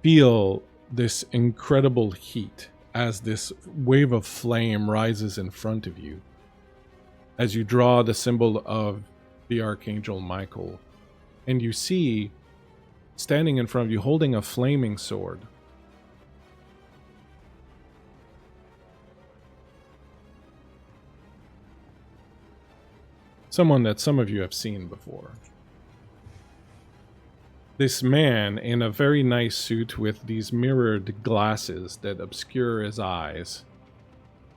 A: feel this incredible heat as this wave of flame rises in front of you. As you draw the symbol of the Archangel Michael, and you see, standing in front of you, holding a flaming sword, someone that some of you have seen before. This man in a very nice suit with these mirrored glasses that obscure his eyes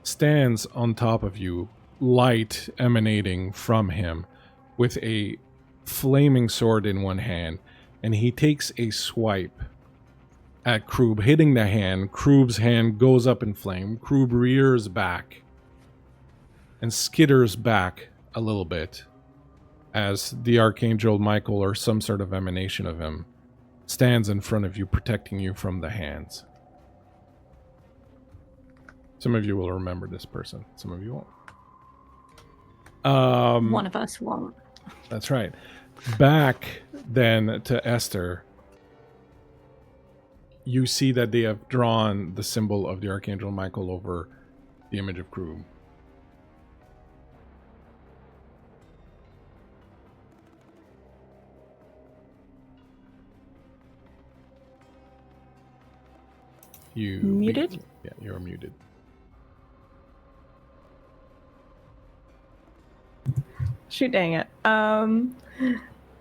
A: stands on top of you, light emanating from him, with a flaming sword in one hand, and he takes a swipe at Kroob, hitting the hand. Kroob's hand goes up in flame. Kroob rears back and skitters back a little bit as the Archangel Michael, or some sort of emanation of him, stands in front of you, protecting you from the hands. Some of you will remember this person. Some of you won't.
B: One of us won't.
A: That's right. Back then to Esther. You see that they have drawn the symbol of the Archangel Michael over the image of Kroob. You
C: muted?
A: Yeah, you're muted.
E: Shoot, dang it.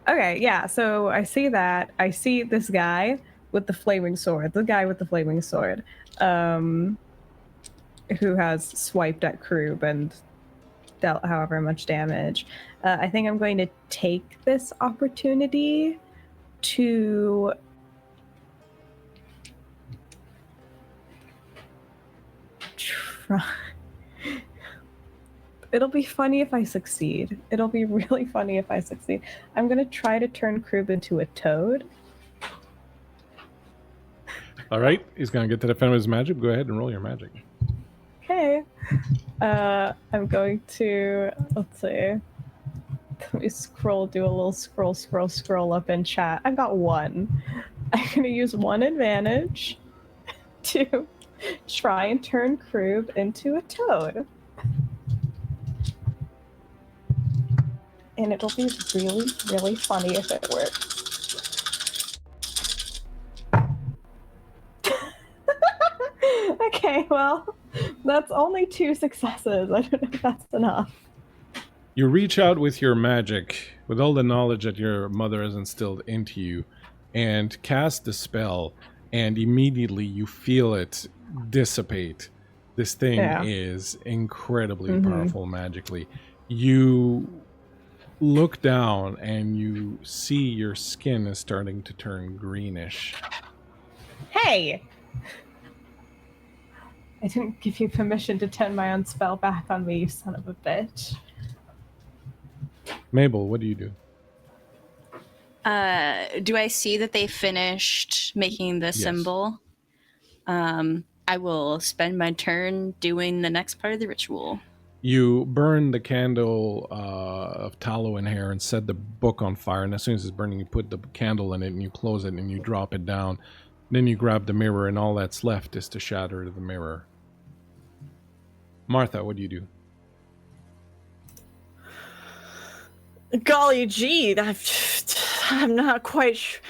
E: Okay, yeah, so I see that. I see this guy with the flaming sword. The guy with the flaming sword. Who has swiped at Kroob and dealt however much damage. I think I'm going to take this opportunity to try. It'll be funny if I succeed. It'll be really funny if I succeed. I'm going to try to turn Kroob into a toad.
A: All right, he's going to get to defend with his magic. Go ahead and roll your magic.
E: Okay. I'm going to, let's see. Let me do a little scroll up in chat. I got one. I'm going to use one advantage to try and turn Kroob into a toad. And it'll be really, really funny if it works. Okay, well, that's only 2 successes. I don't know if that's enough.
A: You reach out with your magic, with all the knowledge that your mother has instilled into you, and cast the spell, and immediately you feel it dissipate. This thing is incredibly powerful magically. You look down and you see your skin is starting to turn greenish.
E: Hey! I didn't give you permission to turn my own spell back on me, you son of a bitch.
A: Mabel, what do you do?
D: Do I see that they finished making the symbol? I will spend my turn doing the next part of the ritual.
A: You burn the candle of tallow and hair and set the book on fire, and as soon as it's burning, you put the candle in it and you close it and you drop it down. Then you grab the mirror, and all that's left is to shatter the mirror. Martha, what do you do?
C: Golly gee, I'm not quite sure.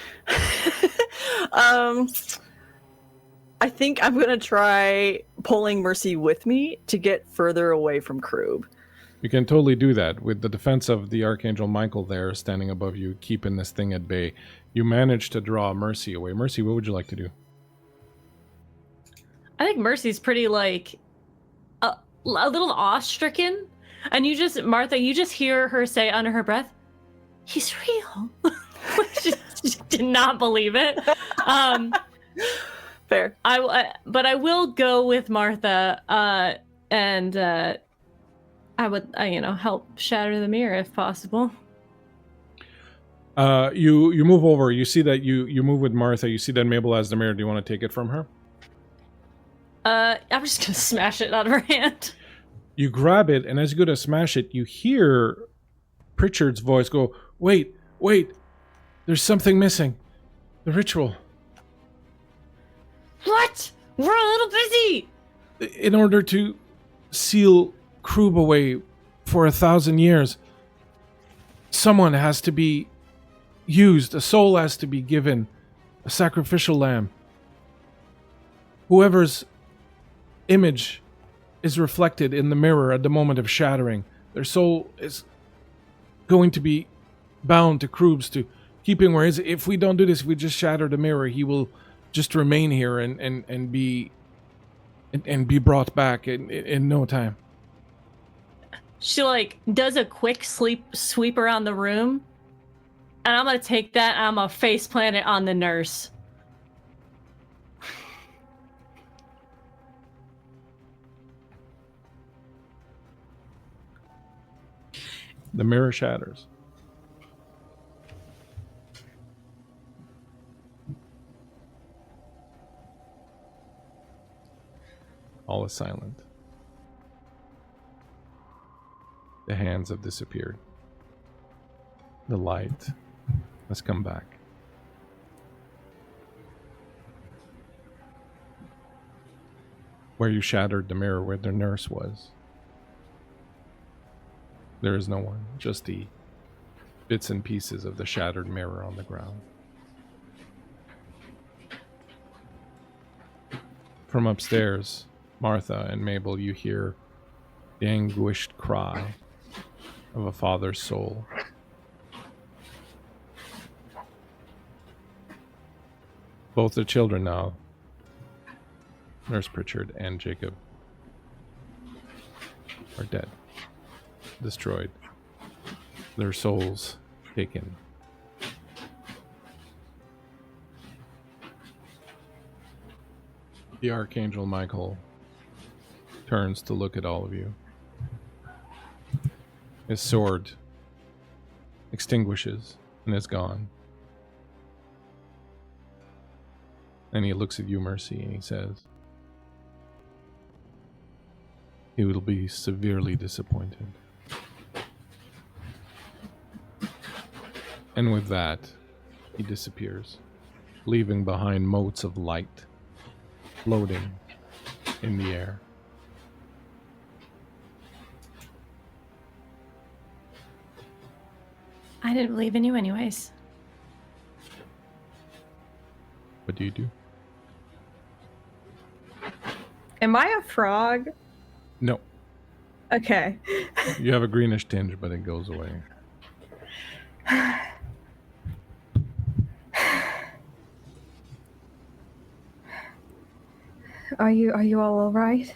C: I think I'm gonna try pulling Mercy with me to get further away from Krub.
A: You can totally do that with the defense of the Archangel Michael there standing above you, keeping this thing at bay. You managed to draw Mercy away. Mercy, what would you like to do?
B: I think Mercy's pretty like a little awe-stricken, and you just Martha, you just hear her say under her breath, "He's real." she did not believe it.
C: Fair.
B: But I will go with Martha, and I would, help shatter the mirror if possible.
A: You move over. You see that you move with Martha. You see that Mabel has the mirror. Do you want to take it from her?
B: I'm just gonna smash it out of her hand.
A: You grab it, and as you go to smash it, you hear Pritchard's voice go, wait, there's something missing. The ritual.
B: What? We're a little busy!
A: In order to seal Krub away for 1,000 years, someone has to be used. A soul has to be given. A sacrificial lamb. Whoever's image is reflected in the mirror at the moment of shattering, their soul is going to be bound to Krub's, to keeping where he is. If we don't do this, if we just shatter the mirror, he will just remain here and be brought back in no time.
B: She does a quick sweep around the room, and I'm gonna take that and I'm gonna face plant it on the nurse.
A: The mirror shatters. All is silent. The hands have disappeared. The light has come back. Where you shattered the mirror, where the nurse was, there is no one, just the bits and pieces of the shattered mirror on the ground. From upstairs, Martha and Mabel, you hear the anguished cry of a father's soul. Both the children now, Nurse Pritchard and Jacob, are dead. Destroyed, their souls taken. The Archangel Michael turns to look at all of you. His sword extinguishes and is gone. And he looks at you, Mercy, and he says, he will be severely disappointed. And with that, he disappears, leaving behind motes of light floating in the air.
B: I didn't believe in you anyways.
A: What do you do?
E: Am I a frog?
A: No.
E: Okay.
A: You have a greenish tinge, but it goes away.
E: Are you all right?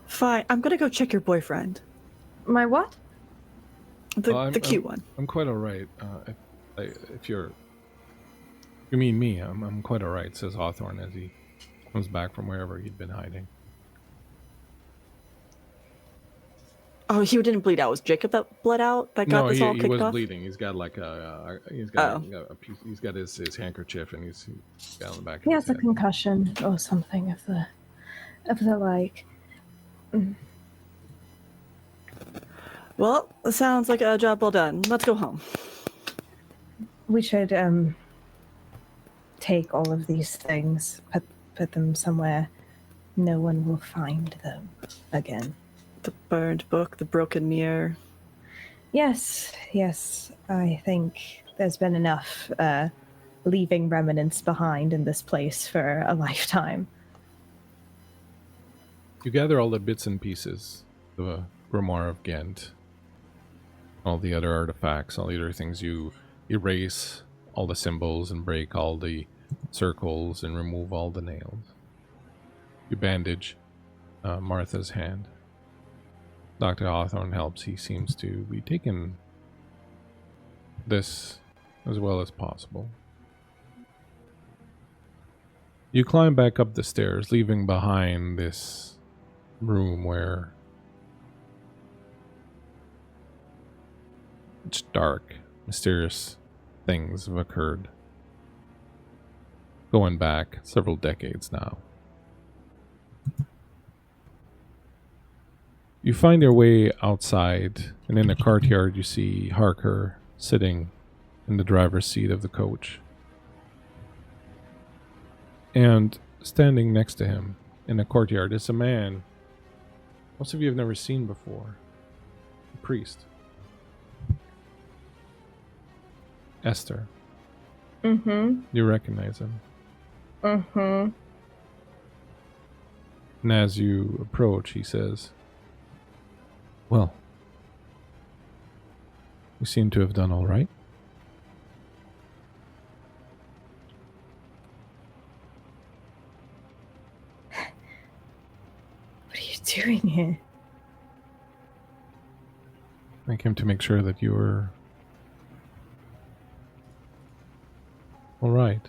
C: Fine. I'm gonna go check your boyfriend.
E: My what?
C: The cute one.
A: I'm quite alright. If you mean me, I'm quite alright, says Hawthorne as he comes back from wherever he'd been hiding.
C: Oh, he didn't bleed out. It was Jacob that bled out? That got this all kicked
A: he was
C: off?
A: bleeding. He's got like he's got a piece, he's got his handkerchief and he's got on the back of
E: He
A: his
E: has a
A: head.
E: concussion or something of the like.
C: Well, it sounds like a job well done. Let's go home.
E: We should take all of these things, put them somewhere no one will find them again.
C: The burned book, the broken mirror.
E: Yes, I think there's been enough leaving remnants behind in this place for a lifetime.
A: You gather all the bits and pieces, the Grimoire of Ghent, all the other artifacts, all the other things. You erase all the symbols and break all the circles and remove all the nails. You bandage Martha's hand. Dr. Hawthorne helps. He seems to be taking this as well as possible. You climb back up the stairs, leaving behind this room where it's dark, mysterious things have occurred. Going back several decades now. You find your way outside, and in the courtyard you see Harker sitting in the driver's seat of the coach. And standing next to him in the courtyard is a man most of you have never seen before. A priest. Esther.
E: Mm-hmm.
A: You recognize him.
E: Mm-hmm.
A: And as you approach, he says, "Well, you seem to have done all right."
E: What are you doing here?
A: I came to make sure that you were all right.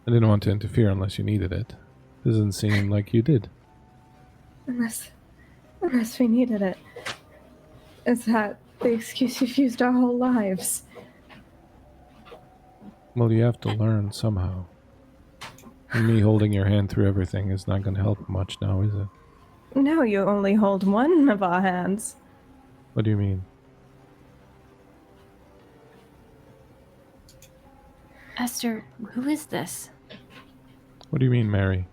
A: I didn't want to interfere unless you needed it. Doesn't seem like you did.
E: Unless we needed it. Is that the excuse you've used our whole lives?
A: Well, you have to learn somehow. And me holding your hand through everything is not going to help much now, is it?
E: No, you only hold one of our hands.
A: What do you mean?
B: Esther, who is this?
A: What do you mean, Mary?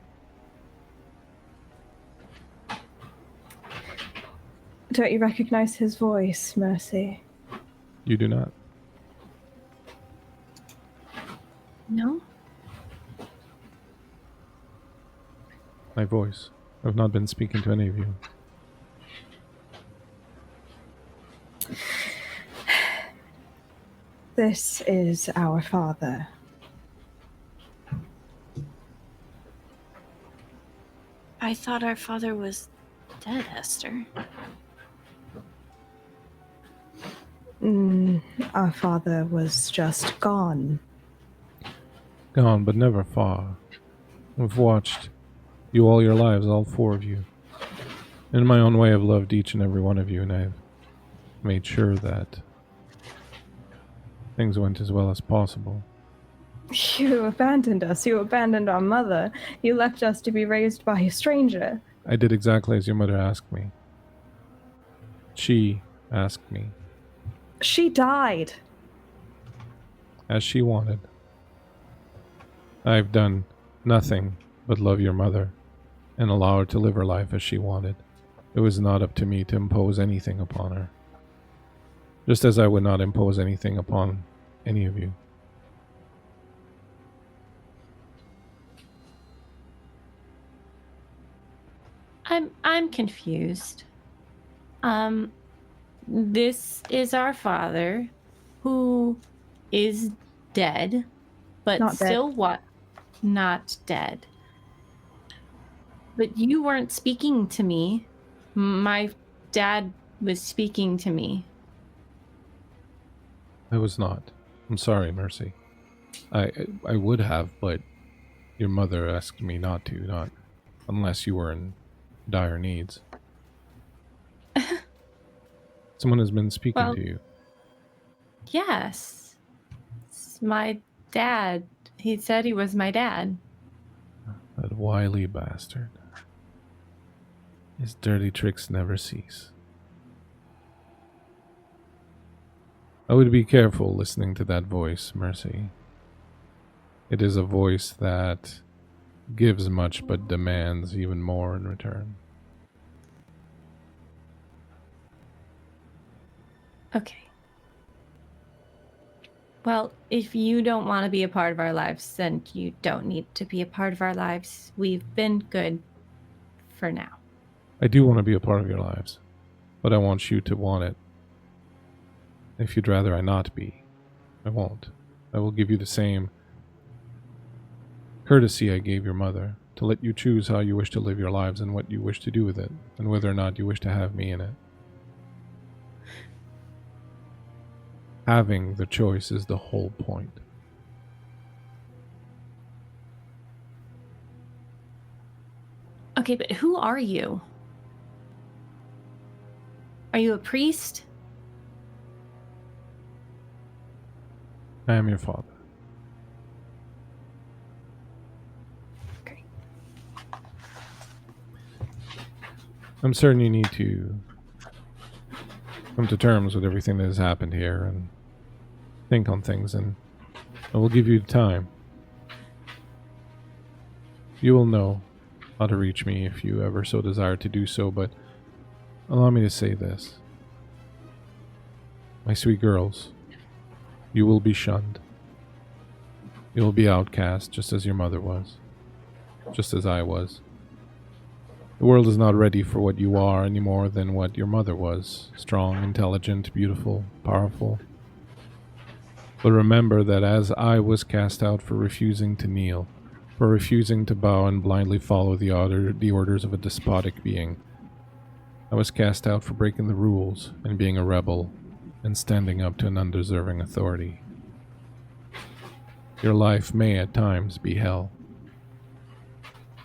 E: Don't you recognize his voice, Mercy?
A: You do not.
B: No?
A: My voice. I've not been speaking to any of you.
E: This is our father.
D: I thought our father was dead, Esther.
E: Our father was just gone.
A: Gone, but never far. I've watched you all your lives, all four of you. In my own way, I've loved each and every one of you, and I've made sure that things went as well as possible.
E: You abandoned us. You abandoned our mother. You left us to be raised by a stranger.
A: I did exactly as your mother asked me. She asked me.
E: She died.
A: As she wanted. I've done nothing but love your mother and allow her to live her life as she wanted. It was not up to me to impose anything upon her. Just as I would not impose anything upon any of you.
B: I'm confused. This is our father, who is dead, but
E: Not dead.
B: still what? Not dead. But you weren't speaking to me. My dad was speaking to me.
A: I was not. I'm sorry, Mercy. I would have, but your mother asked me not to, not unless you were in dire needs. Someone has been speaking
B: Well,
A: to you.
B: Yes. It's my dad. He said he was my dad.
A: That wily bastard. His dirty tricks never cease. I would be careful listening to that voice, Mercy. It is a voice that gives much but demands even more in return.
B: Okay. Well, if you don't want to be a part of our lives, then you don't need to be a part of our lives. We've been good for now.
A: I do want to be a part of your lives, but I want you to want it. If you'd rather I not be, I won't. I will give you the same courtesy I gave your mother, to let you choose how you wish to live your lives and what you wish to do with it, and whether or not you wish to have me in it. Having the choice is the whole point.
B: Okay, but who are you? Are you a priest?
A: I am your father.
B: Okay.
A: I'm certain you need to come to terms with everything that has happened here and think on things, and I will give you time. You will know how to reach me if you ever so desire to do so, but allow me to say this. My sweet girls, you will be shunned. You will be outcast, just as your mother was, just as I was. The world is not ready for what you are any more than what your mother was. Strong, intelligent, beautiful, powerful. But remember that as I was cast out for refusing to kneel, for refusing to bow and blindly follow the orders of a despotic being, I was cast out for breaking the rules and being a rebel and standing up to an undeserving authority. Your life may at times be hell.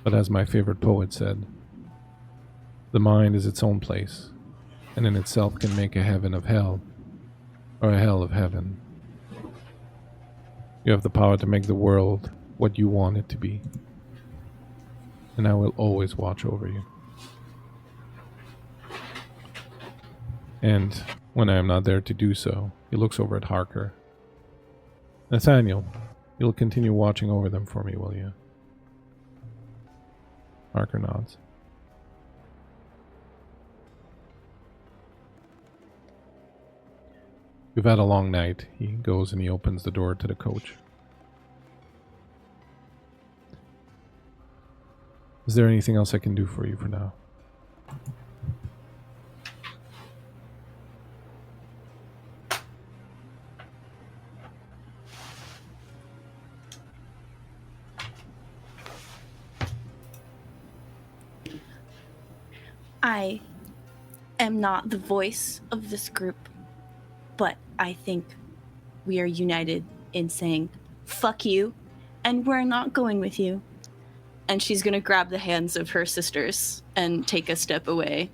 A: But as my favorite poet said, the mind is its own place, and in itself can make a heaven of hell, or a hell of heaven. You have the power to make the world what you want it to be, and I will always watch over you. And when I am not there to do so, he looks over at Harker. Nathaniel, you'll continue watching over them for me, will you? Harker nods. We've had a long night. He goes and he opens the door to the coach. Is there anything else I can do for you for now?
D: I am not the voice of this group, but I think we are united in saying, fuck you, and we're not going with you. And she's going to grab the hands of her sisters and take a step away.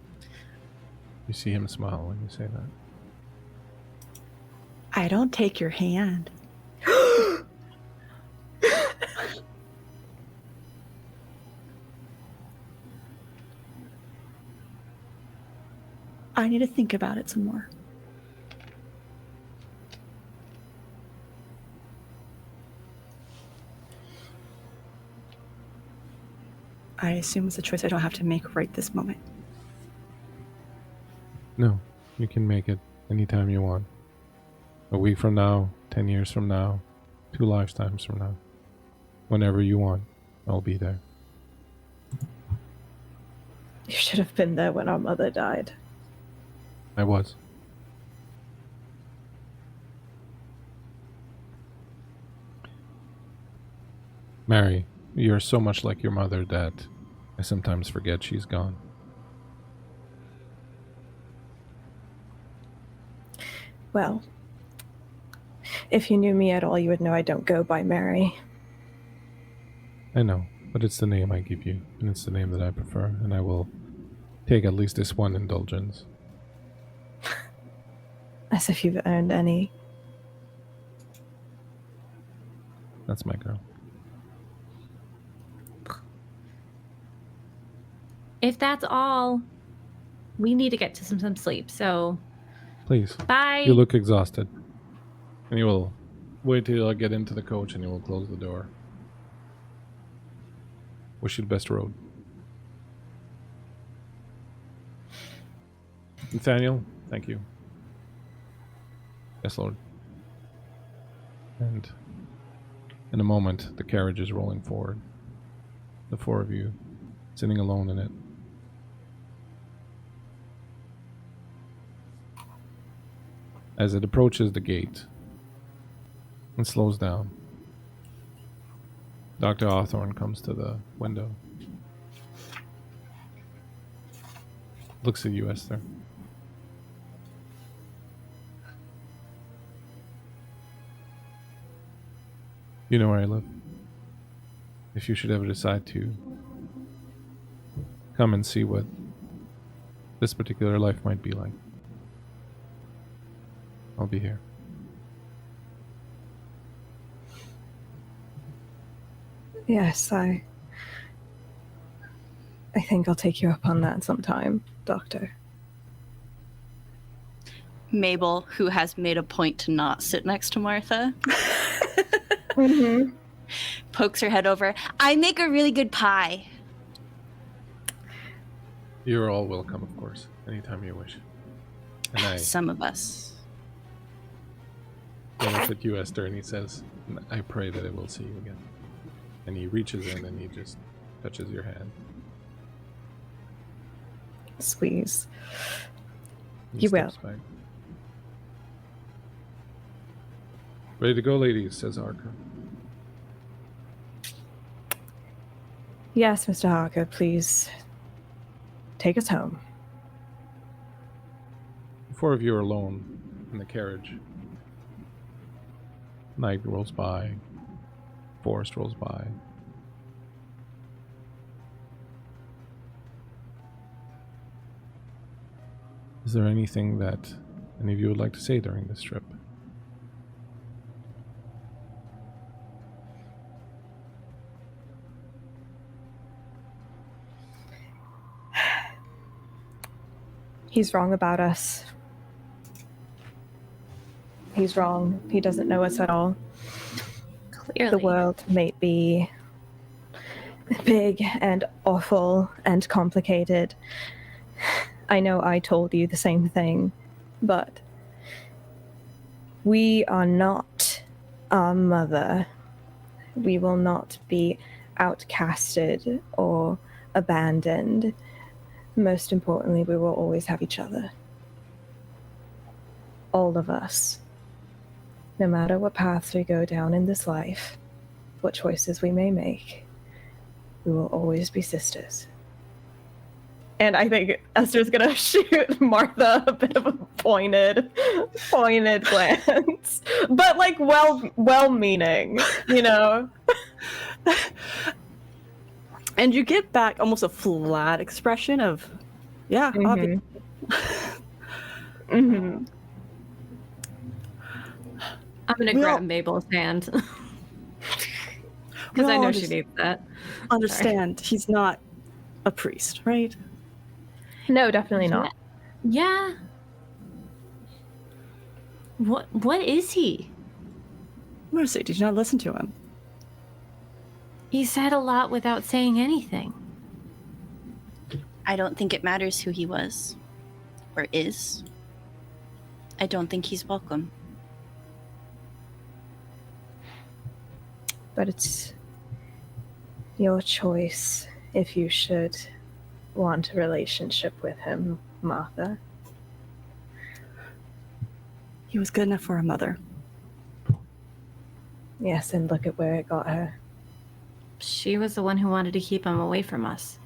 A: You see him smile when you say that.
C: I don't take your hand. I need to think about it some more. I assume it's a choice I don't have to make right this moment.
A: No, you can make it anytime you want. A week from now, 10 years from now, 2 lifetimes from now. Whenever you want, I'll be there.
E: You should have been there when our mother died.
A: I was. Mary, you're so much like your mother that I sometimes forget she's gone.
E: Well, if you knew me at all, you would know I don't go by Mary.
A: I know, but it's the name I give you, and it's the name that I prefer, and I will take at least this one indulgence.
E: As if you've earned any.
A: That's my girl.
B: If that's all, we need to get to some sleep, so
A: Please.
B: bye.
A: You look exhausted. And you will wait till I get into the coach and you will close the door. Wish you the best road. Nathaniel, thank you. Yes, Lord. And in a moment, the carriage is rolling forward. The four of you sitting alone in it. As it approaches the gate and slows down, Dr. Hawthorne comes to the window. Looks at you, Esther. You know where I live. If you should ever decide to come and see what this particular life might be like, I'll be here.
E: Yes, I think I'll take you up on that sometime, Doctor.
D: Mabel, who has made a point to not sit next to Martha,
E: Mm-hmm.
D: pokes her head over. I make a really good pie.
A: You're all welcome, of course, anytime you wish. And I
D: Some of us.
A: look at you, Esther, and he says, I pray that I will see you again. And he reaches in and he just touches your hand.
E: Squeeze.
A: He
E: You will.
A: steps back. Ready to go, ladies, says Arca.
E: Yes, Mr. Harker, please take us home.
A: The four of you are alone in the carriage. Night rolls by. Forest rolls by. Is there anything that any of you would like to say during this trip?
E: He's wrong about us. He's wrong. He doesn't know us at all.
B: Clearly.
E: The world may be big and awful and complicated. I know I told you the same thing, but we are not our mother. We will not be outcasted or abandoned. Most importantly, we will always have each other. All of us. No matter what paths we go down in this life, what choices we may make, we will always be sisters. And I think Esther's gonna shoot Martha a bit of a pointed glance, but like well-meaning, you know.
C: And you get back almost a flat expression of, yeah, obviously.
E: Mm-hmm.
B: I'm gonna
C: We
B: grab
C: all-
B: Mabel's hand. Because I know she needs that.
C: Understand, he's not a priest, right?
E: No, definitely not.
B: Yeah. What is he?
C: Mercy, did you not listen to him?
B: He said a lot without saying anything.
D: I don't think it matters who he was. Or is. I don't think he's welcome.
E: But it's your choice if you should want a relationship with him, Martha.
C: He was good enough for a mother.
E: Yes, and look at where it got her.
B: She was the one who wanted to keep him away from us.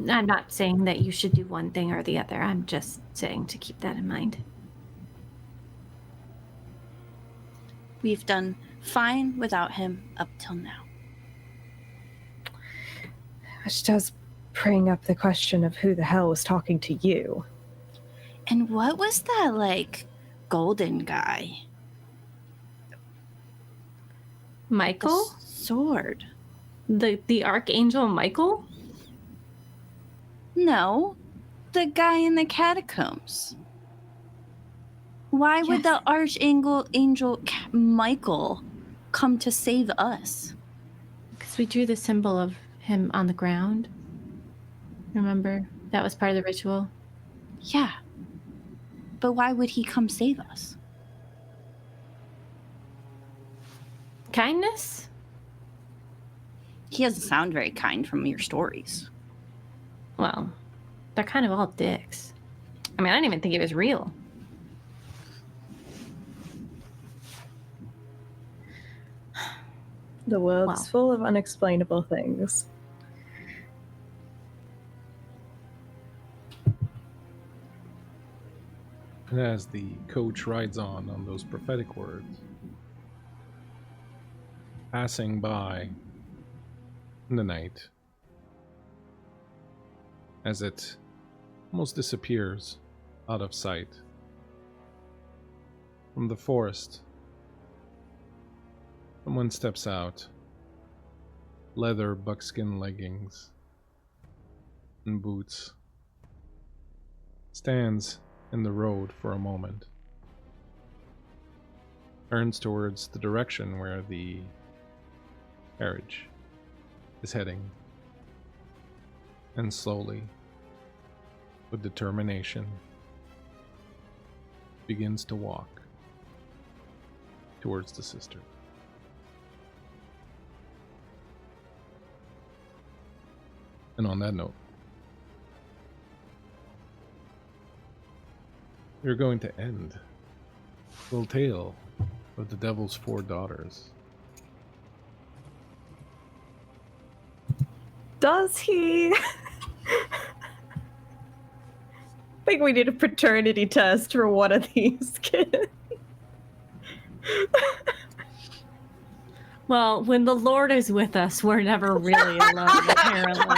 B: I'm not saying that you should do one thing or the other. I'm just saying to keep that in mind.
D: We've done fine without him up till now.
E: Which does bring up the question of who the hell was talking to you.
D: And what was that, like, golden guy?
B: Michael?
D: Sword.
B: The Archangel Michael?
D: No, the guy in the catacombs. Why would the Archangel Michael come to save us?
B: Because we drew the symbol of him on the ground. Remember? That was part of the ritual.
D: Yeah. But why would he come save us?
B: Kindness?
D: He doesn't sound very kind from your stories.
B: Well, they're kind of all dicks. I mean, I didn't even think he was real.
E: The world's
B: Wow.
E: full of unexplainable things.
A: And as the coach rides on those prophetic words, passing by in the night, as it almost disappears out of sight from the forest, someone steps out, leather buckskin leggings and boots, stands in the road for a moment, turns towards the direction where the carriage is heading, and slowly, with determination, begins to walk towards the sister. And on that note, we're going to end the little tale of the Devil's Four Daughters.
E: Does he? I think we need a paternity test for one of these kids.
B: Well, when the Lord is with us, we're never really alone, apparently.